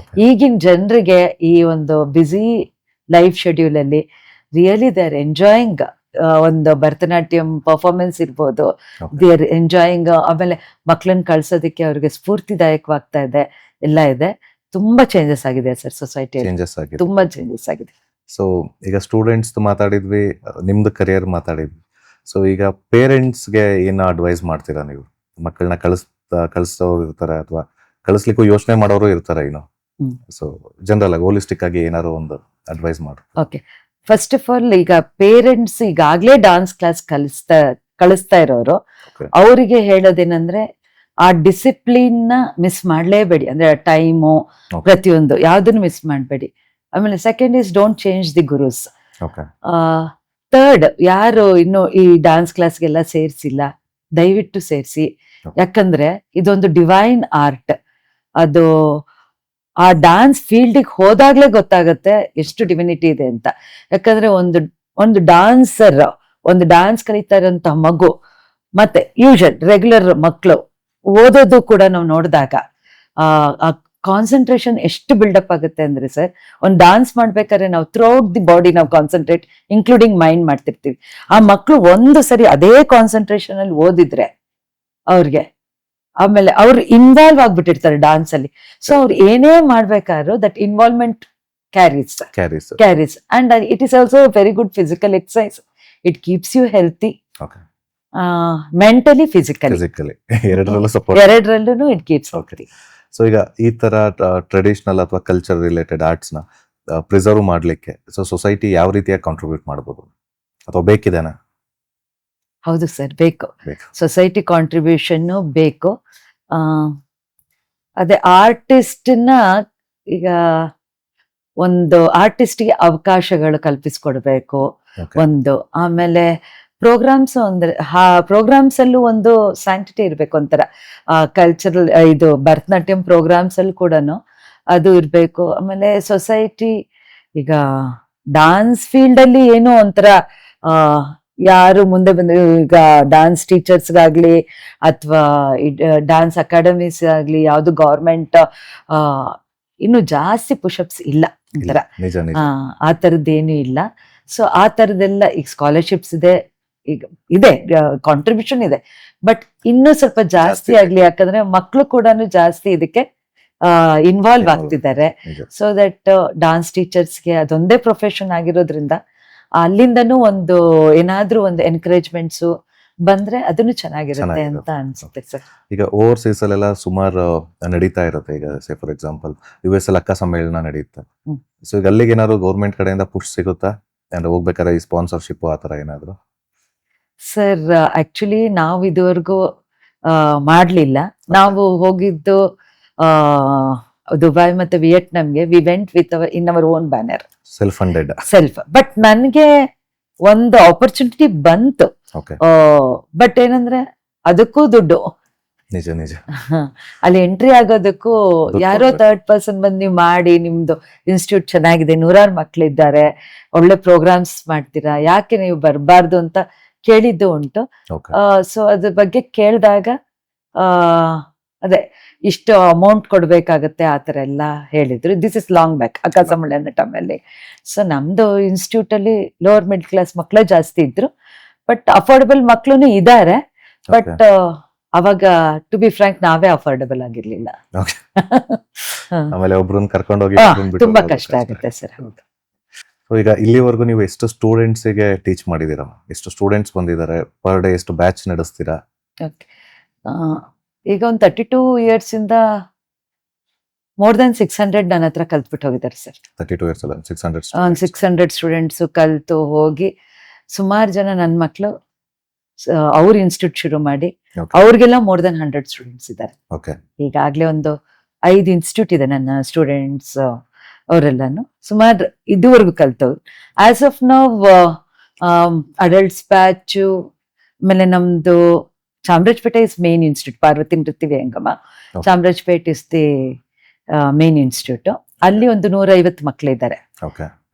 ಈಗಿನ ಜನರಿಗೆ ಈ ಒಂದು ಬ್ಯುಸಿ ಲೈಫ್ ಶೆಡ್ಯೂಲ್ ಅಲ್ಲಿ ರಿಯಲಿ ದೇ ಆರ್ ಎಂಜಾಯಿಂಗ್ ಒಂದು ಭರತನಾಟ್ಯಂ ಪರ್ಫಾರ್ಮೆನ್ಸ್ ಇರ್ಬೋದು, ದೇ ಆರ್ ಎಂಜಾಯಿಂಗ್. ಆಮೇಲೆ ಮಕ್ಳನ್ನ ಕಳ್ಸೋದಕ್ಕೆ ಅವ್ರಿಗೆ ಸ್ಫೂರ್ತಿದಾಯಕವಾಗ್ತಾ ಇದೆ, ಎಲ್ಲ ಇದೆ. ತುಂಬಾ ಚೇಂಜಸ್ ಆಗಿದೆ ಸರ್ ಸೊಸೈಟಿ, ತುಂಬಾ ಚೇಂಜಸ್ ಆಗಿದೆ. ಸೊ ಈಗ ಸ್ಟೂಡೆಂಟ್ಸ್ ಮಾತಾಡಿದ್ವಿ, ನಿಮ್ದು ಕರಿಯರ್ ಮಾತಾಡಿದ್ವಿ. ಸೊ ಈಗ ಪೇರೆಂಟ್ಸ್ಗೆ ಏನು ಅಡ್ವೈಸ್ ಮಾಡ್ತೀರಾ ನೀವು? ಮಕ್ಕಳನ್ನ ಕಳಿಸೋರು ಇರ್ತಾರೆ ಅಥವಾ ಕಳಿಸ್ಲಿಕ್ಕೂ ಯೋಚನೆ ಮಾಡೋರು ಇರ್ತಾರೆ ಇನ್ನು. ಹ್ಮ್. ಸೊ ಜನರಲ್ ಆಗಿ ಹೋಲಿಸ್ಟಿಕ್ ಆಗಿ ಏನಾದ್ರು ಒಂದು ಅಡ್ವೈಸ್ ಮಾಡು. ಓಕೆ, ಫಸ್ಟ್ ಆಫ್ ಆಲ್ ಈಗ ಪೇರೆಂಟ್ಸ್ ಈಗಾಗ್ಲೇ ಡಾನ್ಸ್ ಕ್ಲಾಸ್ ಕಳಿಸ್ತಾ ಇರೋರು Okay. ಅವರಿಗೆ ಹೇಳೋದೇನಂದ್ರೆ ಆ ಡಿಸಿಪ್ಲಿನ್ ನ ಮಿಸ್ ಮಾಡ್ಲೇಬೇಡಿ, ಅಂದ್ರೆ ಟೈಮು Okay. ಪ್ರತಿಯೊಂದು ಯಾವ್ದನ್ನು ಮಿಸ್ ಮಾಡಬೇಡಿ. ಆಮೇಲೆ second is don't change the gurus. Okay. Third, ಯಾರು ಇನ್ನು ಈ ಡಾನ್ಸ್ ಕ್ಲಾಸ್ಗೆಲ್ಲ ಸೇರಿಸಿಲ್ಲ ದಯವಿಟ್ಟು ಸೇರಿಸಿ. ಯಾಕಂದ್ರೆ ಇದೊಂದು ಡಿವೈನ್ ಆರ್ಟ್. ಅದು ಆ ಡಾನ್ಸ್ ಫೀಲ್ಡಿಗೆ ಹೋದಾಗ್ಲೇ ಗೊತ್ತಾಗತ್ತೆ ಎಷ್ಟು ಡಿವಿನಿಟಿ ಇದೆ ಅಂತ. ಯಾಕಂದ್ರೆ ಒಂದು ಡಾನ್ಸರ್, ಒಂದು ಡಾನ್ಸ್ ಕಲಿತಾ ಇರೋಂಥ ಮಗು ಮತ್ತೆ ರೆಗ್ಯುಲರ್ ಮಕ್ಕಳು ಓದೋದು ಕೂಡ ನಾವು ನೋಡಿದಾಗ ಆ ಕಾನ್ಸಂಟ್ರೇಷನ್ ಎಷ್ಟು ಬಿಲ್ಡಪ್ ಆಗುತ್ತೆ ಅಂದ್ರೆ ಸರ್, ಒಂದು ಡಾನ್ಸ್ ಮಾಡ್ಬೇಕಾದ್ರೆ ನಾವು ಥ್ರೂಔಟ್ ದಿ ಬಾಡಿ ನಾವು ಕಾನ್ಸಂಟ್ರೇಟ್ ಇನ್ಕ್ಲೂಡಿಂಗ್ ಮೈಂಡ್ ಮಾಡ್ತಿರ್ತೀವಿ. ಆ ಮಕ್ಕಳು ಒಂದು ಸರಿ ಅದೇ ಕಾನ್ಸಂಟ್ರೇಷನ್ ಅಲ್ಲಿ ಓದಿದ್ರೆ ಅವ್ರಿಗೆ ಆಮೇಲೆ ಅವ್ರು ಇನ್ವಾಲ್ವ್ ಆಗ್ಬಿಟ್ಟಿರ್ತಾರೆ ಡಾನ್ಸ್ ಅಲ್ಲಿ. ಸೊ ಅವ್ರು ಏನೇ ಮಾಡ್ಬೇಕಾದ್ರೂ that involvement carries and it is also very good physical exercise. It keeps you healthy, Okay. Mentally, physically, ಎರಡರಲ್ಲೂ ಇಟ್ ಕೀಪ್ಸ್. ಸೊ ಈಗ ಈ ತರ ಟ್ರೆಡಿಷನಲ್ ಅಥವಾ ಕಲ್ಚರ್ ರಿಲೇಟೆಡ್ ಆರ್ಟ್ಸ್ ನ ಪ್ರಿಸರ್ವ್ ಮಾಡ್ಲಿಕ್ಕೆ ಸೊ ಸೊಸೈಟಿ ಯಾವ ರೀತಿಯಾಗಿ ಕಾಂಟ್ರಿಬ್ಯೂಟ್ ಮಾಡಬಹುದು ಅಥವಾ ಬೇಕಿದೆನಾ? ಹೌದು ಸರ್, ಬೇಕು. ಬೇಕು. ಸೊಸೈಟಿ ಕಾಂಟ್ರಿಬ್ಯೂಷನ್ ಬೇಕು. ಅದೇ ಆರ್ಟಿಸ್ಟ್ನ ಈಗ ಒಂದು ಆರ್ಟಿಸ್ಟ್ಗೆ ಅವಕಾಶಗಳು ಕಲ್ಪಿಸ್ಕೊಡ್ಬೇಕು Okay. ಒಂದು. ಆಮೇಲೆ ಪ್ರೋಗ್ರಾಮ್ಸ್ ಅಂದ್ರೆ ಪ್ರೋಗ್ರಾಮ್ಸ್ ಅಲ್ಲೂ ಒಂದು ಸ್ಯಾಂಕ್ಟಿಟಿ ಇರ್ಬೇಕು, ಒಂಥರ ಕಲ್ಚರಲ್ ಇದು ಭರತನಾಟ್ಯಂ ಪ್ರೋಗ್ರಾಮ್ಸ್ ಅಲ್ಲಿ ಕೂಡ ಅದು ಇರ್ಬೇಕು. ಆಮೇಲೆ ಸೊಸೈಟಿ ಈಗ ಡಾನ್ಸ್ ಫೀಲ್ಡ್ ಅಲ್ಲಿ ಏನೋ ಒಂಥರ ಯಾರು ಮುಂದೆ ಬಂದು ಈಗ ಡಾನ್ಸ್ ಟೀಚರ್ಸ್ಗಾಗ್ಲಿ ಅಥವಾ ಡಾನ್ಸ್ ಅಕಾಡೆಮೀಸ್ ಆಗ್ಲಿ ಯಾವ್ದು ಗೌರ್ಮೆಂಟ್ ಇನ್ನು ಜಾಸ್ತಿ ಪುಷಪ್ಸ್ ಇಲ್ಲ ಒಂಥರ, ನಿಜ ನಿಜ. ಆ ಥರದ್ದೇನು ಇಲ್ಲ. ಸೊ ಆ ಥರದ್ದೆಲ್ಲ ಈಗ ಸ್ಕಾಲರ್ಶಿಪ್ಸ್ ಇದೆ, ಈಗ ಇದೆ, ಕಾಂಟ್ರಿಬ್ಯೂಷನ್ ಇದೆ, ಬಟ್ ಇನ್ನೂ ಸ್ವಲ್ಪ ಜಾಸ್ತಿ ಆಗ್ಲಿ. ಯಾಕಂದ್ರೆ ಮಕ್ಕಳು ಕೂಡ ಜಾಸ್ತಿ ಇದಕ್ಕೆ ಇನ್ವಾಲ್ವ್ ಆಗ್ತಿದ್ದಾರೆ. ನಿಜ. ಸೊ ದಟ್ ಡಾನ್ಸ್ ಟೀಚರ್ಸ್ಗೆ ಅದೊಂದೇ ಪ್ರೊಫೆಷನ್ ಆಗಿರೋದ್ರಿಂದ ಅಲ್ಲಿಂದನೂ ಒಂದು ಏನಾದ್ರೂ ಒಂದು ಎನ್ಕರೇಜ್ಮೆಂಟ್ಸು ಬಂದ್ರೆ ಅದನ್ನು ಚೆನ್ನಾಗಿರುತ್ತೆ ಅಂತ ಅನ್ಸುತ್ತೆ ಸರ್. ಈಗ ಓವರ್ಸೀಸ್ ಅಲ್ಲೆಲ್ಲ ಸುಮಾರು ನಡೀತಾ ಇರುತ್ತೆ. ಈಗ ಸೇ ಫಾರ್ ಎಕ್ಸಾಂಪಲ್ US ಅಲ್ಲಿ ಅಕ್ಕ ಸಮ್ಮೇಳನ ನಡೆಯುತ್ತೆ. ಹ್ಮ್. ಸೊ ಈಗ ಅಲ್ಲಿಗೆ ಏನಾದ್ರು ಗೌರ್ಮೆಂಟ್ ಕಡೆಯಿಂದ ಪುಷ್ ಸಿಗುತ್ತಾ ಅಂದ್ರೆ ಹೋಗ್ಬೇಕಾದ್ರೆ ಈ ಸ್ಪಾನ್ಸರ್ಶಿಪ್ ಆ ತರ ಏನಾದ್ರು? ಸರ್ ಆಕ್ಚುಲಿ ನಾವು ಇದುವರೆಗೂ ಮಾಡ್ಲಿಲ್ಲ. ನಾವು ಹೋಗಿದ್ದು ದುಬೈ ಮತ್ತೆ ವಿಯೆಟ್ನಾಂಗೆ. We went with in our own banner, self funded. But ನನ್ಗೆ ಒಂದು ಆಪರ್ಚುನಿಟಿ ಬಂತು. ಓಕೆ. ಬಟ್ ಏನಂದ್ರೆ ಅದಕ್ಕೂ ದುಡ್ಡು. ನಿಜ ನಿಜ. ಅಲ್ಲಿ ಎಂಟ್ರಿ ಆಗೋದಕ್ಕೂ ಯಾರೋ ಥರ್ಡ್ ಪರ್ಸನ್ ಬಂದು ನೀವು ಮಾಡಿ, ನಿಮ್ದು ಇನ್ಸ್ಟಿಟ್ಯೂಟ್ ಚೆನ್ನಾಗಿದೆ, 100 ಮಕ್ಳಿದ್ದಾರೆ, ಒಳ್ಳೆ ಪ್ರೋಗ್ರಾಮ್ಸ್ ಮಾಡ್ತೀರಾ, ಯಾಕೆ ನೀವು ಬರಬಾರ್ದು ಅಂತ ಕೇಳಿದ್ದು ಉಂಟು. Okay. ಸೊ ಅದ್ರ ಬಗ್ಗೆ ಕೇಳಿದಾಗ ಅದೇ ಇಷ್ಟು ಅಮೌಂಟ್ ಕೊಡ್ಬೇಕಾಗತ್ತೆ ಆ ಥರ ಎಲ್ಲ ಹೇಳಿದ್ರು. ದಿಸ್ ಇಸ್ ಲಾಂಗ್ ಬ್ಯಾಕ್ ಅಕ್ಕ ಸಮ್ಮೇಳನ ಟೈಮಲ್ಲಿ. ಸೊ ನಮ್ದು ಇನ್ಸ್ಟಿಟ್ಯೂಟ್ ಅಲ್ಲಿ ಲೋವರ್ ಮಿಡ್ಲ್ ಕ್ಲಾಸ್ ಮಕ್ಕಳೇ ಜಾಸ್ತಿ ಇದ್ರು, ಬಟ್ ಅಫೋರ್ಡಬಲ್ ಮಕ್ಳು ಇದ್ದಾರೆ. ಬಟ್ ಅವಾಗ ಟು ಬಿ ಫ್ರಾಂಕ್ ನಾವೇ ಅಫೋರ್ಡಬಲ್ ಆಗಿರ್ಲಿಲ್ಲ. ಆಮೇಲೆ ಒಬ್ರನ್ನ ಕರ್ಕೊಂಡು ಹೋಗಿ ತುಂಬಾ ಕಷ್ಟ ಆಗುತ್ತೆ ಸರ್. ಹೌದು. ಸೊ ಈಗ ಇಲ್ಲಿವರೆಗೂ ನೀವು ಎಷ್ಟು ಸ್ಟೂಡೆಂಟ್ಸ್ ಗೆ ಟೀಚ್ ಮಾಡಿದೀರಾ? ಎಷ್ಟು ಸ್ಟೂಡೆಂಟ್ಸ್ ಬಂದಿದ್ದಾರೆ? ಪರ್ ಡೇ ಎಷ್ಟು ಬ್ಯಾಚ್ ನಡೆಸ್ತೀರಾ? ಈಗ ಒಂದು 32 years ಇಂದ ಮೋರ್ ದನ್ 600 ನನ್ನ ಹತ್ರ ಕಲ್ತ್ಬಿಟ್ಟು ಹೋಗಿದ್ದಾರೆ ಸರ್. 32 years ಅಲ್ಲ 600 600 ಸ್ಟೂಡೆಂಟ್ಸ್ ಕಲ್ತು ಹೋಗಿ ಸುಮಾರು ಜನ ನನ್ನ ಮಕ್ಕಳು ಅವ್ರ ಇನ್ಸ್ಟಿಟ್ಯೂಟ್ ಶುರು ಮಾಡಿ ಅವ್ರಿಗೆಲ್ಲ ಮೋರ್ ದನ್ 100 ಸ್ಟೂಡೆಂಟ್ಸ್ ಇದ್ದಾರೆ. ಓಕೆ. ಈಗಾಗ್ಲೇ ಒಂದು 5 ಇನ್ಸ್ಟಿಟ್ಯೂಟ್ ಇದೆ ನನ್ನ ಸ್ಟೂಡೆಂಟ್ಸ್ ಅವರೆಲ್ಲಾನು ಸುಮಾರು ಇದುವರೆಗೂ ಕಲ್ತವ್ರು. As of now adults batch, ಆಮೇಲೆ ನಮ್ದು Chamarajpet is main institute, Parvathi Nritya Vyangama. Chamarajpet is the main institute. ಅಲ್ಲಿ ಒಂದು 150 ಮಕ್ಕಳಿದ್ದಾರೆ.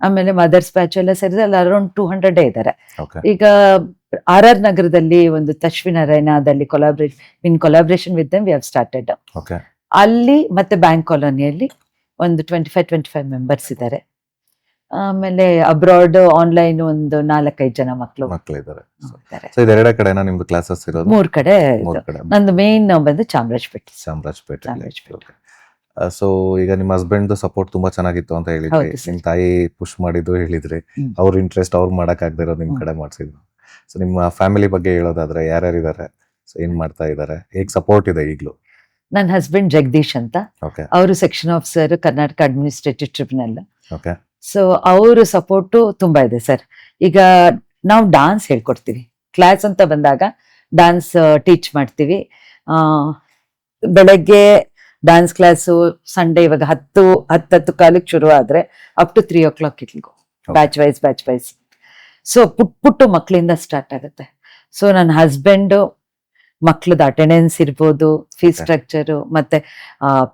ಆಮೇಲೆ ಮದರ್ಸ್ ಬ್ಯಾಚ್ ಎಲ್ಲ ಸೇರಿದ್ರೆ ಅಲ್ಲಿ ಅರೌಂಡ್ 200 ಇದ್ದಾರೆ. ಈಗ RR ನಗರದಲ್ಲಿ ಒಂದು ತಶ್ವಿನಾರಾಯಣದಲ್ಲಿ collaboration with them we have started. ಅಲ್ಲಿ ಮತ್ತೆ ಬ್ಯಾಂಕ್ ಕಾಲೋನಿಯಲ್ಲಿ ಒಂದು 25 ಮೆಂಬರ್ಸ್ ಇದ್ದಾರೆ. ಆಮೇಲೆ ಅಬ್ರಾಡ್ ಆನ್ಲೈನ್ ಒಂದು 4-5 ಜನ ಮಕ್ಕಳು ಇದ್ದಾರೆ. ನಿಮ್ದು ಕ್ಲಾಸಸ್ ಇರೋದು 3 ಕಡೆ. ನಂದು ಮೇನ್ ಬಂದು ಚಾಮರಾಜಪೇಟೆ. ಸೊ ಈಗ ನಿಮ್ಮ ಹಸ್ಬೆಂಡ್ ಸಪೋರ್ಟ್ ತುಂಬಾ ಚೆನ್ನಾಗಿತ್ತು ಅಂತ ಹೇಳಿದ್ರಿ. ನಿಮ್ ತಾಯಿ ಪುಷ್ ಮಾಡಿದ್ದು ಹೇಳಿದ್ರಿ. ಅವ್ರ ಇಂಟ್ರೆಸ್ಟ್ ಅವ್ರು ಮಾಡಕ್ ಆಗದಿರೋ ನಿಮ್ ಕಡೆ ಮಾಡ್ಸಿದ್ರು. ಸೊ ನಿಮ್ಮ ಫ್ಯಾಮಿಲಿ ಬಗ್ಗೆ ಹೇಳೋದಾದ್ರೆ ಯಾರ್ಯಾರಿದ್ದಾರೆ, ಏನ್ ಮಾಡ್ತಾ ಇದ್ದಾರೆ, ಹೇಗ್ ಸಪೋರ್ಟ್ ಇದೆ ಈಗ್ಲೂ? ನನ್ನ ಹಸ್ಬೆಂಡ್ ಜಗದೀಶ್ ಅಂತ, ಓಕೆ ಅವರು section officer Karnataka administrative tribunal. Okay so ಅವ್ರ ಸಪೋರ್ಟು ತುಂಬಾ ಇದೆ ಸರ್. ಈಗ ನಾವು ಡಾನ್ಸ್ ಹೇಳ್ಕೊಡ್ತೀವಿ, ಕ್ಲಾಸ್ ಅಂತ ಬಂದಾಗ ಡಾನ್ಸ್ ಟೀಚ್ ಮಾಡ್ತೀವಿ. ಬೆಳಗ್ಗೆ ಡಾನ್ಸ್ ಕ್ಲಾಸು ಸಂಡೇ ಇವಾಗ 10 ಕಾಲಕ್ಕೆ ಶುರು ಆದ್ರೆ ಅಪ್ ಟು 3 o'clock ಇಟ್ಲಿಗೂ ಬ್ಯಾಚ್ ವೈಸ್. ಸೊ ಪುಟ್ಟು ಮಕ್ಕಳಿಂದ ಸ್ಟಾರ್ಟ್ ಆಗುತ್ತೆ. ಸೊ ನನ್ನ ಹಸ್ಬೆಂಡು ಮಕ್ಳದ ಅಟೆಂಡೆನ್ಸ್ ಇರ್ಬೋದು, ಫೀಸ್ ಸ್ಟ್ರಕ್ಚರು, ಮತ್ತೆ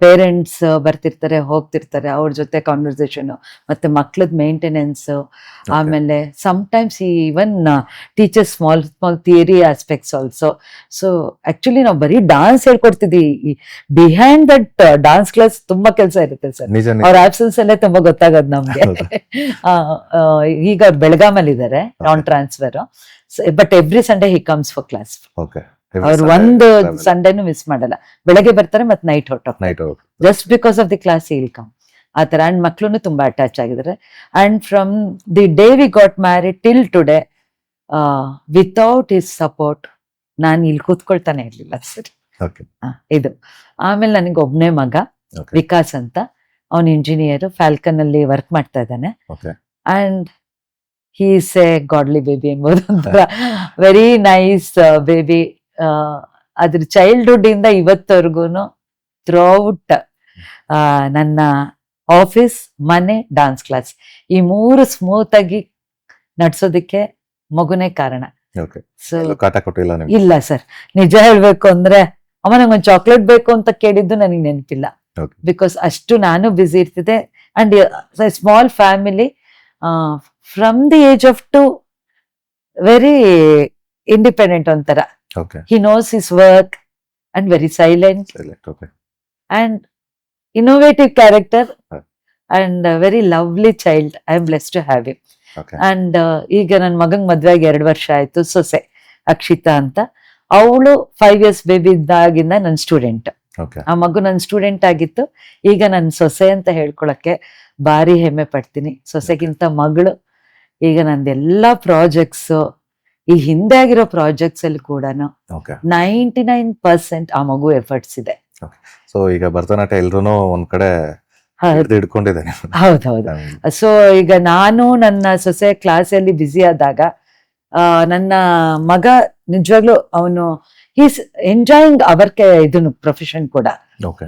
ಪೇರೆಂಟ್ಸ್ ಬರ್ತಿರ್ತಾರೆ ಹೋಗ್ತಿರ್ತಾರೆ, ಅವ್ರ ಜೊತೆ ಕಾನ್ವರ್ಸೇಷನ್, ಮತ್ತೆ ಮಕ್ಳದ್ ಮೇಂಟೆನೆನ್ಸ್. ಆಮೇಲೆ sometimes even teachers small theory aspects also. So actually ನಾವು ಬರೀ ಡಾನ್ಸ್ ಹೇಳ್ಕೊಡ್ತಿದ್ವಿ, ಬಿಹೈಂಡ್ ದಟ್ ಡಾನ್ಸ್ ಕ್ಲಾಸ್ ತುಂಬಾ ಕೆಲಸ ಇರುತ್ತೆ ಸರ್. ಅವ್ರ ಆಬ್ಸೆನ್ಸ್ ಅಲ್ಲೇ ತುಂಬಾ ಗೊತ್ತಾಗೋದು ನಮ್ಗೆ. ಈಗ ಅವ್ರು ಬೆಳಗಾಮಲ್ಲಿ ಇದ್ದಾರೆ on transfer, but every Sunday he comes for class. ಅವ್ರು ಒಂದು ಸಂಡೇನು ಮಿಸ್ ಮಾಡಲ್ಲ, ಬೆಳಗ್ಗೆ ಬರ್ತಾರೆ ಮತ್ತೆ ನೈಟ್ ಹೊರಟು, just because of the class will come. ಆ ತರ. ಅಂಡ್ ಮಕ್ಳು ತುಂಬಾ ಅಟ್ಯಾಚ್ ಆಗಿದ್ದಾರೆ. And from the day we got married till today, without his support ನಾನು ಇಲ್ಲಿ ಕೂತ್ಕೊಳ್ತಾನೆ ಇರ್ಲಿಲ್ಲ ಸರ್. ಇದು ಆಮೇಲೆ ನನಗೆ ಒಬ್ನೇ ಮಗ ವಿಕಾಸ್ ಅಂತ, ಅವನ್ ಇಂಜಿನಿಯರ್ ಫ್ಯಾಲ್ಕನ್ ಅಲ್ಲಿ ವರ್ಕ್ ಮಾಡ್ತಾ ಇದ್ದಾನೆ. And he is a godly baby ಎಂಬುದು ಒಂಥರ ವೆರಿ ನೈಸ್ ಬೇಬಿ. ಅದ್ರ ಚೈಲ್ಡ್ಹುಡ್ ಇಂದ ಇವತ್ತವರೆಗೂ ಥ್ರೂಔಟ್ ನನ್ನ ಆಫೀಸ್, ಮನೆ, ಡಾನ್ಸ್ ಕ್ಲಾಸ್ ಈ 3 ಸ್ಮೂತ್ ಆಗಿ ನಡ್ಸೋದಕ್ಕೆ ಮಗುನೇ ಕಾರಣ. ಇಲ್ಲ ಸರ್, ನಿಜ ಹೇಳ್ಬೇಕು ಅಂದ್ರೆ ಅಮ್ಮ ನಂಗೊಂದು ಚಾಕ್ಲೇಟ್ ಬೇಕು ಅಂತ ಕೇಳಿದ್ದು ನನಗೆ ನೆನಪಿಲ್ಲ, ಬಿಕಾಸ್ ಅಷ್ಟು ನಾನು ಬ್ಯುಸಿ ಇರ್ತಿದ್ದೆ. And small family, from the age of 2 very independent ಒಂಥರ. He knows his work and very silent. And innovative character and a very lovely child. I am blessed to have him. And ಈಗ ನನ್ನ ಮಗಂಗ್ ಮದ್ವೆ ಆಗಿ 2 ವರ್ಷ ಆಯ್ತು. ಸೊಸೆ ಅಕ್ಷಿತಾ ಅಂತ, ಅವಳು 5 years ಬೇಬಿ ಇದ್ದಾಗಿಂದ ನನ್ನ ಸ್ಟೂಡೆಂಟ್. ಆ ಮಗು ನನ್ನ ಸ್ಟೂಡೆಂಟ್ ಆಗಿತ್ತು. ಈಗ ನನ್ನ ಸೊಸೆ ಅಂತ ಹೇಳ್ಕೊಳಕ್ಕೆ ಭಾರಿ ಹೆಮ್ಮೆ ಪಡ್ತೀನಿ. ಸೊಸೆಗಿಂತ ಮಗಳು. ಈಗ ನಂದೆಲ್ಲಾ ಪ್ರಾಜೆಕ್ಟ್ಸ್, ಈ ಹಿಂದೆ ಆಗಿರೋ ಪ್ರಾಜೆಕ್ಟ್ಸ್ ಅಲ್ಲಿ ಕೂಡ 99% ಆ ಮಗು ಎಫರ್ಟ್ಸ್ ಇದೆ. ಸೊ ಈಗ ಭರತನಾಟ್ಯ ಎಲ್ರು ಒಂದ್ ಕಡೆ ಹಿಡ್ಕೊಂಡಿದ್ದೇನೆ. ಹೌದೌದು. ಸೊ ಈಗ ನಾನು ನನ್ನ ಸೊಸೆ ಕ್ಲಾಸಲ್ಲಿ ಬ್ಯುಸಿ ಆದಾಗ ನನ್ನ ಮಗ ನಿಜವಾಗ್ಲೂ ಅವನು ಈಸ್ ಎಂಜಾಯಿಂಗ್ ಅವರ್ ಇದನ್ನು ಪ್ರೊಫೆಷನ್ ಕೂಡ.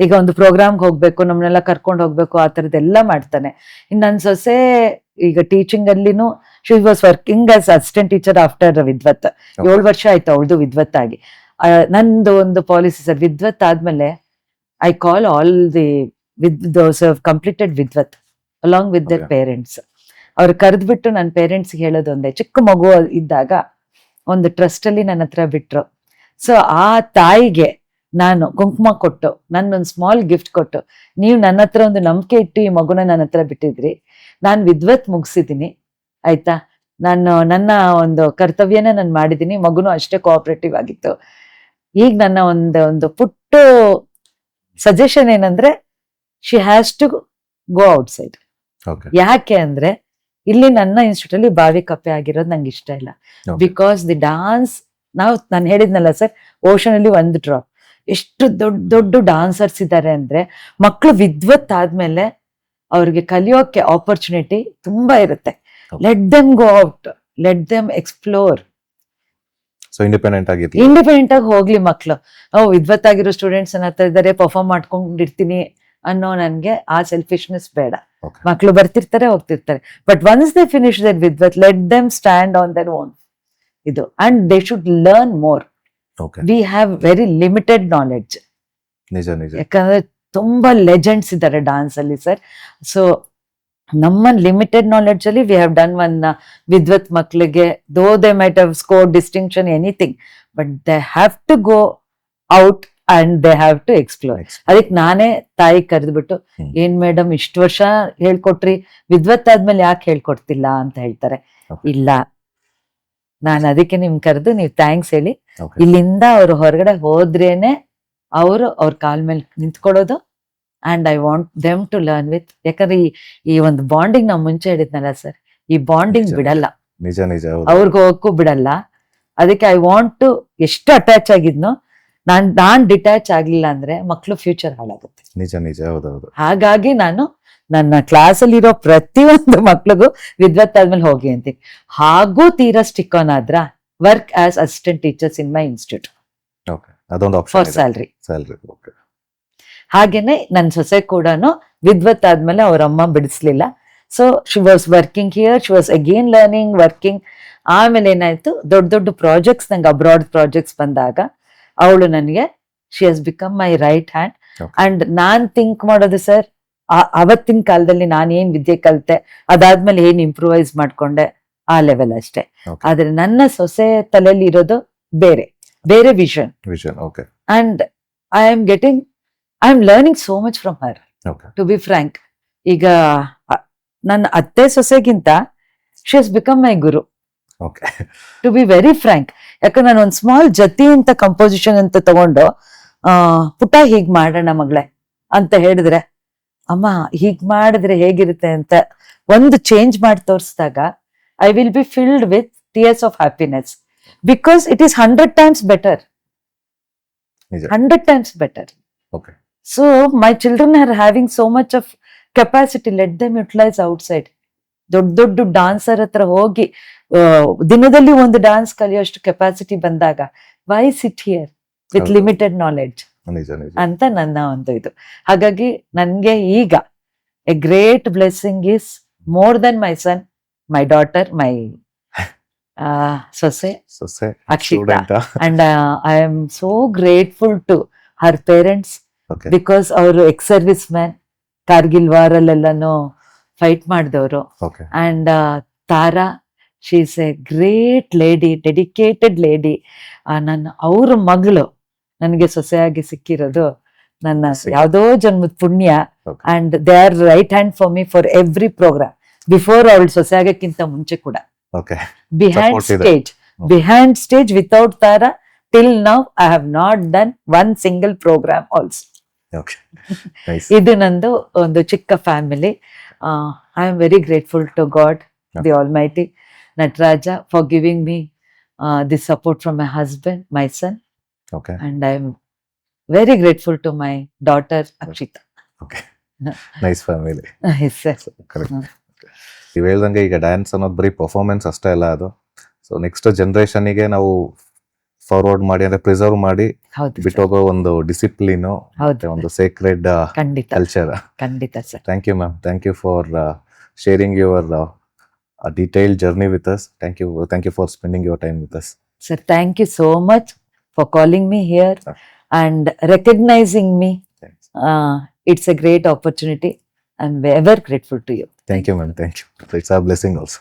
ಈಗ ಒಂದು ಪ್ರೋಗ್ರಾಮ್ಗೆ ಹೋಗ್ಬೇಕು, ನಮ್ಮನ್ನೆಲ್ಲ ಕರ್ಕೊಂಡು ಹೋಗ್ಬೇಕು, ಆ ತರದೆಲ್ಲ ಮಾಡ್ತಾನೆ. ಇನ್ನು ನನ್ನ ಸೊಸೆ ಈಗ ಟೀಚಿಂಗ್ ಅಲ್ಲಿನೂ she was working as assistant teacher after vidwat. 7 ವರ್ಷ ಆಯ್ತು ಅವಳದು ವಿದ್ವತ್ ಆಗಿ. ನಂದು ಒಂದು ಪಾಲಿಸಿ ಸರ್, ವಿದ್ವತ್ ಆದ್ಮೇಲೆ I call all the those completed vidwat along with their parents. ಅವ್ರು ಕರೆದ್ಬಿಟ್ಟು ನನ್ನ ಪೇರೆಂಟ್ಸ್ಗೆ ಹೇಳೋದು ಒಂದೇ, ಚಿಕ್ಕ ಮಗು ಇದ್ದಾಗ ಒಂದು ಟ್ರಸ್ಟ್ ಅಲ್ಲಿ ನನ್ನ ಹತ್ರ ಬಿಟ್ರು. ಸೊ ಆ ತಾಯಿಗೆ ನಾನು ಕುಂಕುಮ ಕೊಟ್ಟು, ನನ್ನೊಂದು ಸ್ಮಾಲ್ ಗಿಫ್ಟ್ ಕೊಟ್ಟು, ನೀವು ನನ್ನ ಹತ್ರ ಒಂದು ನಂಬಿಕೆ ಇಟ್ಟು ಈ ಮಗುನ ನನ್ನ ಹತ್ರ ಬಿಟ್ಟಿದ್ರಿ, ನಾನು ವಿದ್ವತ್ ಮುಗಿಸಿದ್ದೀನಿ ಆಯ್ತಾ, ನಾನು ನನ್ನ ಒಂದು ಕರ್ತವ್ಯನ ನಾನು ಮಾಡಿದ್ದೀನಿ, ಮಗುನು ಅಷ್ಟೇ ಕೋಆಪರೇಟಿವ್ ಆಗಿತ್ತು. ಈಗ ನನ್ನ ಒಂದು ಪುಟ್ಟ ಸಜೆಷನ್ ಏನಂದ್ರೆ, she has to go outside. ಯಾಕೆ ಅಂದ್ರೆ ಇಲ್ಲಿ ನನ್ನ ಇನ್ಸ್ಟಿಟ್ಯೂಟ್ ಅಲ್ಲಿ ಬಾವಿ ಕಪ್ಪೆ ಆಗಿರೋದು ನಂಗೆ ಇಷ್ಟ ಇಲ್ಲ. ಬಿಕಾಸ್ ದಿ ಡಾನ್ಸ್, ನಾನು ಹೇಳಿದ್ನಲ್ಲ ಸರ್, ಓಷನ್ ಅಲ್ಲಿ 1 ಡ್ರಾಪ್. ಎಷ್ಟು ದೊಡ್ಡ ದೊಡ್ಡ ಡಾನ್ಸರ್ಸ್ ಇದ್ದಾರೆ ಅಂದ್ರೆ, ಮಕ್ಕಳು ವಿದ್ವತ್ ಆದ್ಮೇಲೆ ಅವ್ರಿಗೆ ಕಲಿಯೋಕೆ ಆಪರ್ಚುನಿಟಿ ತುಂಬಾ ಇರುತ್ತೆ. Let them go out, let them explore. Independent ಆಗಿ ಹೋಗ್ಲಿ ಮಕ್ಳು. ವಿದ್ವತ್ ಆಗಿರೋ ಸ್ಟೂಡೆಂಟ್ಸ್ ನನ್ನ ಹತ್ರ ಇದ್ದಾರೆ, ಪರ್ಫಾರ್ಮ್ ಮಾಡ್ಕೊಂಡಿರ್ತೀನಿ ಅನ್ನೋ ನನ್ಗೆ ಆ ಸೆಲ್ಫಿಶ್ನೆಸ್ ಬೇಡ. ಮಕ್ಳು ಬರ್ತಿರ್ತಾರೆ ಹೋಗ್ತಿರ್ತಾರೆ, but once they finish their vidwat, let them stand on their own ಇದು, and they should learn more. We have very limited knowledge. ಯಾಕಂದ್ರೆ ತುಂಬಾ ಲೆಜೆಂಡ್ಸ್ ಇದ್ದಾರೆ ಡಾನ್ಸ್ ಅಲ್ಲಿ ಸರ್. ಸೊ ನಮ್ಮ ಲಿಮಿಟೆಡ್ ನಾಲೆಡ್ಜ್ ಅಲ್ಲಿ we have done one vidwat ಮಕ್ಳಿಗೆ, though they might have score distinction anything, but they have to go out and they have to explore. ಅದಕ್ಕೆ ನಾನೇ ತಾಯಿ ಕರೆದ್ಬಿಟ್ಟು, ಏನ್ ಮೇಡಮ್ ಇಷ್ಟು ವರ್ಷ ಹೇಳ್ಕೊಟ್ರಿ, ವಿದ್ವತ್ ಆದ್ಮೇಲೆ ಯಾಕೆ ಹೇಳ್ಕೊಡ್ತಿಲ್ಲ ಅಂತ ಹೇಳ್ತಾರೆ. ಇಲ್ಲ, ನಾನು ಅದಕ್ಕೆ ನಿಮ್ ಕರೆದು ನೀವು ಥ್ಯಾಂಕ್ಸ್ ಹೇಳಿ, ಇಲ್ಲಿಂದ ಅವ್ರು ಹೊರಗಡೆ ಹೋದ್ರೇನೆ ಅವರು ಅವ್ರ ಕಾಲ್ ಮೇಲೆ ನಿಂತ್ಕೊಳ್ಳೋದು. And I want them to learn with, ಯಾಕಂದ್ರೆ ಈ ಒಂದು ಬಾಂಡಿಂಗ್ ನಾವು ಮುಂಚೆ ಹೇಳಿದ್ನಲ್ಲ ಸರ್, ಈ ಬಾಂಡಿಂಗ್ ಬಿಡಲ್ಲ, ಅವ್ರಿಗೆ ಹೋಗಕ್ಕೂ ಬಿಡಲ್ಲ. ಅದಕ್ಕೆ ಐ ವಾಂಟ್ ಟು, ಎಷ್ಟು ಅಟ್ಯಾಚ್ ಆಗಿದ್ನೋ ನಾನ್ ಡಿಟ್ಯಾಚ್ ಆಗ್ಲಿಲ್ಲ ಅಂದ್ರೆ ಮಕ್ಳು ಫ್ಯೂಚರ್ ಹಾಳಾಗುತ್ತೆ. ನಿಜ ನಿಜ, ಹೌದೌದು. ಹಾಗಾಗಿ ನಾನು ನನ್ನ ಕ್ಲಾಸಲ್ಲಿರೋ ಪ್ರತಿಯೊಂದು ಮಕ್ಳಿಗೂ ವಿದ್ವತ್ ಆದ್ಮೇಲೆ ಹೋಗಿ ಅಂತೀನಿ. ಹಾಗೂ ತೀರಾ ಸ್ಟಿಕ್ ಆನ್ ಆದ್ರ work as assistant teachers in my institute okay, ಅದೊಂದು for option salary. Salary. Okay. ಹಾಗೇನೆ ನನ್ನ ಸೊಸೆ ಕೂಡ ವಿದ್ವತ್ ಆದ್ಮೇಲೆ ಅವ್ರ ಅಮ್ಮ ಬಿಡಿಸ್ಲಿಲ್ಲ. So she was working here, she was again learning, working. ಆಮೇಲೆ ಏನಾಯ್ತು, ದೊಡ್ಡ ದೊಡ್ಡ ಪ್ರಾಜೆಕ್ಟ್ಸ್, ನಂಗೆ ಅಬ್ರಾಡ್ ಪ್ರಾಜೆಕ್ಟ್ಸ್ ಬಂದಾಗ ಅವಳು ನನಗೆ she has become my right hand. And non think ಮಾಡೋದು ಸರ್, ಅವತ್ತಿನ ಕಾಲದಲ್ಲಿ ನಾನು ಏನ್ ವಿದ್ಯೆ ಕಲಿತೆ, ಅದಾದ್ಮೇಲೆ ಏನ್ ಇಂಪ್ರೂವೈಸ್ ಮಾಡ್ಕೊಂಡೆ, ಆ ಲೆವೆಲ್ ಅಷ್ಟೇ. Okay. ಆದ್ರೆ ನನ್ನ ಸೊಸೆ ತಲೆಯಲ್ಲಿ ಇರೋದು ಬೇರೆ ಬೇರೆ vision. Vision. Okay. And I am learning so much from her, okay. To be frank. ಈಗ ನನ್ನ ಅತ್ತೆ ಸೊಸೆಗಿಂತ she has become my guru, okay. To be very frank. ಯಾಕಂದ್ರೆ ನಾನು ಒಂದು ಸ್ಮಾಲ್ ಜತಿ ಅಂತ ಕಂಪೋಸಿಷನ್ ಅಂತ ತಗೊಂಡು ಪುಟ ಹೀಗ್ ಮಾಡೋಣ ಮಗಳೇ ಅಂತ ಹೇಳಿದ್ರೆ, ಅಮ್ಮ ಹೀಗ್ ಮಾಡಿದ್ರೆ ಹೇಗಿರುತ್ತೆ ಅಂತ ಒಂದು ಚೇಂಜ್ ಮಾಡಿ ತೋರಿಸಿದಾಗ I will be filled with tears of happiness, because it is 100 times better. ನಿಜ. 100 times better. Okay. So my children are having so much of capacity, let them utilize outside. ದೊಡ್ಡ ದೊಡ್ಡ ಡಾನ್ಸರ್ ಹತ್ರ ಹೋಗಿ ದಿನದಲ್ಲಿ ಒಂದು ಡಾನ್ಸ್ ಕಲಿಯೋಷ್ಟು ಕೆಪಾಸಿಟಿ ಬಂದಾಗ ವೈ ಸಿಟ್ ಹಿಯರ್ ವಿತ್ ಹೌದು. ಲಿಮಿಟೆಡ್ ನಾಲೆಡ್ಜ್ ನಿಜ ನಿಜ. ಅಂತ ನನ್ನ ಒಂದು ಇದು. ಹಾಗಾಗಿ ನನ್ಗೆ ಈಗ a great blessing is more than my son, my daughter, my ಸೊಸೆ ಸೊಸೆ Akshitha. Student. And I am so grateful to her parents, okay. Because ಅವರು ಎಕ್ಸ್ ಸರ್ವಿಸ್ ಮ್ಯಾನ್, ಕಾರ್ಗಿಲ್ ವಾರಲ್ಲೆಲ್ಲಾನು ಫೈಟ್ ಮಾಡಿದವರು. Okay. And Tara, she is a great lady, dedicated lady. ನನ್ನ ಅವ್ರ ಮಗಳು ನನಗೆ ಸೊಸೆಯಾಗಿ ಸಿಕ್ಕಿರೋದು ನನ್ನ See. ಯಾವುದೋ ಜನ್ಮದ ಪುಣ್ಯ. Okay. And they are right hand for me for every programme, before ಅವಳು ಸೊಸೆ ಆಗಕ್ಕಿಂತ ಮುಂಚೆ ಕೂಡ. ಓಕೆ. ಬಿಹೈಂಡ್ Support ಇದೆ. Stage, behind stage without Tara till now I have not done one single programme also. Okay. Nice. ಇದು ನಂದು ಒಂದು ಚಿಕ್ಕ family. I am very grateful to God the almighty Nataraja for giving me this support from my husband, my son, okay. And I am very grateful to my daughter Akshita. Okay. Nice family. Yes sir. Correct. ನೀವು ಹೇಳ್ದಂಗೆ ಈಗ ಡ್ಯಾನ್ಸ್ ಅನ್ನೋದು ಬರೀ ಪರ್ಫಾರ್ಮೆನ್ಸ್ ಅಷ್ಟೇ ಅಲ್ಲ ಅದು. ಸೊ ನೆಕ್ಸ್ಟ್ ಜನರೇಷನ್ಗೆ ನಾವು ಫಾರ್ವರ್ಡ್ ಮಾಡಿ, ಅಂದ್ರೆ ಪ್ರಿಸರ್ವ್ ಮಾಡಿ ಹೌದು sir. ಬಿಟ್ಟೋಗೋ ಒಂದು ಡಿಸಿಪ್ಲಿನು, ಹೌದು, ಒಂದು ಸೇಕ್ರೆಡ್ ಖಂಡಿತ ಕಲ್ಚರ್. ಖಂಡಿತ sir. Thank you ma'am. Thank you for sharing your detailed journey with us. Thank you for spending your time with us. Sir, thank you so much for calling me here and recognizing me. Thanks. It's a great opportunity. I'm ever grateful to you. Thank you ma'am. Thank you. It's our blessing also.